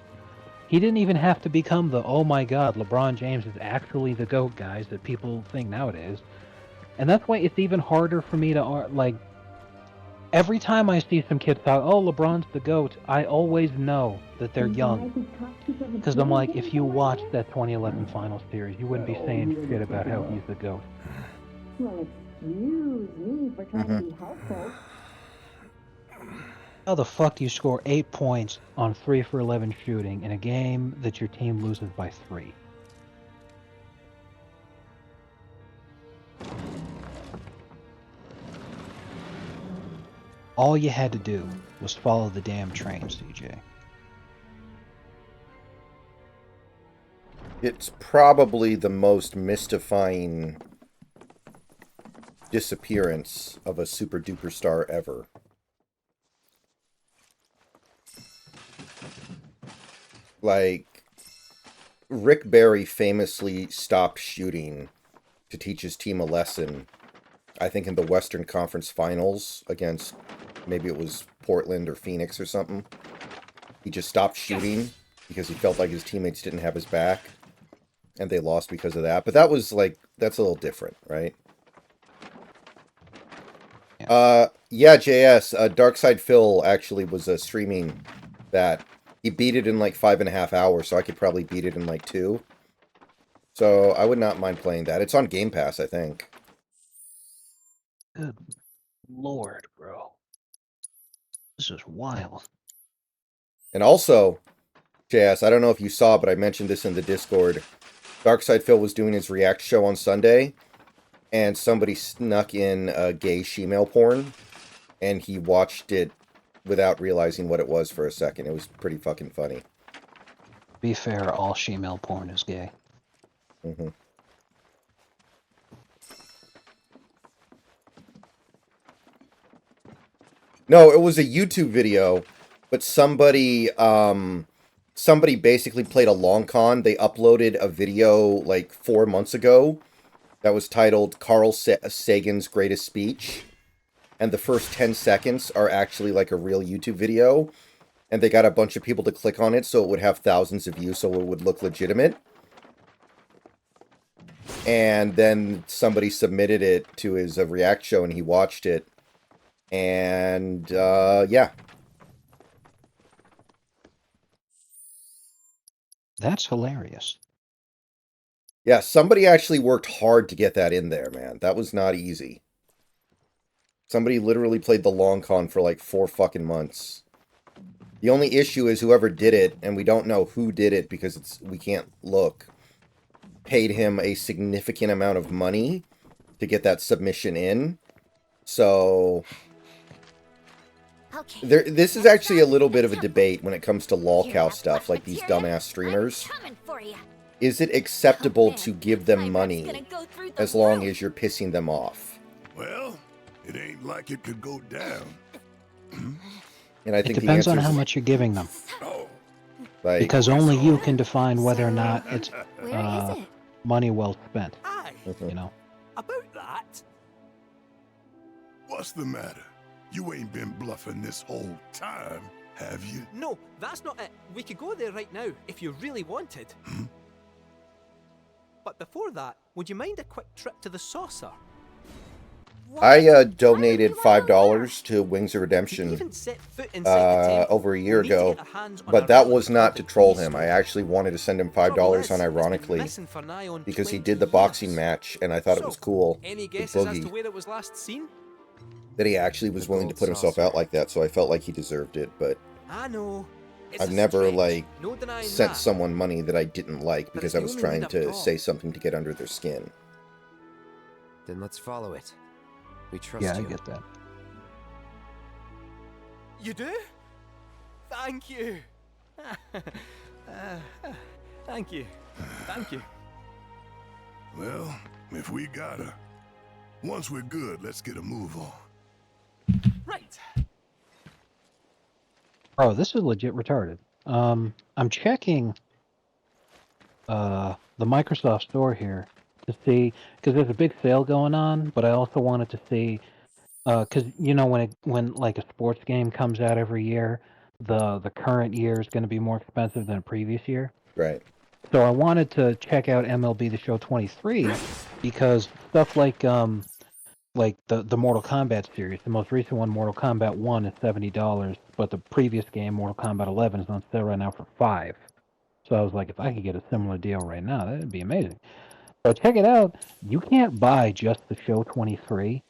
He didn't even have to become the, oh my god, LeBron James is actually the GOAT, guys, that people think nowadays. And that's why it's even harder for me to, like, every time I see some kids talk, oh, LeBron's the GOAT, I always know that they're young. Because I'm like, if you watched that 2011 Finals series, you wouldn't be saying shit about how he's the GOAT. Well, excuse me for trying to be helpful. How the fuck do you score 8 points on 3 for 11 shooting in a game that your team loses by 3? All you had to do was follow the damn train, CJ. It's probably the most mystifying disappearance of a super duper star ever. Like, Rick Barry famously stopped shooting to teach his team a lesson, I think in the Western Conference Finals against, maybe it was Portland or Phoenix or something. He just stopped shooting because he felt like his teammates didn't have his back, and they lost because of that. But that was like, that's a little different, right? Yeah, JS, Darkside Phil actually was streaming that. He beat it in like 5.5 hours, so I could probably beat it in like 2. So I would not mind playing that. It's on Game Pass, I think. Good lord, bro. This is wild. And also, JS, I don't know if you saw, but I mentioned this in the Discord. Darkside Phil was doing his React show on Sunday, and somebody snuck in gay shemale porn, and he watched it without realizing what it was for a second. It was pretty fucking funny. Be fair, all shemale porn is gay. Mm-hmm. No, it was a YouTube video, but somebody basically played a long con. They uploaded a video like 4 months ago that was titled Carl Sagan's Greatest Speech. And the first 10 seconds are actually like a real YouTube video. And they got a bunch of people to click on it so it would have thousands of views so it would look legitimate. And then somebody submitted it to his React show and he watched it. And, yeah. That's hilarious. Yeah, somebody actually worked hard to get that in there, man. That was not easy. Somebody literally played the long con for like 4 fucking months. The only issue is whoever did it, and we don't know who did it because we can't look, paid him a significant amount of money to get that submission in. So Okay. this is actually a little bit of a debate when it comes to lolcow stuff, like these dumbass streamers. I'm coming for you. Is it acceptable Oh, man. to give My them rep's money gonna go through the as long roof. as you're pissing them off? Well, it ain't like it could go down. And I It think the depends on answer how is much you're giving them. Oh, like, Because only you can define whether or not it's Where is it? money well spent, Aye, you know? about that. what's the matter? You ain't been bluffing this whole time, have you? No, that's not it. We could go there right now if you really wanted. But before that, would you mind a quick trip to the saucer? I donated $5 to Wings of To Redemption even set foot inside the temple, over a year we'll need to ago, get our hands on but a that relic was not to called the troll Keystone. him. I actually wanted to send him Trouble $5 is, it's been unironically missing for nigh on because he 20 did the boxing years. match, and I thought it was So, cool Any with guesses as to Boogie where it was last seen? that he actually was willing to put himself out like that, so I felt like he deserved it, but I know. It's I've a never, stretch, like, no denying sent that. someone money that I didn't like because it's I the was only trying lead to I've got. say something to get under their skin. Then let's follow it. We trust Yeah, I you. get that. You do? Thank you. Thank you. Thank you. Well, if we gotta. Once we're good, let's get a move on. Right. Bro, this is legit retarded. I'm checking the Microsoft Store here to see, because there's a big sale going on, but I also wanted to see, because you know when like a sports game comes out every year, the current year is going to be more expensive than a previous year. Right. So I wanted to check out MLB The Show 23 because stuff like the Mortal Kombat series, the most recent one, Mortal Kombat 1, is $70, but the previous game, Mortal Kombat 11, is on sale right now for $5. So I was like, if I could get a similar deal right now, that'd be amazing. So check it out. You can't buy just the Show 23.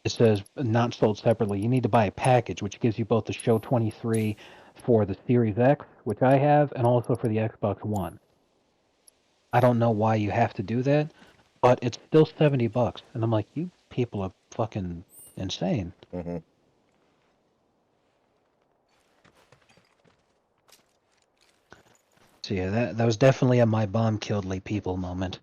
It says not sold separately. You need to buy a package, which gives you both the Show 23 for the Series X, which I have, and also for the Xbox One. I don't know why you have to do that, but it's still $70. And I'm like, you people are fucking insane. Mm-hmm. So yeah, that was definitely a my bomb killed Lee people moment.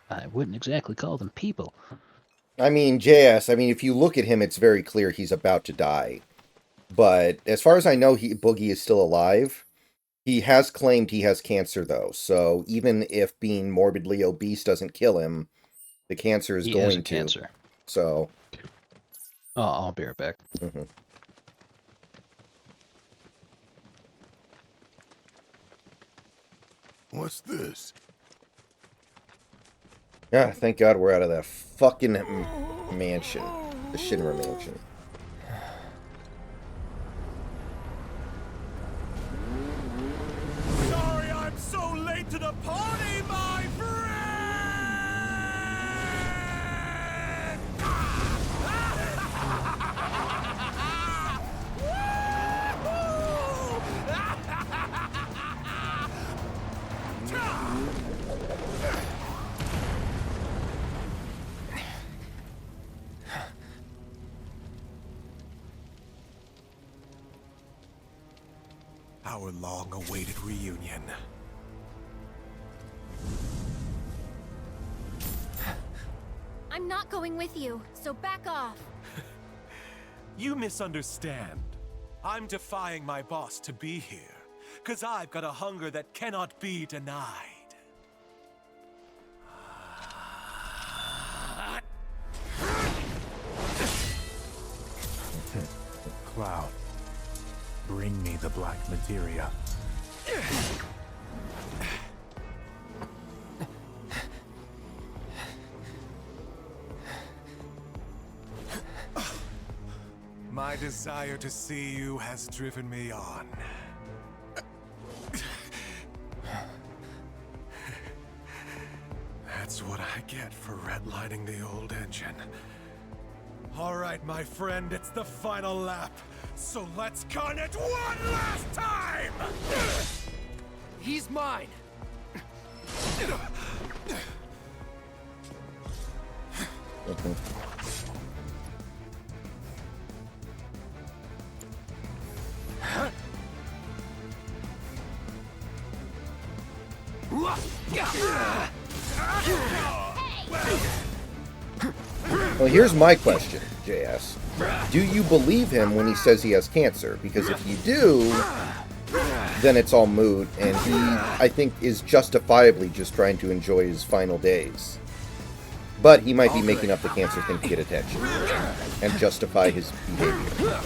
I wouldn't exactly call them people. I mean, JS, if you look at him, it's very clear he's about to die. But as far as I know, Boogie is still alive. He has claimed he has cancer, though. So even if being morbidly obese doesn't kill him, the cancer is going to. Cancer. So. Oh, I'll be right back. Mm-hmm. What's this? Yeah, thank God we're out of that fucking mansion. The Shinra mansion. Sorry I'm so late to the party, my friend! Our long-awaited reunion. I'm not going with you, so back off. You misunderstand. I'm defying my boss to be here, 'cause I've got a hunger that cannot be denied. Cloud, bring me the black materia. My desire to see you has driven me on. That's what I get for redlining the old engine. All right, my friend, it's the final lap. So let's gun it one last time! He's mine. Well, here's my question, JS. Do you believe him when he says he has cancer? Because if you do, then it's all moot, and he, I think, is justifiably just trying to enjoy his final days. But he might be making up the cancer thing to get attention and justify his behavior.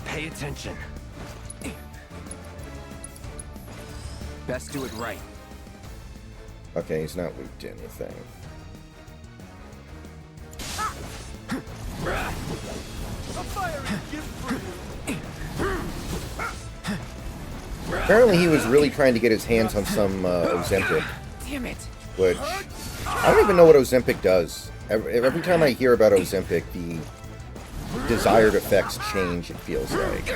Pay attention. Best do it right. Okay, he's not weak to anything. Apparently he was really trying to get his hands on some Ozempic. Damn it! which I don't even know what Ozempic does. Every time I hear about Ozempic, the desired effects change, it feels like.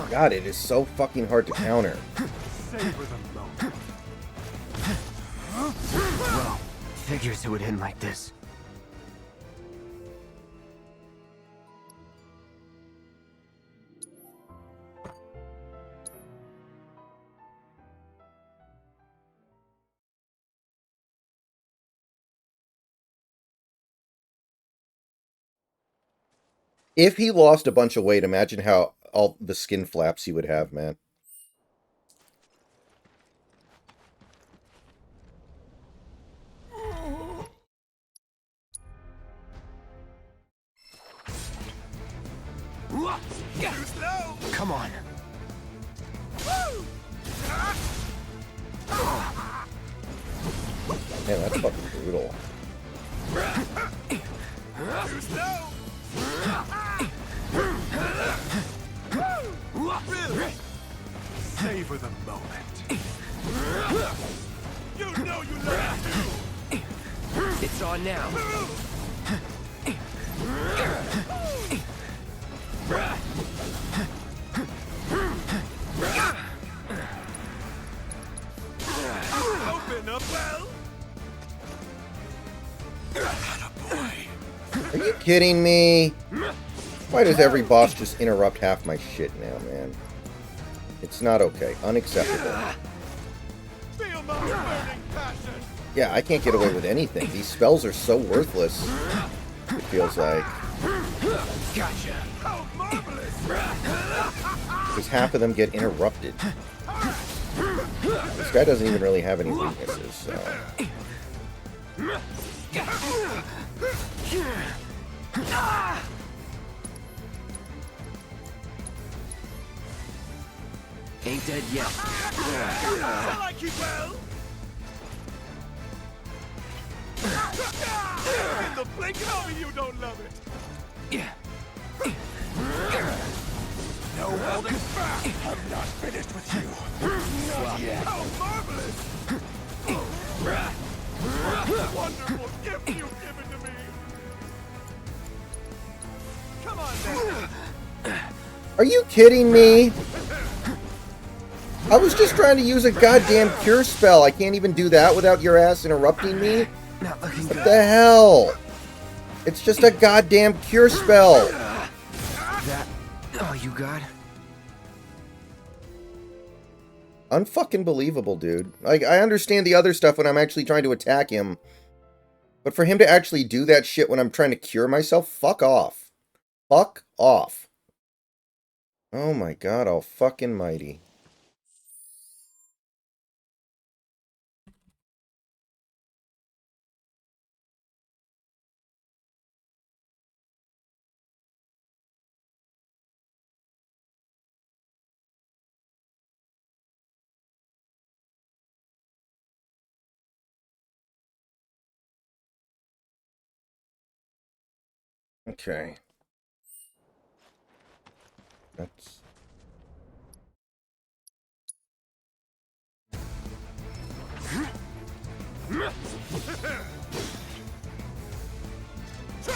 God, it is so fucking hard to counter. Well, figures it would end like this. If he lost a bunch of weight, imagine how all the skin flaps he would have, man. Come on. Man, that's fucking brutal. Too slow. Really? Savor the moment. You know you love it too. It's on now. Open up, well. Are you kidding me? Why does every boss just interrupt half my shit now, man? It's not okay. Unacceptable. Feel my burning passion. Yeah, I can't get away with anything. These spells are so worthless. It feels like. Gotcha. How marvelous. Because half of them get interrupted. This guy doesn't even really have any weaknesses, so. Ain't dead yet. I like you well. In the blink of an eye, you don't love it. No holding back. I'm not finished with you. Not yet. How marvelous. What a wonderful gift you've given to me. Come on, then. Are you kidding me? I was just trying to use a goddamn cure spell. I can't even do that without your ass interrupting me? Not looking What good. the hell? It's just a goddamn cure spell. That all you got? Unfucking believable, dude. Like, I understand the other stuff when I'm actually trying to attack him. But for him to actually do that shit when I'm trying to cure myself, fuck off. Fuck off. Oh my god, all fucking mighty. Okay. That's...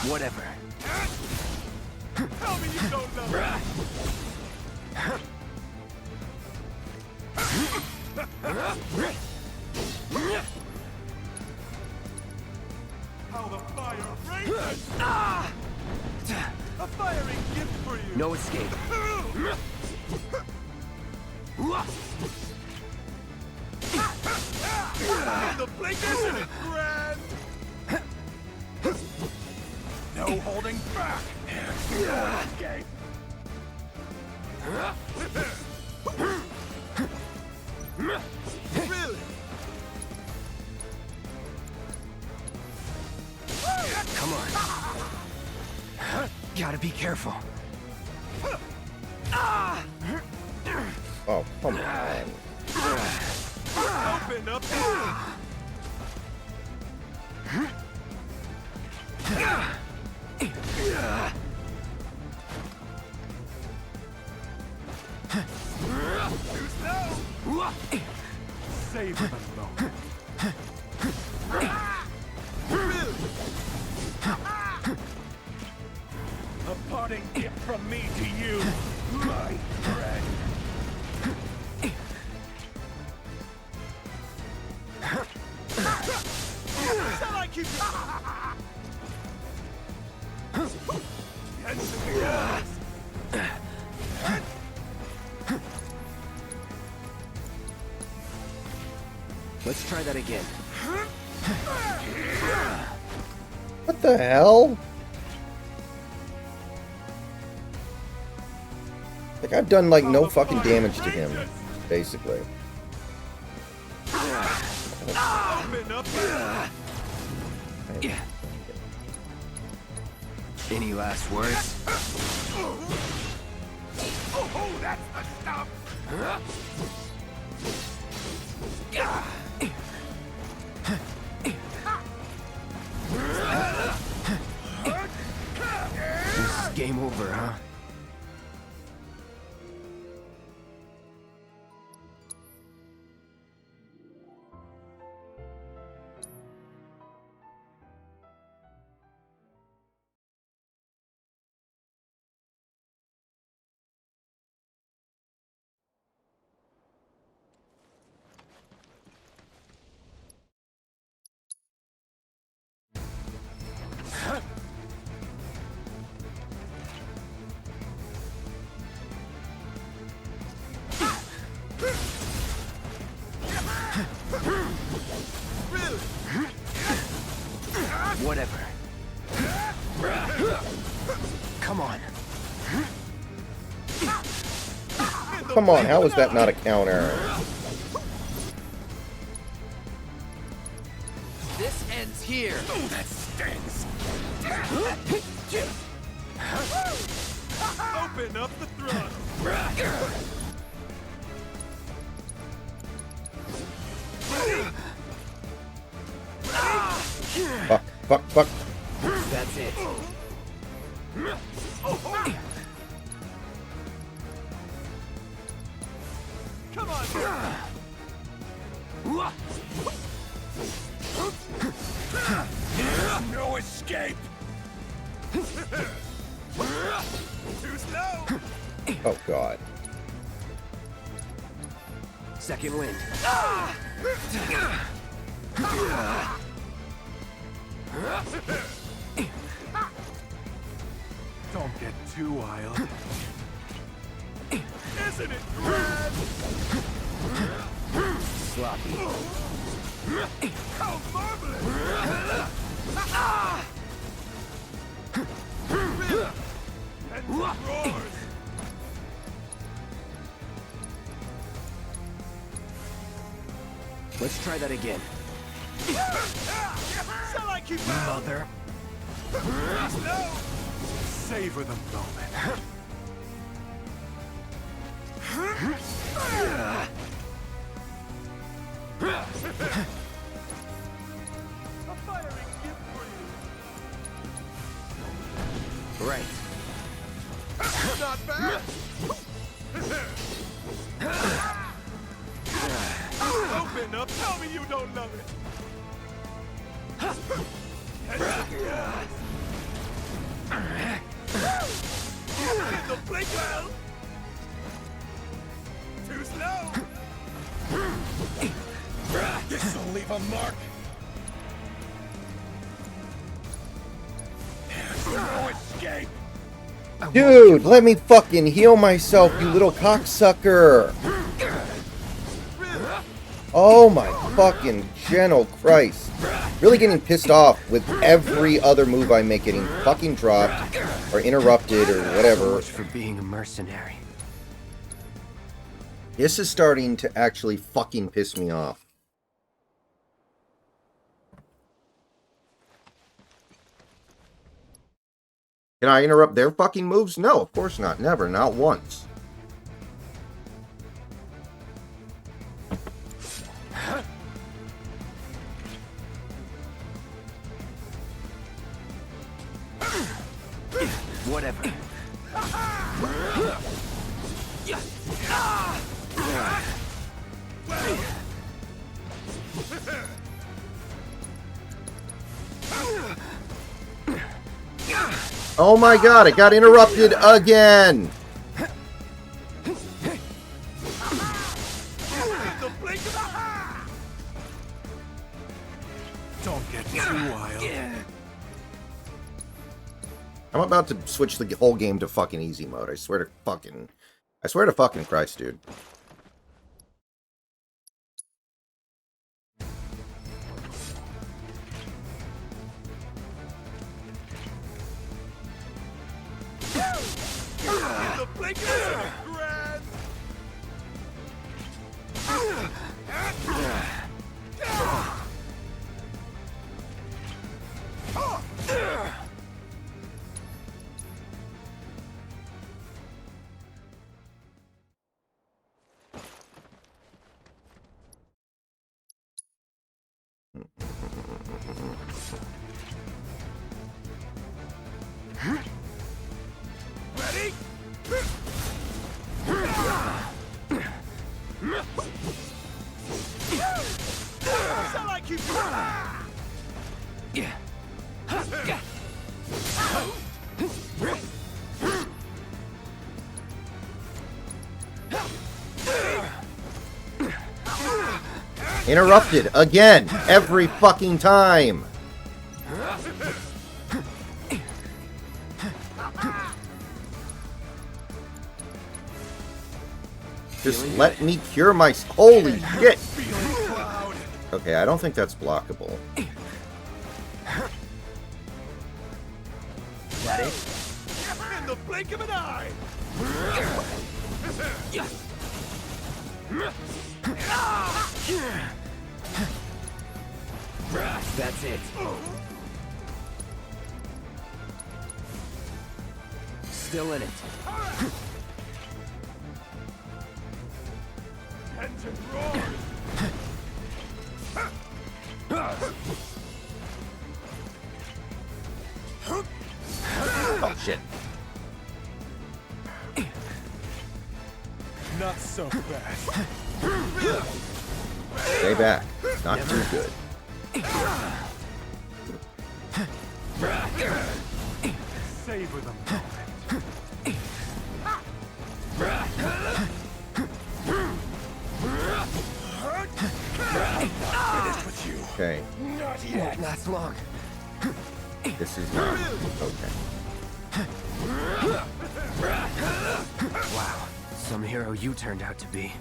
Whatever. Tell me you don't love it. How the fire rages! A firing gift for you! No escape. The blink, isn't it grand? No holding back! No escape! Really? Come on. Gotta be careful. Oh, come on. Open up! Savor the moment. A parting gift from me to you, my friend. Shall I keep Let's try that again. What the hell? Like, I've done, like, no fucking damage to him, basically. open up? Any last words? Oh, that's the stuff. This is game over, huh? Whatever. Come on. Come on, how is that not a counter? This ends here. Oh, that stings. Open up the throttle. Fuck, fuck, fuck. That's it. Come on. No escape. Too slow. Oh, God. Second wind. Don't get too wild. Isn't it grand? Sloppy. How marvelous! And roars! Let's try that again. Shall I keep Mother. No! Savor the moment. A firing gift for you. Right. Not bad. Open up. Tell me you don't love it. In the playground. Too slow. This'll leave a mark. There's no escape. Dude, let me fucking heal myself, you little cocksucker! Oh my fucking gentle Christ. Really getting pissed off with every other move I make getting fucking dropped or interrupted or So whatever. much for being a mercenary. This is starting to actually fucking piss me off. Can I interrupt their fucking moves? No, of course not. Never. Not once. Whatever. Oh my god, it got interrupted again! Don't get too wild. I'm about to switch the whole game to fucking easy mode. I swear to fucking Christ, dude. The blink of a grand. Ready? Shall I keep Interrupted again, every fucking time. Just let me cure my... Holy shit! Okay, I don't think that's blockable. That it? in the blink of an eye? That's it. Still in it. Engine roar. Oh shit. Not so fast. Stay back. Not too good. Savor the moment. Okay. Not yet. Won't last long. This is not okay. Wow. Some hero you turned out to be.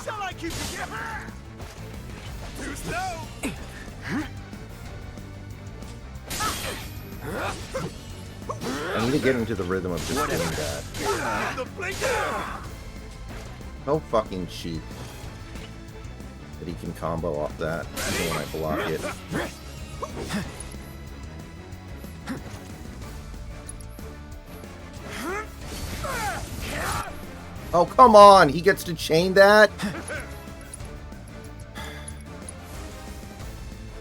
Shall I keep you too slow? I need to get into the rhythm of just doing that. The blink. No fucking cheat. That he can combo off that even when I block it. Oh, come on! He gets to chain that?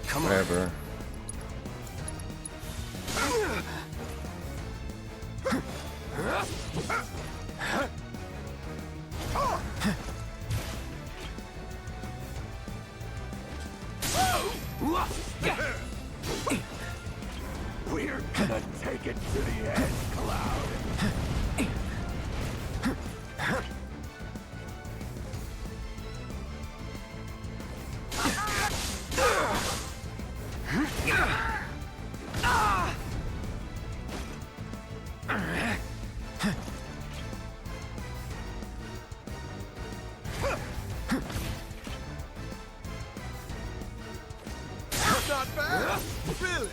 Come on. Whatever. We're gonna take it to the end, Cloud. Not bad. Really?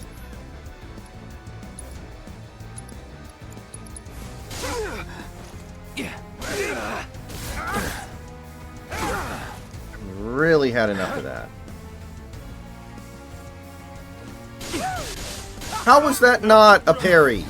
Really had enough of that. How was that not a parry?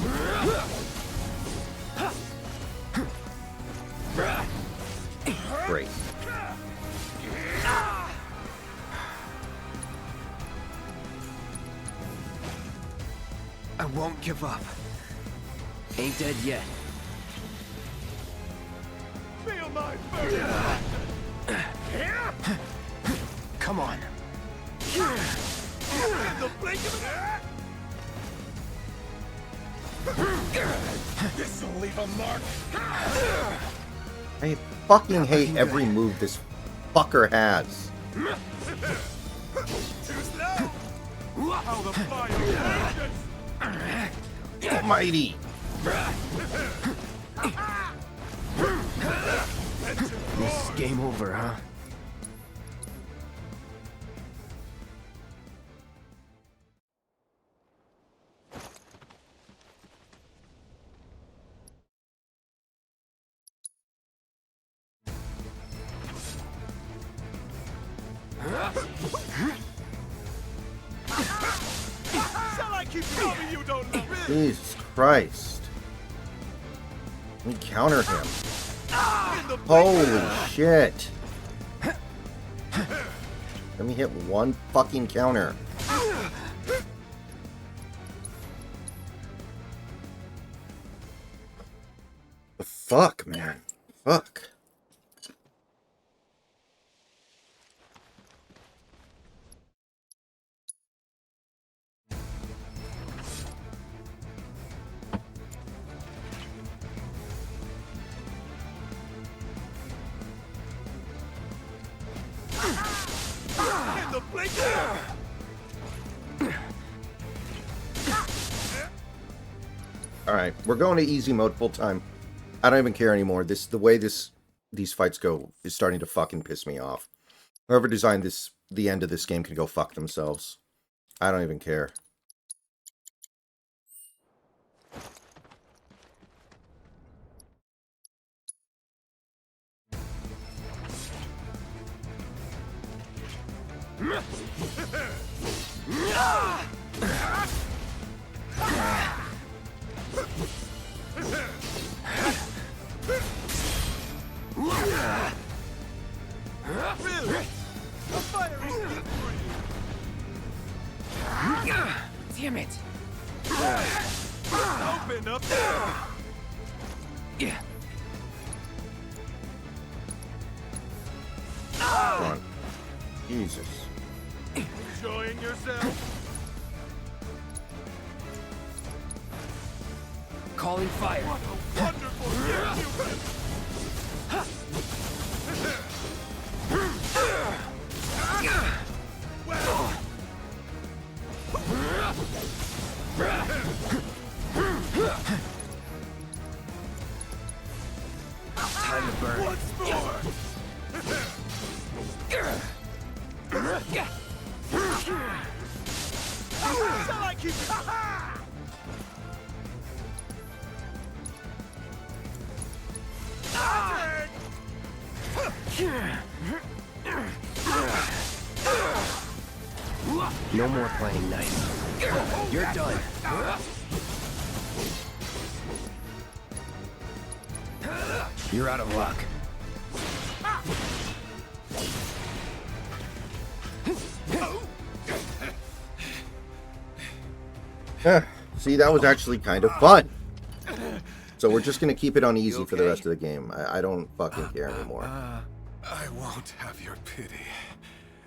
I won't give up. Ain't dead yet. Feel my burden! Come on. In the blink of an eye! This'll leave a mark! I fucking hate every move this fucker has. Too slow! How the fire rages! Almighty! This is game over, huh? Shall I keep telling you don't love me? Jesus Christ. We counter him. Holy shit. Let me hit one fucking counter. Fuck, man. Fuck. In the blink Alright, we're going to easy mode full time. I don't even care anymore. The way these fights go is starting to fucking piss me off. Whoever designed the end of this game can go fuck themselves. I don't even care. Damn it! open up there! Yeah. Come on. Jesus. Enjoying yourself? Calling fire. What a wonderful gift you've been! Well, Time to burn. once more! Shall I keep it? Ha-ha! No more playing nice. You're done. You're out of luck. See, that was actually kind of fun. So we're just going to keep it on easy for the rest of the game. I don't fucking care anymore. I won't have your pity.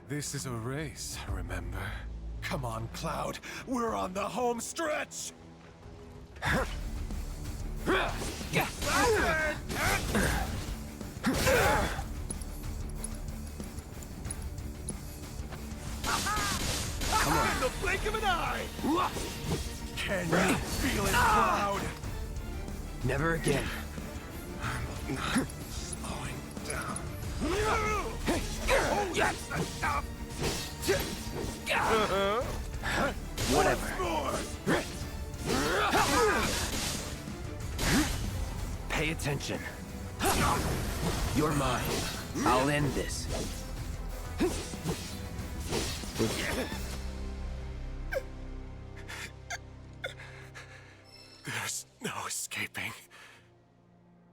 This is a race, remember? Come on, Cloud. We're on the home stretch! Come on. In the blink of an eye! Can you feel it, Cloud? Never again. Slowing down. Oh, that's enough! Whatever. More! Pay attention. You're mine. I'll end this. There's no escaping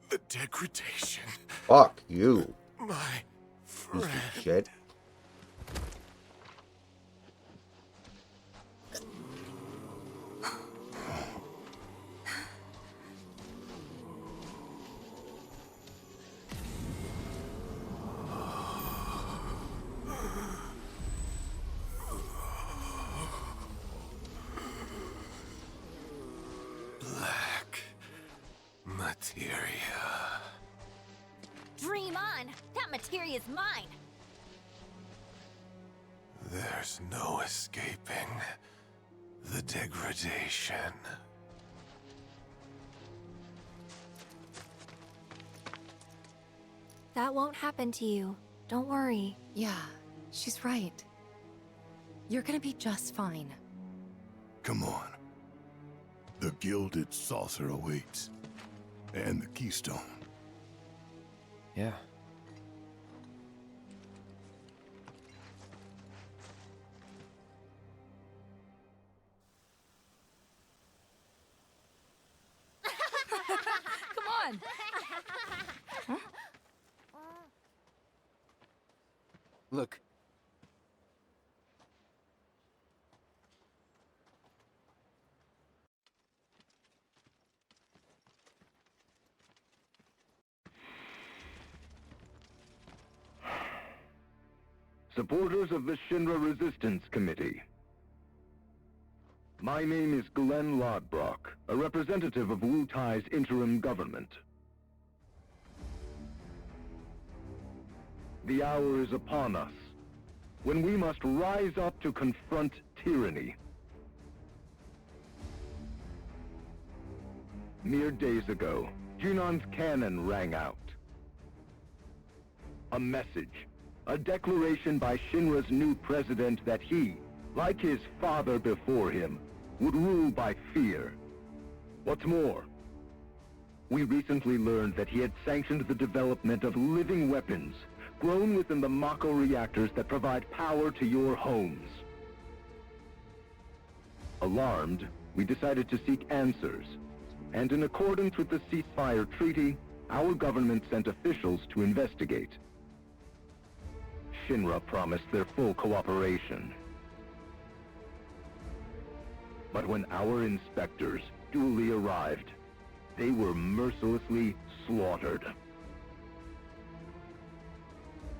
the degradation. Fuck you. My Piece friend. of shit. materia. Dream on! That materia's mine! There's no escaping the degradation. That won't happen to you. Don't worry. Yeah, she's right. You're gonna be just fine. Come on. The gilded saucer awaits. And the keystone. Yeah. Come on! Look. Supporters of the Shinra Resistance Committee. My name is Glenn Lodbrok, a representative of Wu Tai's interim government. The hour is upon us, when we must rise up to confront tyranny. Mere days ago, Junon's cannon rang out. A message. A declaration by Shinra's new president that he, like his father before him, would rule by fear. What's more, we recently learned that he had sanctioned the development of living weapons grown within the Mako reactors that provide power to your homes. Alarmed, we decided to seek answers, and in accordance with the ceasefire treaty, our government sent officials to investigate. Shinra promised their full cooperation. But when our inspectors duly arrived, they were mercilessly slaughtered.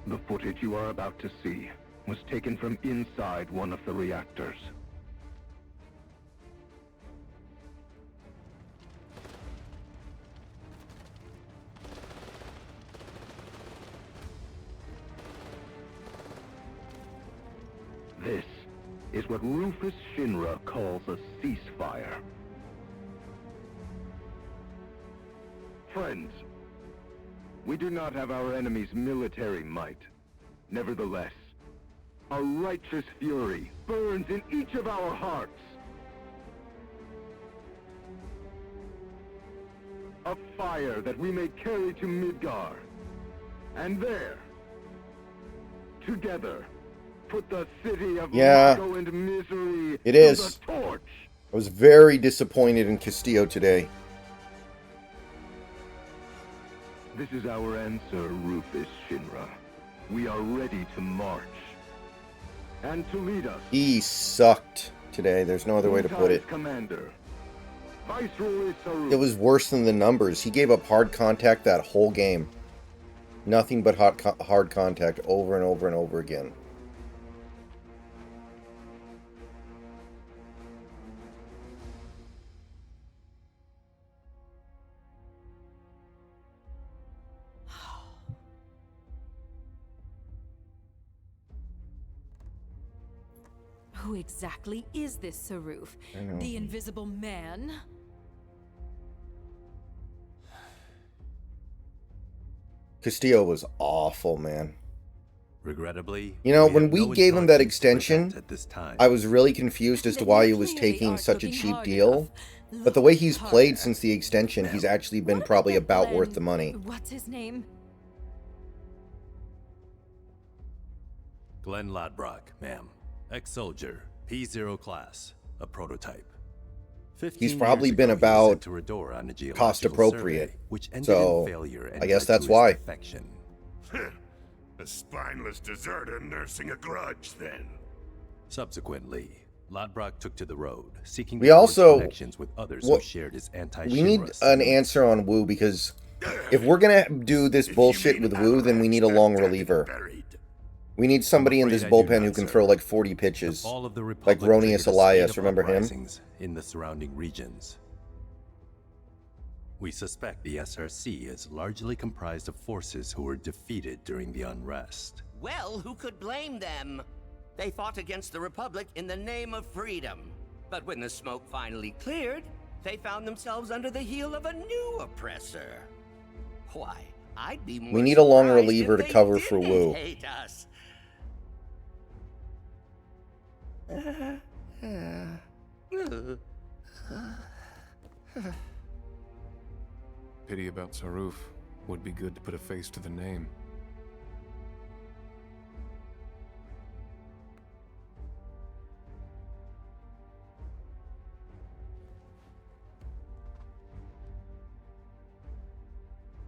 The footage you are about to see was taken from inside one of the reactors. This is what Rufus Shinra calls a ceasefire. Friends, we do not have our enemy's military might. Nevertheless, a righteous fury burns in each of our hearts. A fire that we may carry to Midgar. And there, together, put the city of Mako and misery it to is. the torch. I was very disappointed in Castillo today. This is our answer, Rufus Shinra. We are ready to march. And to lead us, He sucked today. There's no other way to put it. Commander, Viceroy Saru. It was worse than the numbers. He gave up hard contact that whole game. Nothing but hard contact over and over and over again. Who exactly is this Saruf? The Invisible Man? Castillo was awful, man. Regrettably, you know, when we gave him that extension, I was really confused as to why he was taking such a cheap deal. But the way he's played since the extension, he's actually been probably about worth the money. What's his name? Glenn Lodbrok, ma'am. Ex-soldier, P0 class, a prototype. He's probably been about cost appropriate, so I guess that's why. A spineless deserter nursing a grudge, then. Subsequently, Lodbrok took to the road, seeking connections with others who shared his anti-Shinra. We need an answer on Wu, because if we're gonna do this bullshit with Wu, then we need a long reliever. We need somebody in this bullpen who can throw like 40 pitches, like Ronius Elias. Remember him? In the surrounding regions. We suspect the SRC is largely comprised of forces who were defeated during the unrest. Well, who could blame them? They fought against the Republic in the name of freedom. But when the smoke finally cleared, they found themselves under the heel of a new oppressor. Why, I'd be more We need a long surprised reliever if to cover they for didn't Wu. hate us. Pity about Saruf. Would be good to put a face to the name.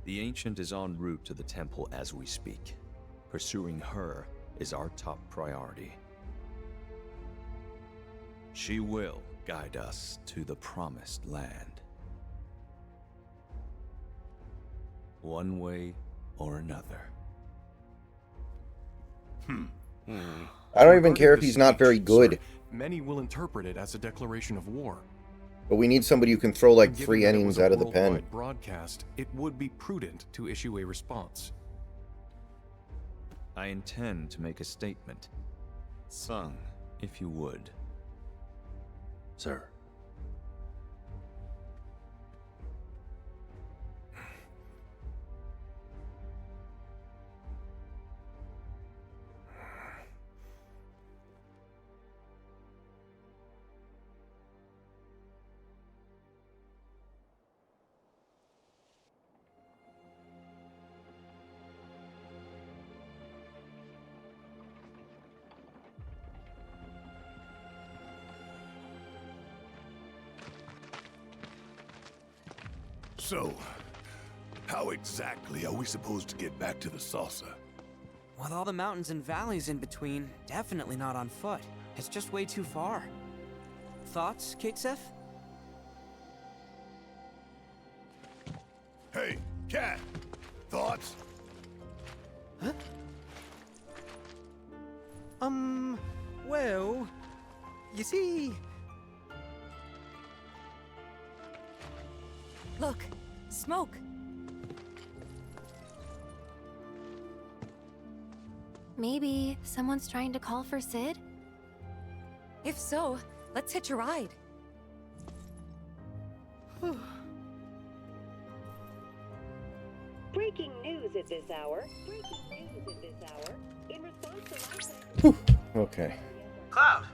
The Ancient is en route to the temple as we speak. Pursuing her is our top priority. She will guide us to the promised land. One way or another. I don't even care if he's not very good. Sir, many will interpret it as a declaration of war. But we need somebody who can throw like Given 3 that it innings was a out of the pen. worldwide broadcast, it would be prudent to issue a response. I intend to make a statement. Sung, if you would. Sir. So, how exactly are we supposed to get back to the saucer? With all the mountains and valleys in between, definitely not on foot. It's just way too far. Thoughts, Kixef? Hey, Cat! Thoughts? Huh? Well, you see... Look, smoke. Maybe someone's trying to call for Sid? If so, let's hitch a ride. Breaking news at this hour. Breaking news at this hour. In response to last Okay. Cloud,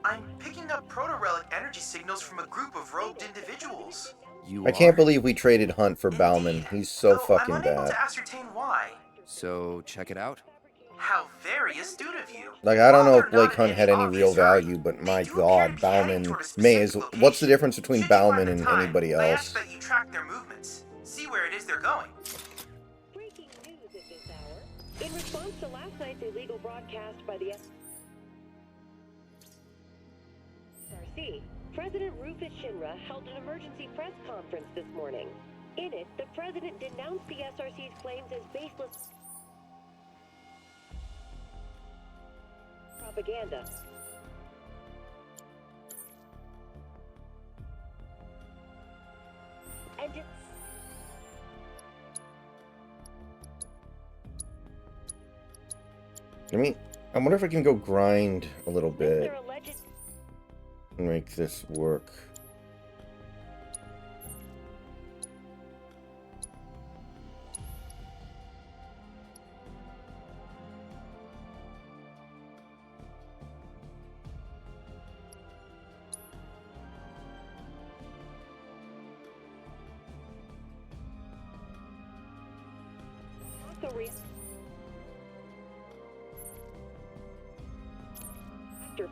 I'm picking up proto-relic energy signals from a group of robed individuals. I can't believe we traded Hunt for Bauman. He's so fucking I'm unable bad. to ascertain why. So, check it out. How very astute of you. Like, I don't know if Blake Hunt had any real value, but my god, Bauman may as well. What's the difference between Bauman and anybody I else? ask that you track their movements. See where it is they're going. breaking news at this hour. In response to last night's illegal broadcast by the SRC, President Rufus Shinra held an emergency press conference this morning. In it, the president denounced the SRC's claims as baseless propaganda. And I wonder if I can go grind a little bit and make this work.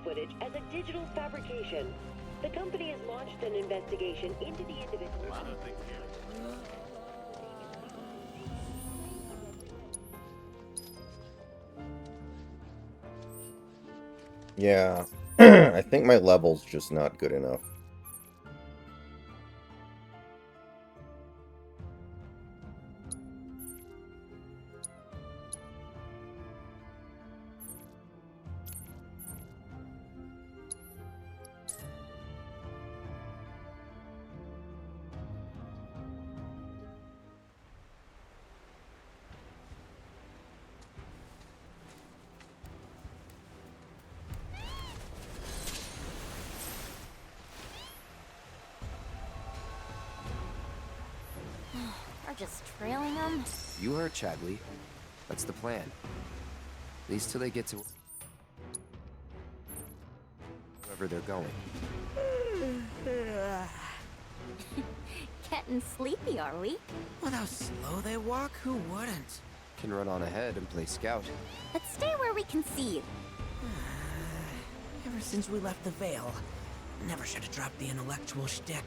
footage as a digital fabrication. The company has launched an investigation into the individual. Yeah, I think my level's just not good enough. are just trailing them? You heard Chadley. That's the plan. At least till they get to wherever they're going. Getting sleepy, are we? With how slow they walk, who wouldn't? Can run on ahead and play scout. Let's stay where we can see you. Ever since we left the Veil, never should have dropped the intellectual shtick.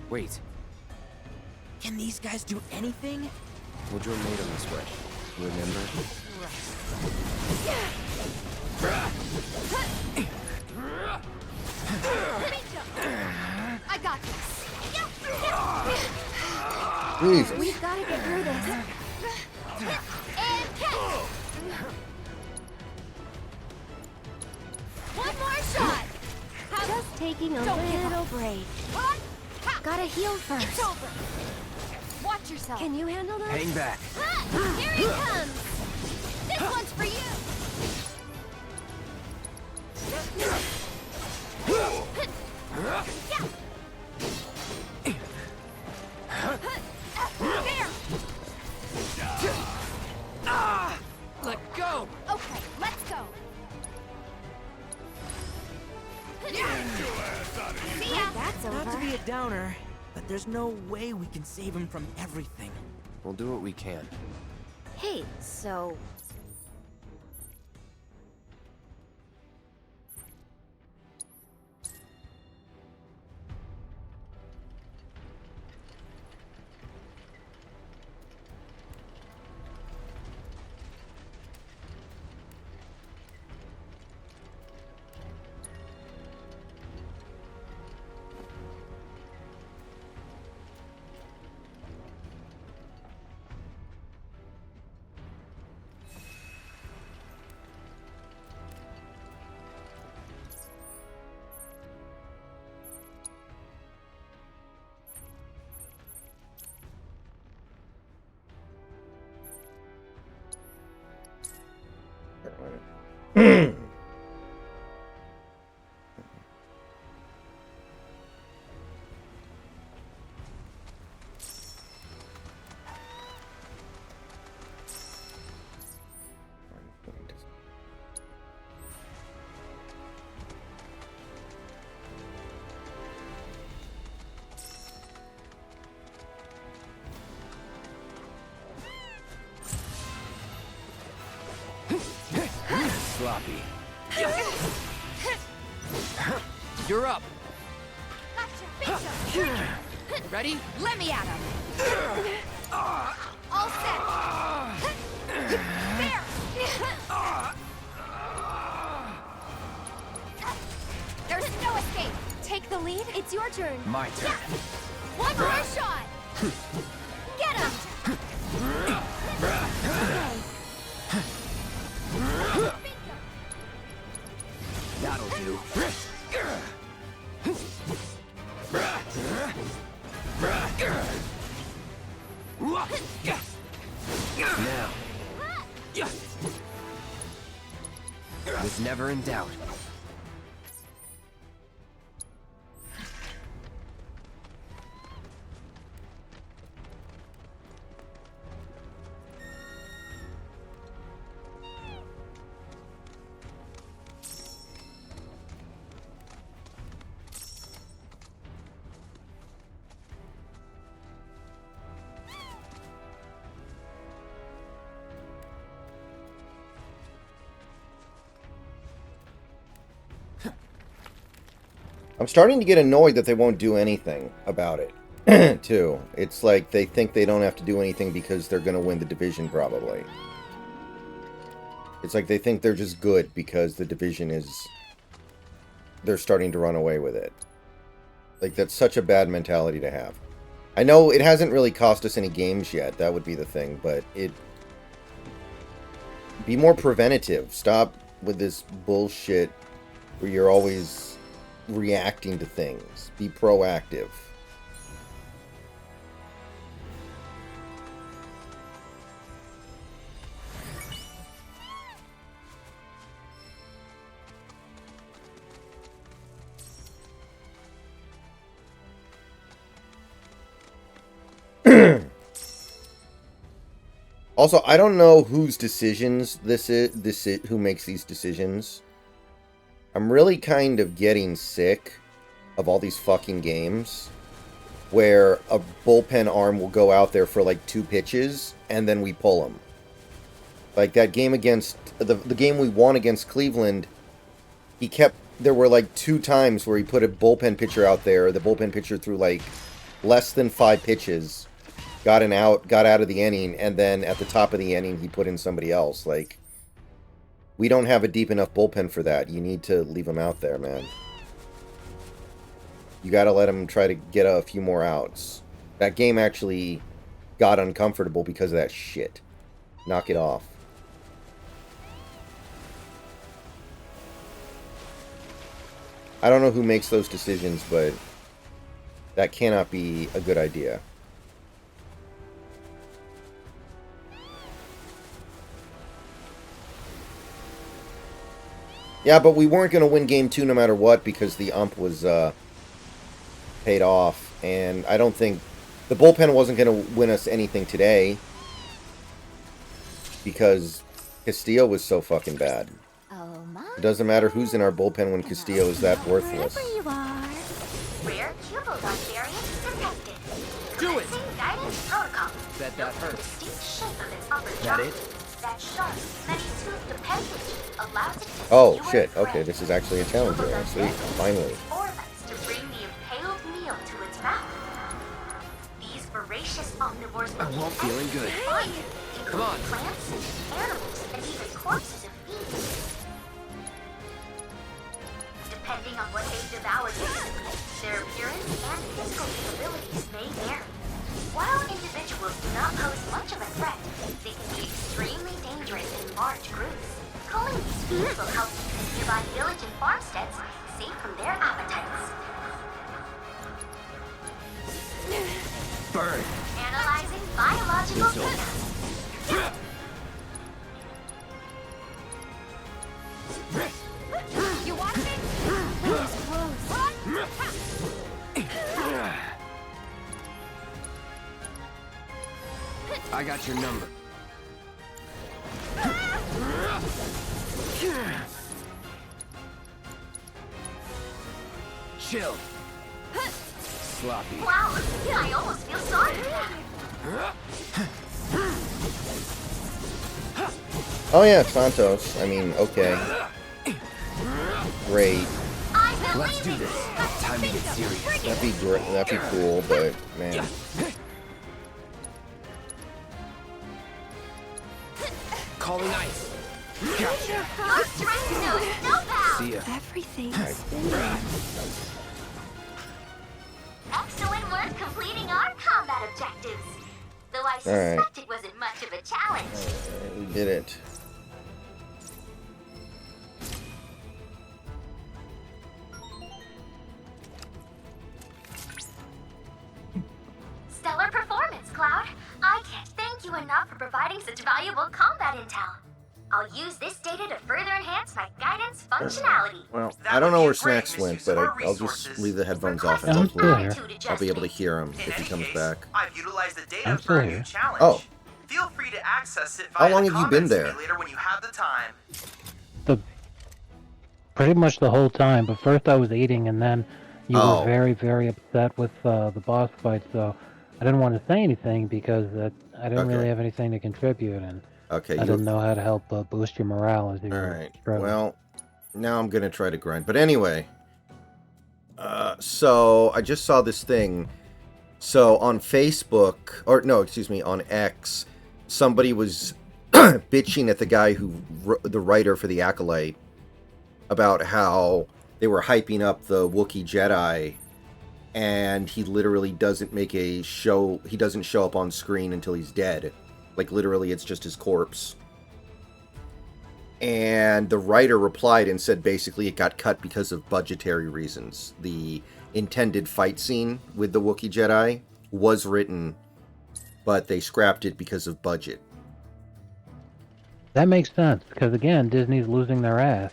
Wait. Can these guys do anything? Woodrow made them this way. Remember? I got this. Jesus. We've got to get through this. And catch! One more shot! Just taking a little break. Gotta heal first. It's over. Watch yourself. Can you handle this? Hang back. Here he comes. This one's for you. Let go! Okay, let's go. See ya. That's over. Not to be a downer, but there's no way we can save him from everything. We'll do what we can. Hey, so... Sloppy. You're up. Gotcha. Ready? Let me at him. All set. There. There's no escape. Take the lead. It's your turn. My turn. One more shot. Get him. That'll do. Now. Was never in doubt. I'm starting to get annoyed that they won't do anything about it, too. It's like they think they don't have to do anything because they're going to win the division, probably. It's like they think they're just good because the division is... They're starting to run away with it. Like, that's such a bad mentality to have. I know it hasn't really cost us any games yet, that would be the thing, but it... Be more preventative. Stop with this bullshit where you're always reacting to things. Be proactive. Also, I don't know whose decisions this is, who makes these decisions. I'm really kind of getting sick of all these fucking games where a bullpen arm will go out there for like 2 pitches and then we pull them. Like that game against the game we won against Cleveland, there were like 2 times where he put a bullpen pitcher out there. The bullpen pitcher threw like less than 5 pitches. Got out of the inning, and then at the top of the inning, he put in somebody else. Like, we don't have a deep enough bullpen for that. You need to leave him out there, man. You gotta let him try to get a few more outs. That game actually got uncomfortable because of that shit. Knock it off. I don't know who makes those decisions, but that cannot be a good idea. Yeah, but we weren't going to win Game 2 no matter what because the ump was paid off. And I don't think... The bullpen wasn't going to win us anything today because Castillo was so fucking bad. It doesn't matter who's in our bullpen when Castillo is that worthless. Rare Cubodon variant detected. Do it! Guidance protocol. Bet that hurts. Distinct shape of its upper That jaw. it? That sharp, many-toothed appendage allows it to Oh, skewer shit. its Okay, prey. this is actually a challenger. I see. Finally. Forelegs to bring the impaled meal to its mouth. These voracious omnivores I won't feeling good. Come on. Plants, animals, and even corpses of beasts. Depending on what they've devoured recently, their appearance and physical capabilities may vary. While individuals do not pose much of a threat, they can be extremely dangerous in large groups. Culling these foods will help keep nearby village and farmsteads safe from their appetites. Burn. Analyzing biological data. You want me? Where's I got your number. Chill. Sloppy. Wow, I almost feel sorry for that. Oh yeah, Santos. I mean, okay. Great. Let's do this. Time to get serious. That'd be great. That'd be cool, but man. Calling ice. Gotcha. Your strength knows no bounds. See ya. Everything's excellent work completing our combat objectives. Though I Alright. suspect it wasn't much of a challenge. We did it. Stellar performance, Cloud. I can't thank you enough for providing such valuable combat intel. I'll use this data to further enhance my guidance functionality. Well, I don't know where Snacks went, but I'll just leave the headphones off and I'm still hopefully here. I'll be able to hear him if he comes back. I've utilized the data I'm for still a new here. challenge. Oh. Feel free to access it How via long the have you been combat there? simulator when you have the time. Pretty much the whole time, but first I was eating, and then you Oh. were very, very upset with the boss fight, so I didn't want to say anything because I didn't really have anything to contribute, and Okay, I didn't know how to help boost your morale as you were Alright, struggling. well, now I'm going to try to grind. But anyway, So I just saw this thing. So on Facebook, or no, excuse me, on X, somebody was bitching at the guy the writer for the Acolyte, about how they were hyping up the Wookiee Jedi, and he literally doesn't make a show. He doesn't show up on screen until he's dead. Like literally, it's just his corpse. And the writer replied and said basically it got cut because of budgetary reasons. The intended fight scene with the Wookiee Jedi was written, but they scrapped it because of budget. That makes sense, because again, Disney's losing their ass.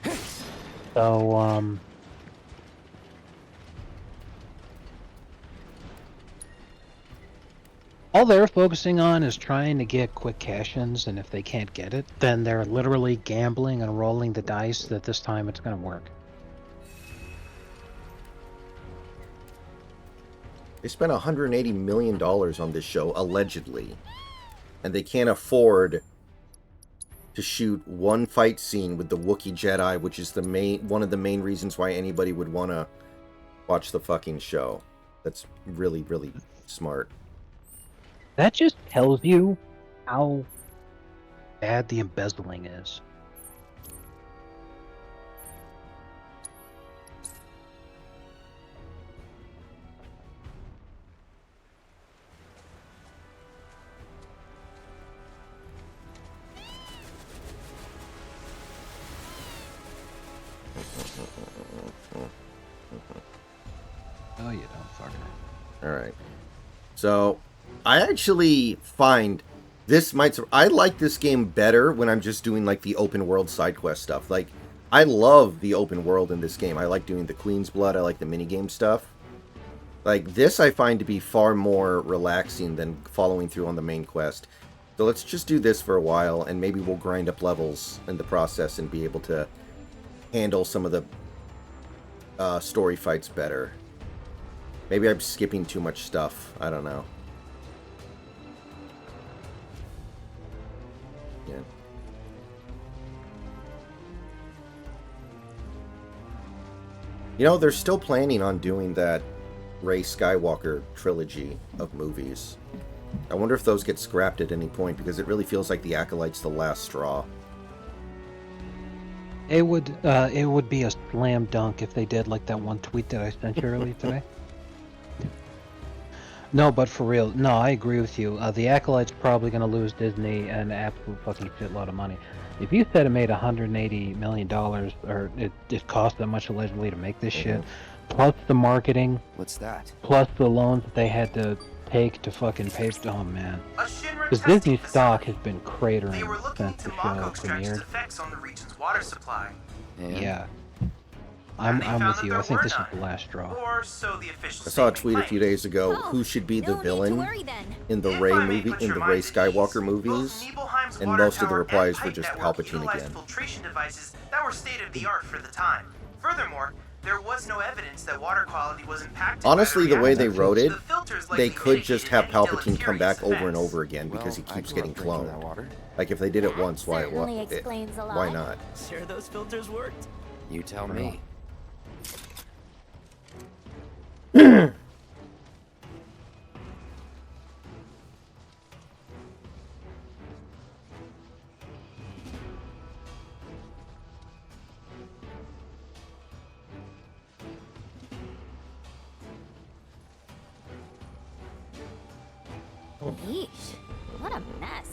So, all they're focusing on is trying to get quick cash-ins, and if they can't get it, then they're literally gambling and rolling the dice that this time it's going to work. They spent $180 million on this show, allegedly. And they can't afford to shoot one fight scene with the Wookiee Jedi, which is one of the main reasons why anybody would want to watch the fucking show. That's really, really smart. That just tells you how bad the embezzling is. Oh, you don't fucker. Alright. So, I actually find this I like this game better when I'm just doing, like, the open world side quest stuff. Like, I love the open world in this game. I like doing the Queen's Blood. I like the minigame stuff. Like, this I find to be far more relaxing than following through on the main quest. So let's just do this for a while, and maybe we'll grind up levels in the process and be able to handle some of the story fights better. Maybe I'm skipping too much stuff. I don't know. Yeah. You know, they're still planning on doing that Rey Skywalker trilogy of movies. I wonder if those get scrapped at any point, because it really feels like the Acolyte's the last straw. It would be a slam dunk if they did, like that one tweet that I sent you earlier today. No, but for real, no, I agree with you. The Acolyte's probably going to lose Disney an absolute fucking shitload of money. If you said it made $180 million, or it cost that much allegedly to make this shit, plus the marketing, what's that? Plus the loans that they had to take to fucking pay. Oh man, because Disney stock has been cratering since the show premiered. Effects on the region's water supply. Yeah. I'm with you. I think this is the last straw. Or so the officials I saw a tweet a few days ago. Who should be the villain in the Rey movie, in the Rey Skywalker movies? And most of the replies were just Palpatine again. Filtration devices that were state of the art for the time. Furthermore, there was no evidence that water quality was impacted. Honestly, the way they wrote it, they could just have Palpatine come back over and over again because he keeps getting cloned. Like if they did it once, why not? Sure, those filters worked. You tell me. Yeesh, what a mess.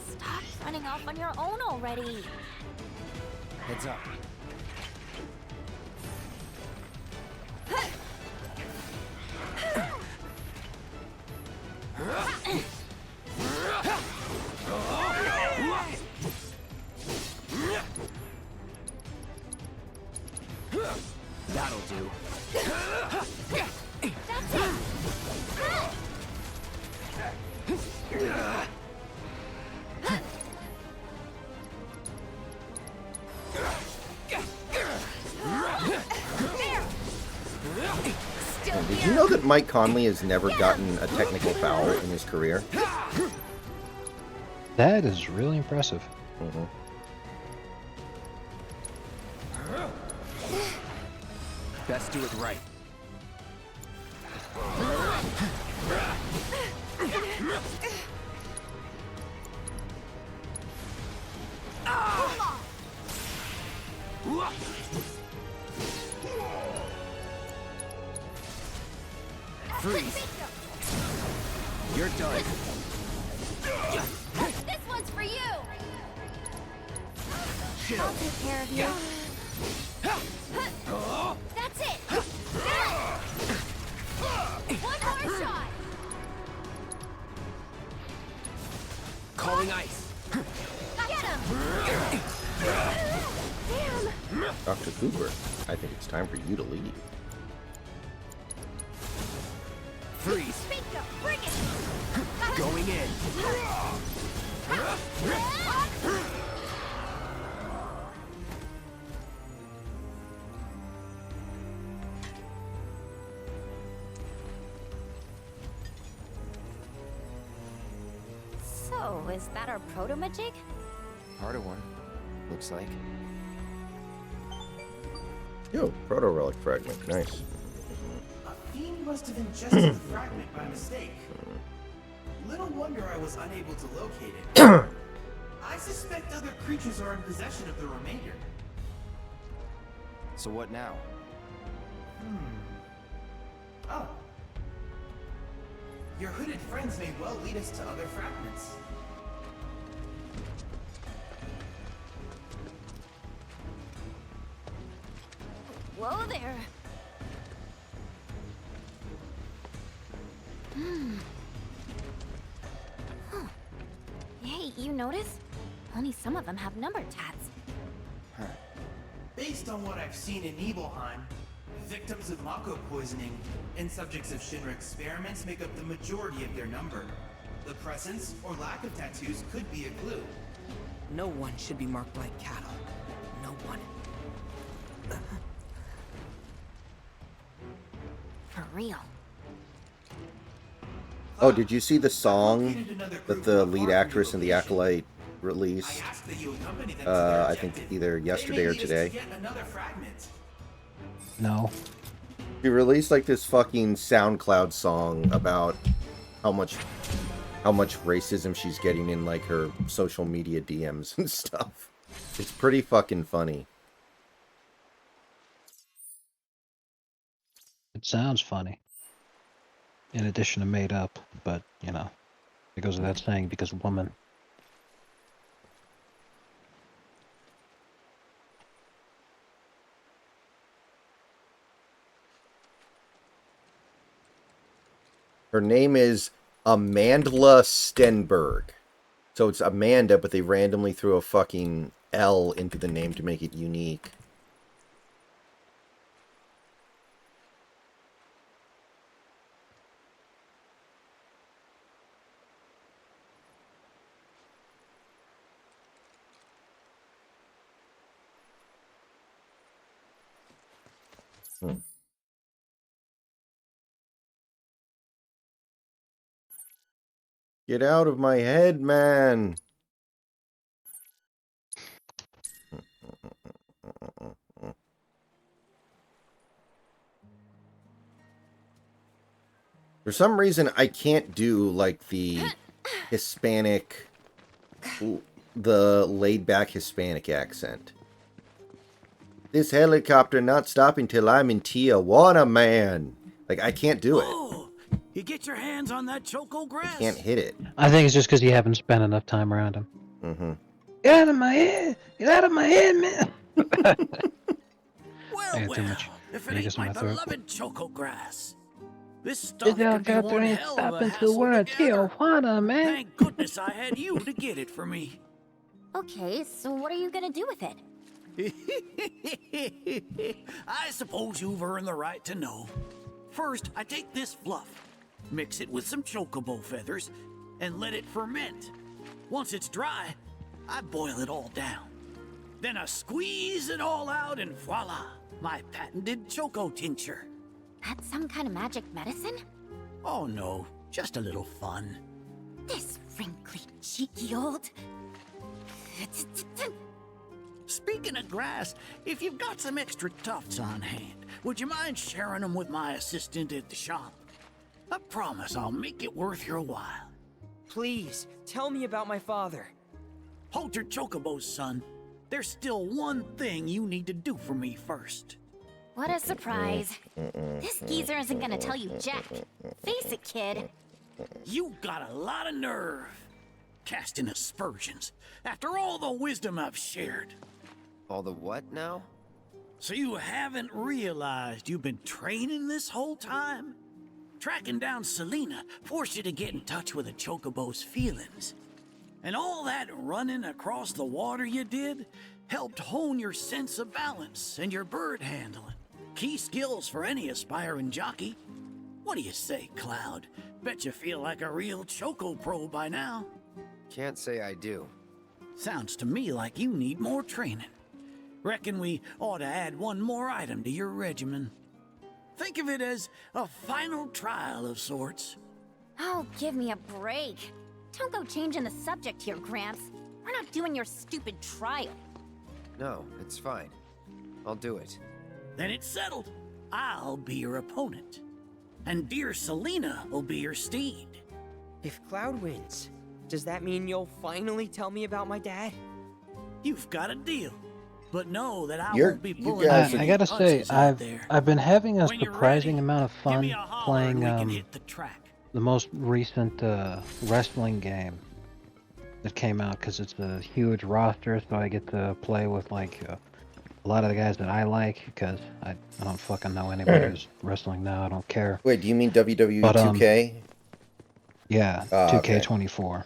Stop running off on your own already. Heads up. That'll do. That's it. Did you know that Mike Conley has never gotten a technical foul in his career? That is really impressive. Mm-hmm. Best do it right. Freeze. You're done. This one's for you! Chill. I'll take care of you. That's it! One more shot! Calling ice. Get him! Damn! Dr. Cooper, I think it's time for you to leave. Freeze. Bring it! Going in. So, is that our proto-majig? Part of one. Looks like. Yo, proto-relic fragment, nice. A fiend must have ingested the fragment by mistake. Little wonder I was unable to locate it. I suspect other creatures are in possession of the remainder. So what now? Oh. Your hooded friends may well lead us to other fragments. Whoa there. Huh. Hey, you notice? Only some of them have number tats. Based on what I've seen in Nibelheim, victims of Mako poisoning and subjects of Shinra experiments make up the majority of their number. The presence or lack of tattoos could be a clue. No one should be marked like cattle. No one. For real. Oh, did you see the song that the lead actress in The Acolyte released? I think either yesterday or today. No. She released like this fucking SoundCloud song about how much racism she's getting in like her social media DMs and stuff. It's pretty fucking funny. It sounds funny. In addition to made up, but, you know, it goes without saying because woman. Her name is Amandla Stenberg. So it's Amanda, but they randomly threw a fucking L into the name to make it unique. Get out of my head, man! For some reason, I can't do, like, the Hispanic, the laid-back Hispanic accent. This helicopter not stopping till I'm in Tijuana, man! Like, I can't do it. You get your hands on that choco grass? Can't hit it. I think it's just because you haven't spent enough time around him. Mm-hmm. Get out of my head! Get out of my head, man! Well, too much. if it ain't my beloved choco grass. This stuff This could be helicopter one ain't hell of a stopping till we're in hassle together. Tijuana, man! Thank goodness I had you to get it for me. Okay, so what are you gonna do with it? I suppose you've earned the right to know. First, I take this fluff, mix it with some chocobo feathers, and let it ferment. Once it's dry, I boil it all down. Then I squeeze it all out and voila, my patented choco tincture. That's some kind of magic medicine? Oh no, just a little fun. This wrinkly, cheeky old... Speaking of grass, if you've got some extra tufts on hand, would you mind sharing them with my assistant at the shop? I promise I'll make it worth your while. Please, tell me about my father. Hold your chocobos, son. There's still one thing you need to do for me first. What a surprise. This geezer isn't gonna tell you jack. Face it, kid. You got a lot of nerve. Casting aspersions, after all the wisdom I've shared. All the what now? So you haven't realized you've been training this whole time? Tracking down Selena forced you to get in touch with a chocobo's feelings. And all that running across the water you did helped hone your sense of balance and your bird handling. Key skills for any aspiring jockey. What do you say, Cloud? Bet you feel like a real choco pro by now. Can't say I do. Sounds to me like you need more training. Reckon we ought to add one more item to your regimen. Think of it as a final trial of sorts. Oh, give me a break. Don't go changing the subject here, Gramps. We're not doing your stupid trial. No, it's fine. I'll do it. Then it's settled. I'll be your opponent. And dear Selena will be your steed. If Cloud wins, does that mean you'll finally tell me about my dad? You've got a deal. But know that I You're- won't be you pulling guys any are- I gotta say, punches out there. I've been having a When you're surprising ready, amount of give fun me a holler playing and we can hit the track. the most recent wrestling game that came out because it's a huge roster, so I get to play with like a lot of the guys that I like because I don't fucking know anybody who's wrestling now. I don't care. Wait, do you mean WWE But, 2K? Yeah, Ah, okay. 2K24.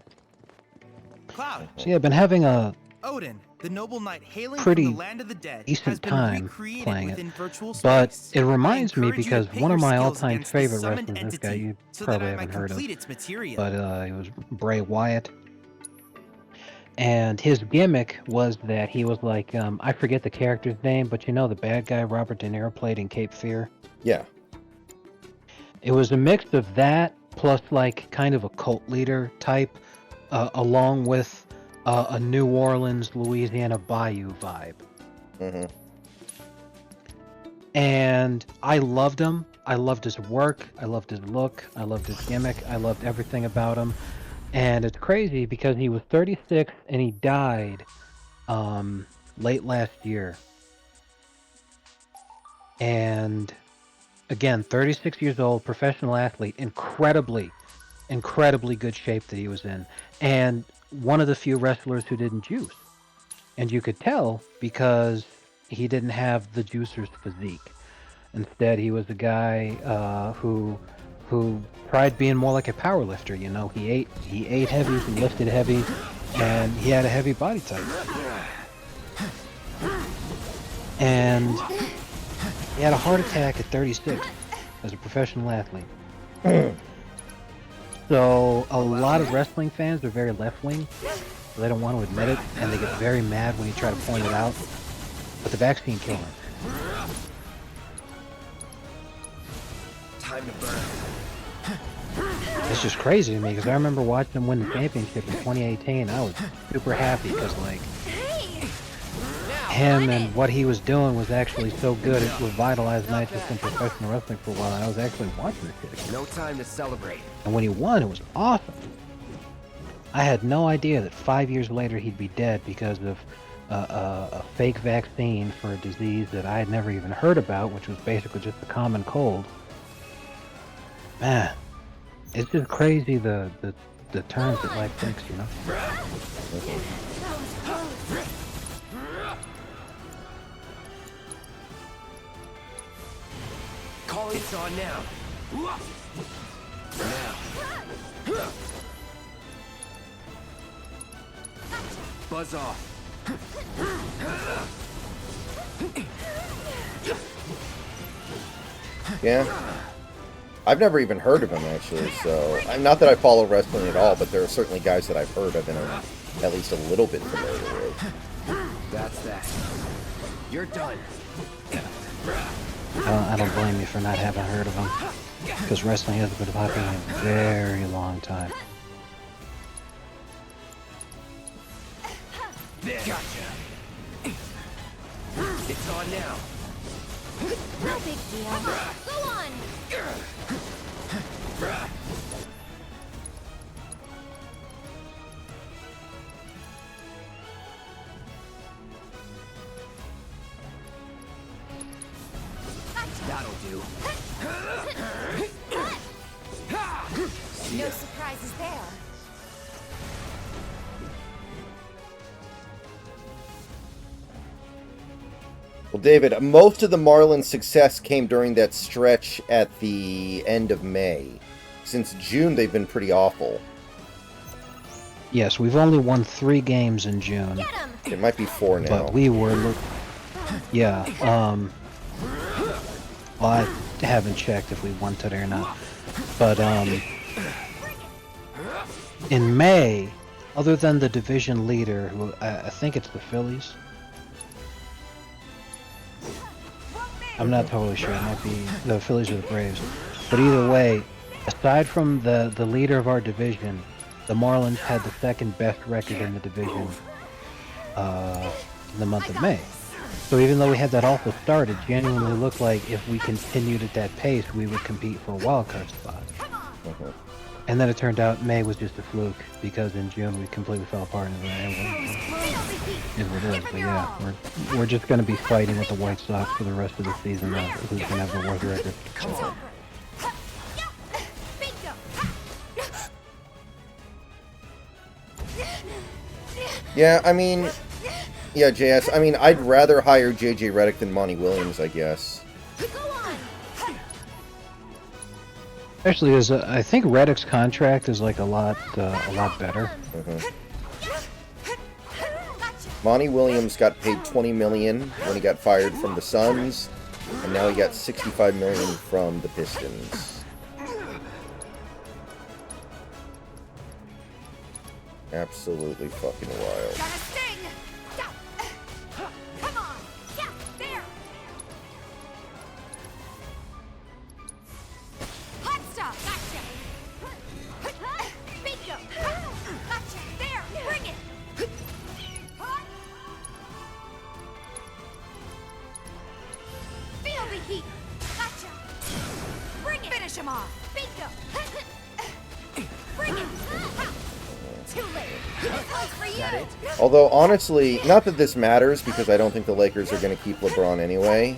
Cloud. So yeah, I've been having a Odin, the noble knight hailing pretty from the land of the dead, has decent been time recreated playing it, within virtual but space. it reminds me encourage you to because pit one of your my skills all-time against the favorite summoned wrestlers, this guy entity, you so probably that I haven't might heard of, complete its materia. but it was Bray Wyatt. And his gimmick was that he was like, I forget the character's name, but you know the bad guy Robert De Niro played in Cape Fear? Yeah. It was a mix of that plus like kind of a cult leader type, along with a New Orleans, Louisiana Bayou vibe. Mm-hmm. And I loved him. I loved his work. I loved his look. I loved his gimmick. I loved everything about him. And it's crazy because he was 36 and he died late last year. And again, 36 years old, professional athlete, incredibly good shape that he was in. And one of the few wrestlers who didn't juice. And you could tell because he didn't have the juicer's physique. Instead, he was a guy who tried being more like a power lifter. You know, he ate heavy, he lifted heavy, and he had a heavy body type. And he had a heart attack at 36 as a professional athlete. So a lot of wrestling fans are very left-wing. So they don't want to admit it, and they get very mad when you try to point it out. But the vaccine killed him. Time to burn. It's just crazy to me because I remember watching him win the championship in 2018. I was super happy because like him and what he was doing was actually so good it revitalized not just in professional wrestling for a while. I was actually watching this shit. No time to celebrate. And when he won, it was awesome. I had no idea that 5 years later he'd be dead because of a fake vaccine for a disease that I had never even heard about, which was basically just a common cold. Man, it's just crazy the turns that life takes, you know? Calling it's on now. Now. Buzz off. Yeah. I've never even heard of him, actually, so... Not that I follow wrestling at all, but there are certainly guys that I've heard of and I'm at least a little bit familiar with. That's that. You're done. I don't blame you for not having heard of him, because wrestling hasn't been popular in a very long time. Gotcha. It's on now. No big deal. Go on! That'll do. No surprises there. Well, David, most of the Marlins' success came during that stretch at the end of May. Since June, they've been pretty awful. Yes, we've only won 3 games in June. It might be 4 now. But we were... Yeah, well, I haven't checked if we won today or not. But, in May, other than the division leader, who I think it's the Phillies. I'm not totally sure. It might be the Phillies or the Braves. But either way, aside from the leader of our division, the Marlins had the second best record in the division in the month of May. So even though we had that awful start, it genuinely looked like if we continued at that pace, we would compete for a wild card spot. And then it turned out May was just a fluke, because in June we completely fell apart. And is what it is. But yeah, we're just going to be fighting with the White Sox for the rest of the season. Who's going to have the worst record? Yeah, I mean... Yeah, JS, I mean, I'd rather hire JJ Redick than Monty Williams, I guess. Especially as I think Reddick's contract is like a lot better. Monty Williams got paid $20 million when he got fired from the Suns, and now he got $65 million from the Pistons. Absolutely fucking wild. Although, honestly, not that this matters, because I don't think the Lakers are going to keep LeBron anyway.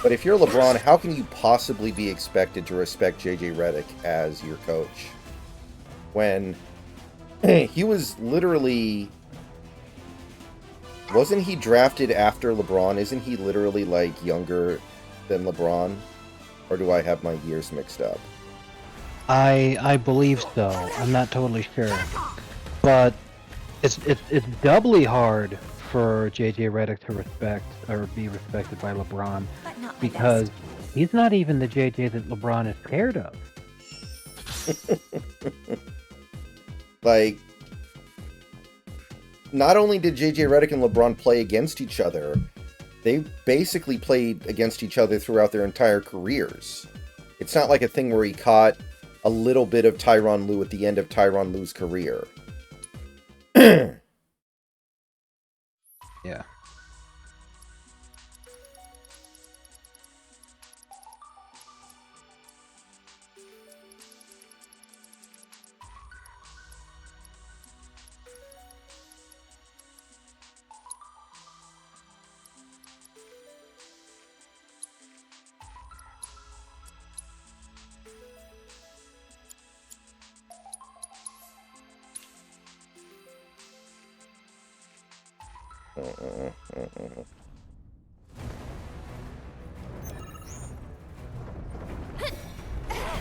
But if you're LeBron, how can you possibly be expected to respect JJ Redick as your coach? When he was literally... Wasn't he drafted after LeBron? Isn't he literally, like, younger than LeBron? Or do I have my years mixed up? I believe so. I'm not totally sure. But it's doubly hard for JJ Redick to respect or be respected by LeBron, because he's not even the JJ that LeBron is scared of. Like, not only did JJ Redick and LeBron play against each other, they basically played against each other throughout their entire careers. It's not like a thing where he caught a little bit of Tyronn Lue at the end of Tyronn Lue's career. Yeah.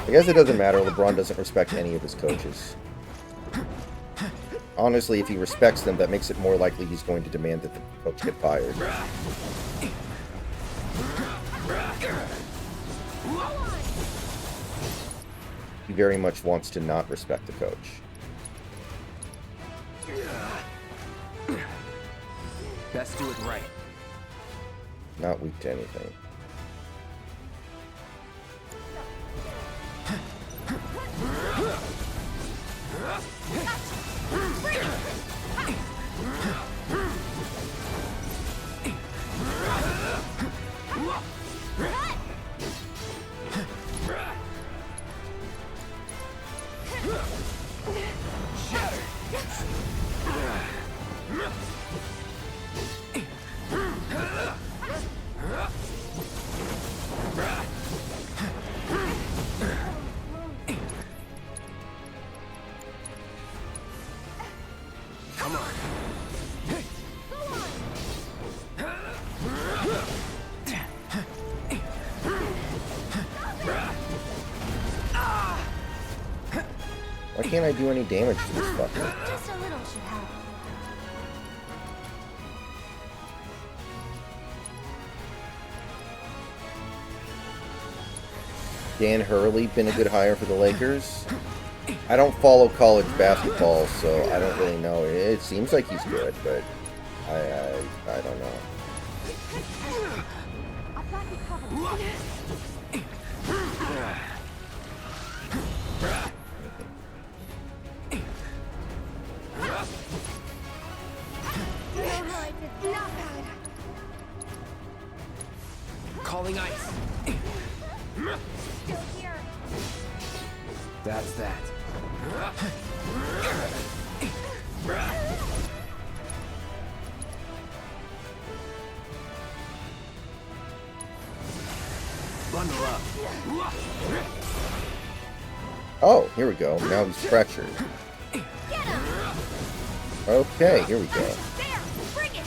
I guess it doesn't matter. LeBron doesn't respect any of his coaches. Honestly, if he respects them, that makes it more likely he's going to demand that the coach get fired. he very much wants to not respect the coach. Best do it right. Not weak to anything. Come on. Why can't I do any damage to this fucker? Just a little should help. Dan Hurley been a good hire for the Lakers? I don't follow college basketball, so I don't really know. It seems like he's good, but I don't know. I've got you covered. Calling ice. Still here. That's that. Bundle up. Oh, here we go. Now he's pressured. Okay, here we go. There! Bring it!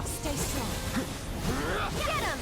Stay strong. Get him!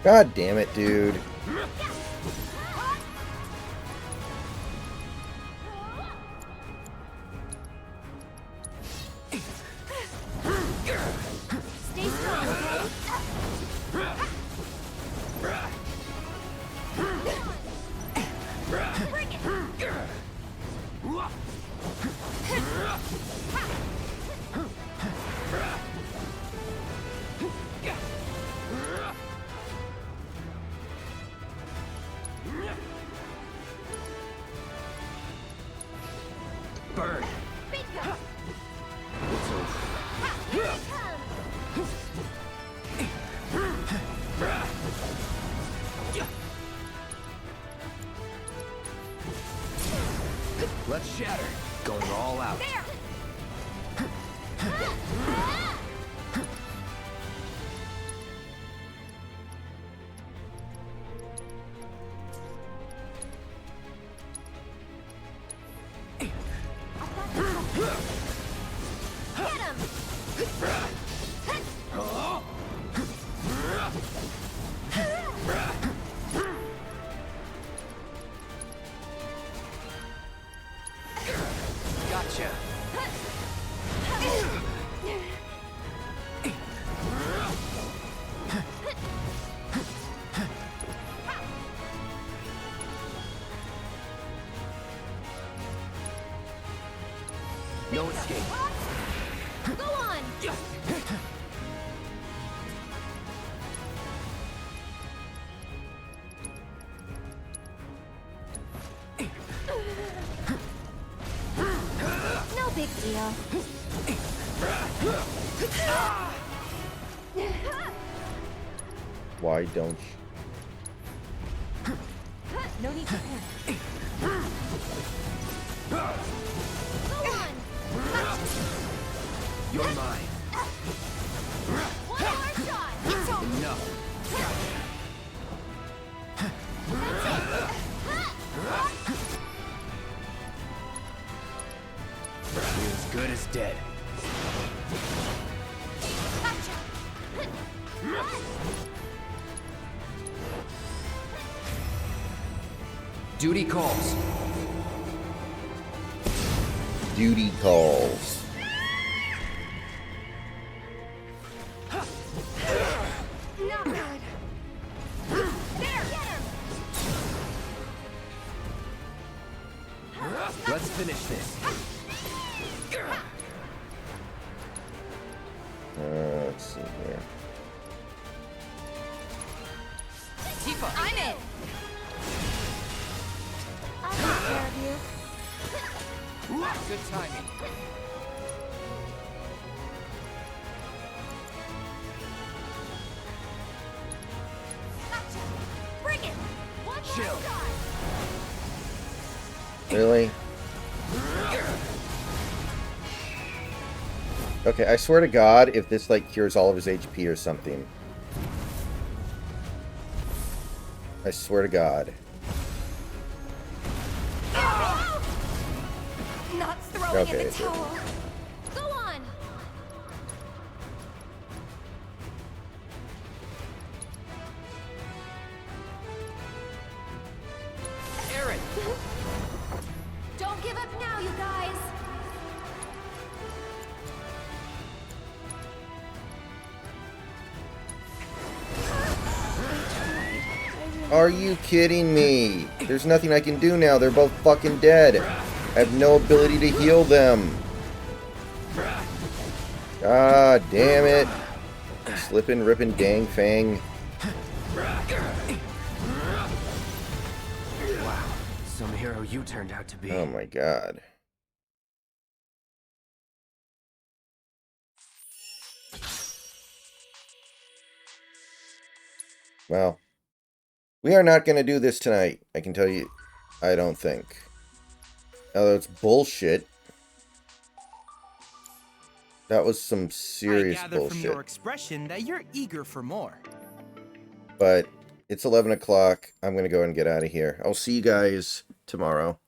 God damn it, dude. Stay strong, okay? Bring it! Burn. Bingo! It's over. Here it comes! Let's shatter. Going all out. There! Get him! Gotcha. No escape. Go on! No big deal. Why don't you? No need to panic. Go on! You're mine. One more shot! It's over! No. You're as good as dead. Duty calls. Duty calls. Not good. There! Get him! Let's finish this. Let's see here. Tifa, I'm in! I'll take care of you. Good timing. Gotcha! Bring it! One more Chill. shot! Really? Okay, I swear to God, if this like cures all of his HP or something. I swear to God. Not throwing Okay, in the it's towel. Go on! Aaron! Don't give up now, you guys! Are you kidding me? There's nothing I can do now. They're both fucking dead. I have no ability to heal them. God damn it. Slippin', rippin', dang fang. Wow, some hero you turned out to be. Oh my God. Well, we are not going to do this tonight. I can tell you, I don't think. Although it's bullshit. That was some serious I gather from bullshit. your expression that you're eager for more. But it's 11 o'clock. I'm going to go and get out of here. I'll see you guys tomorrow.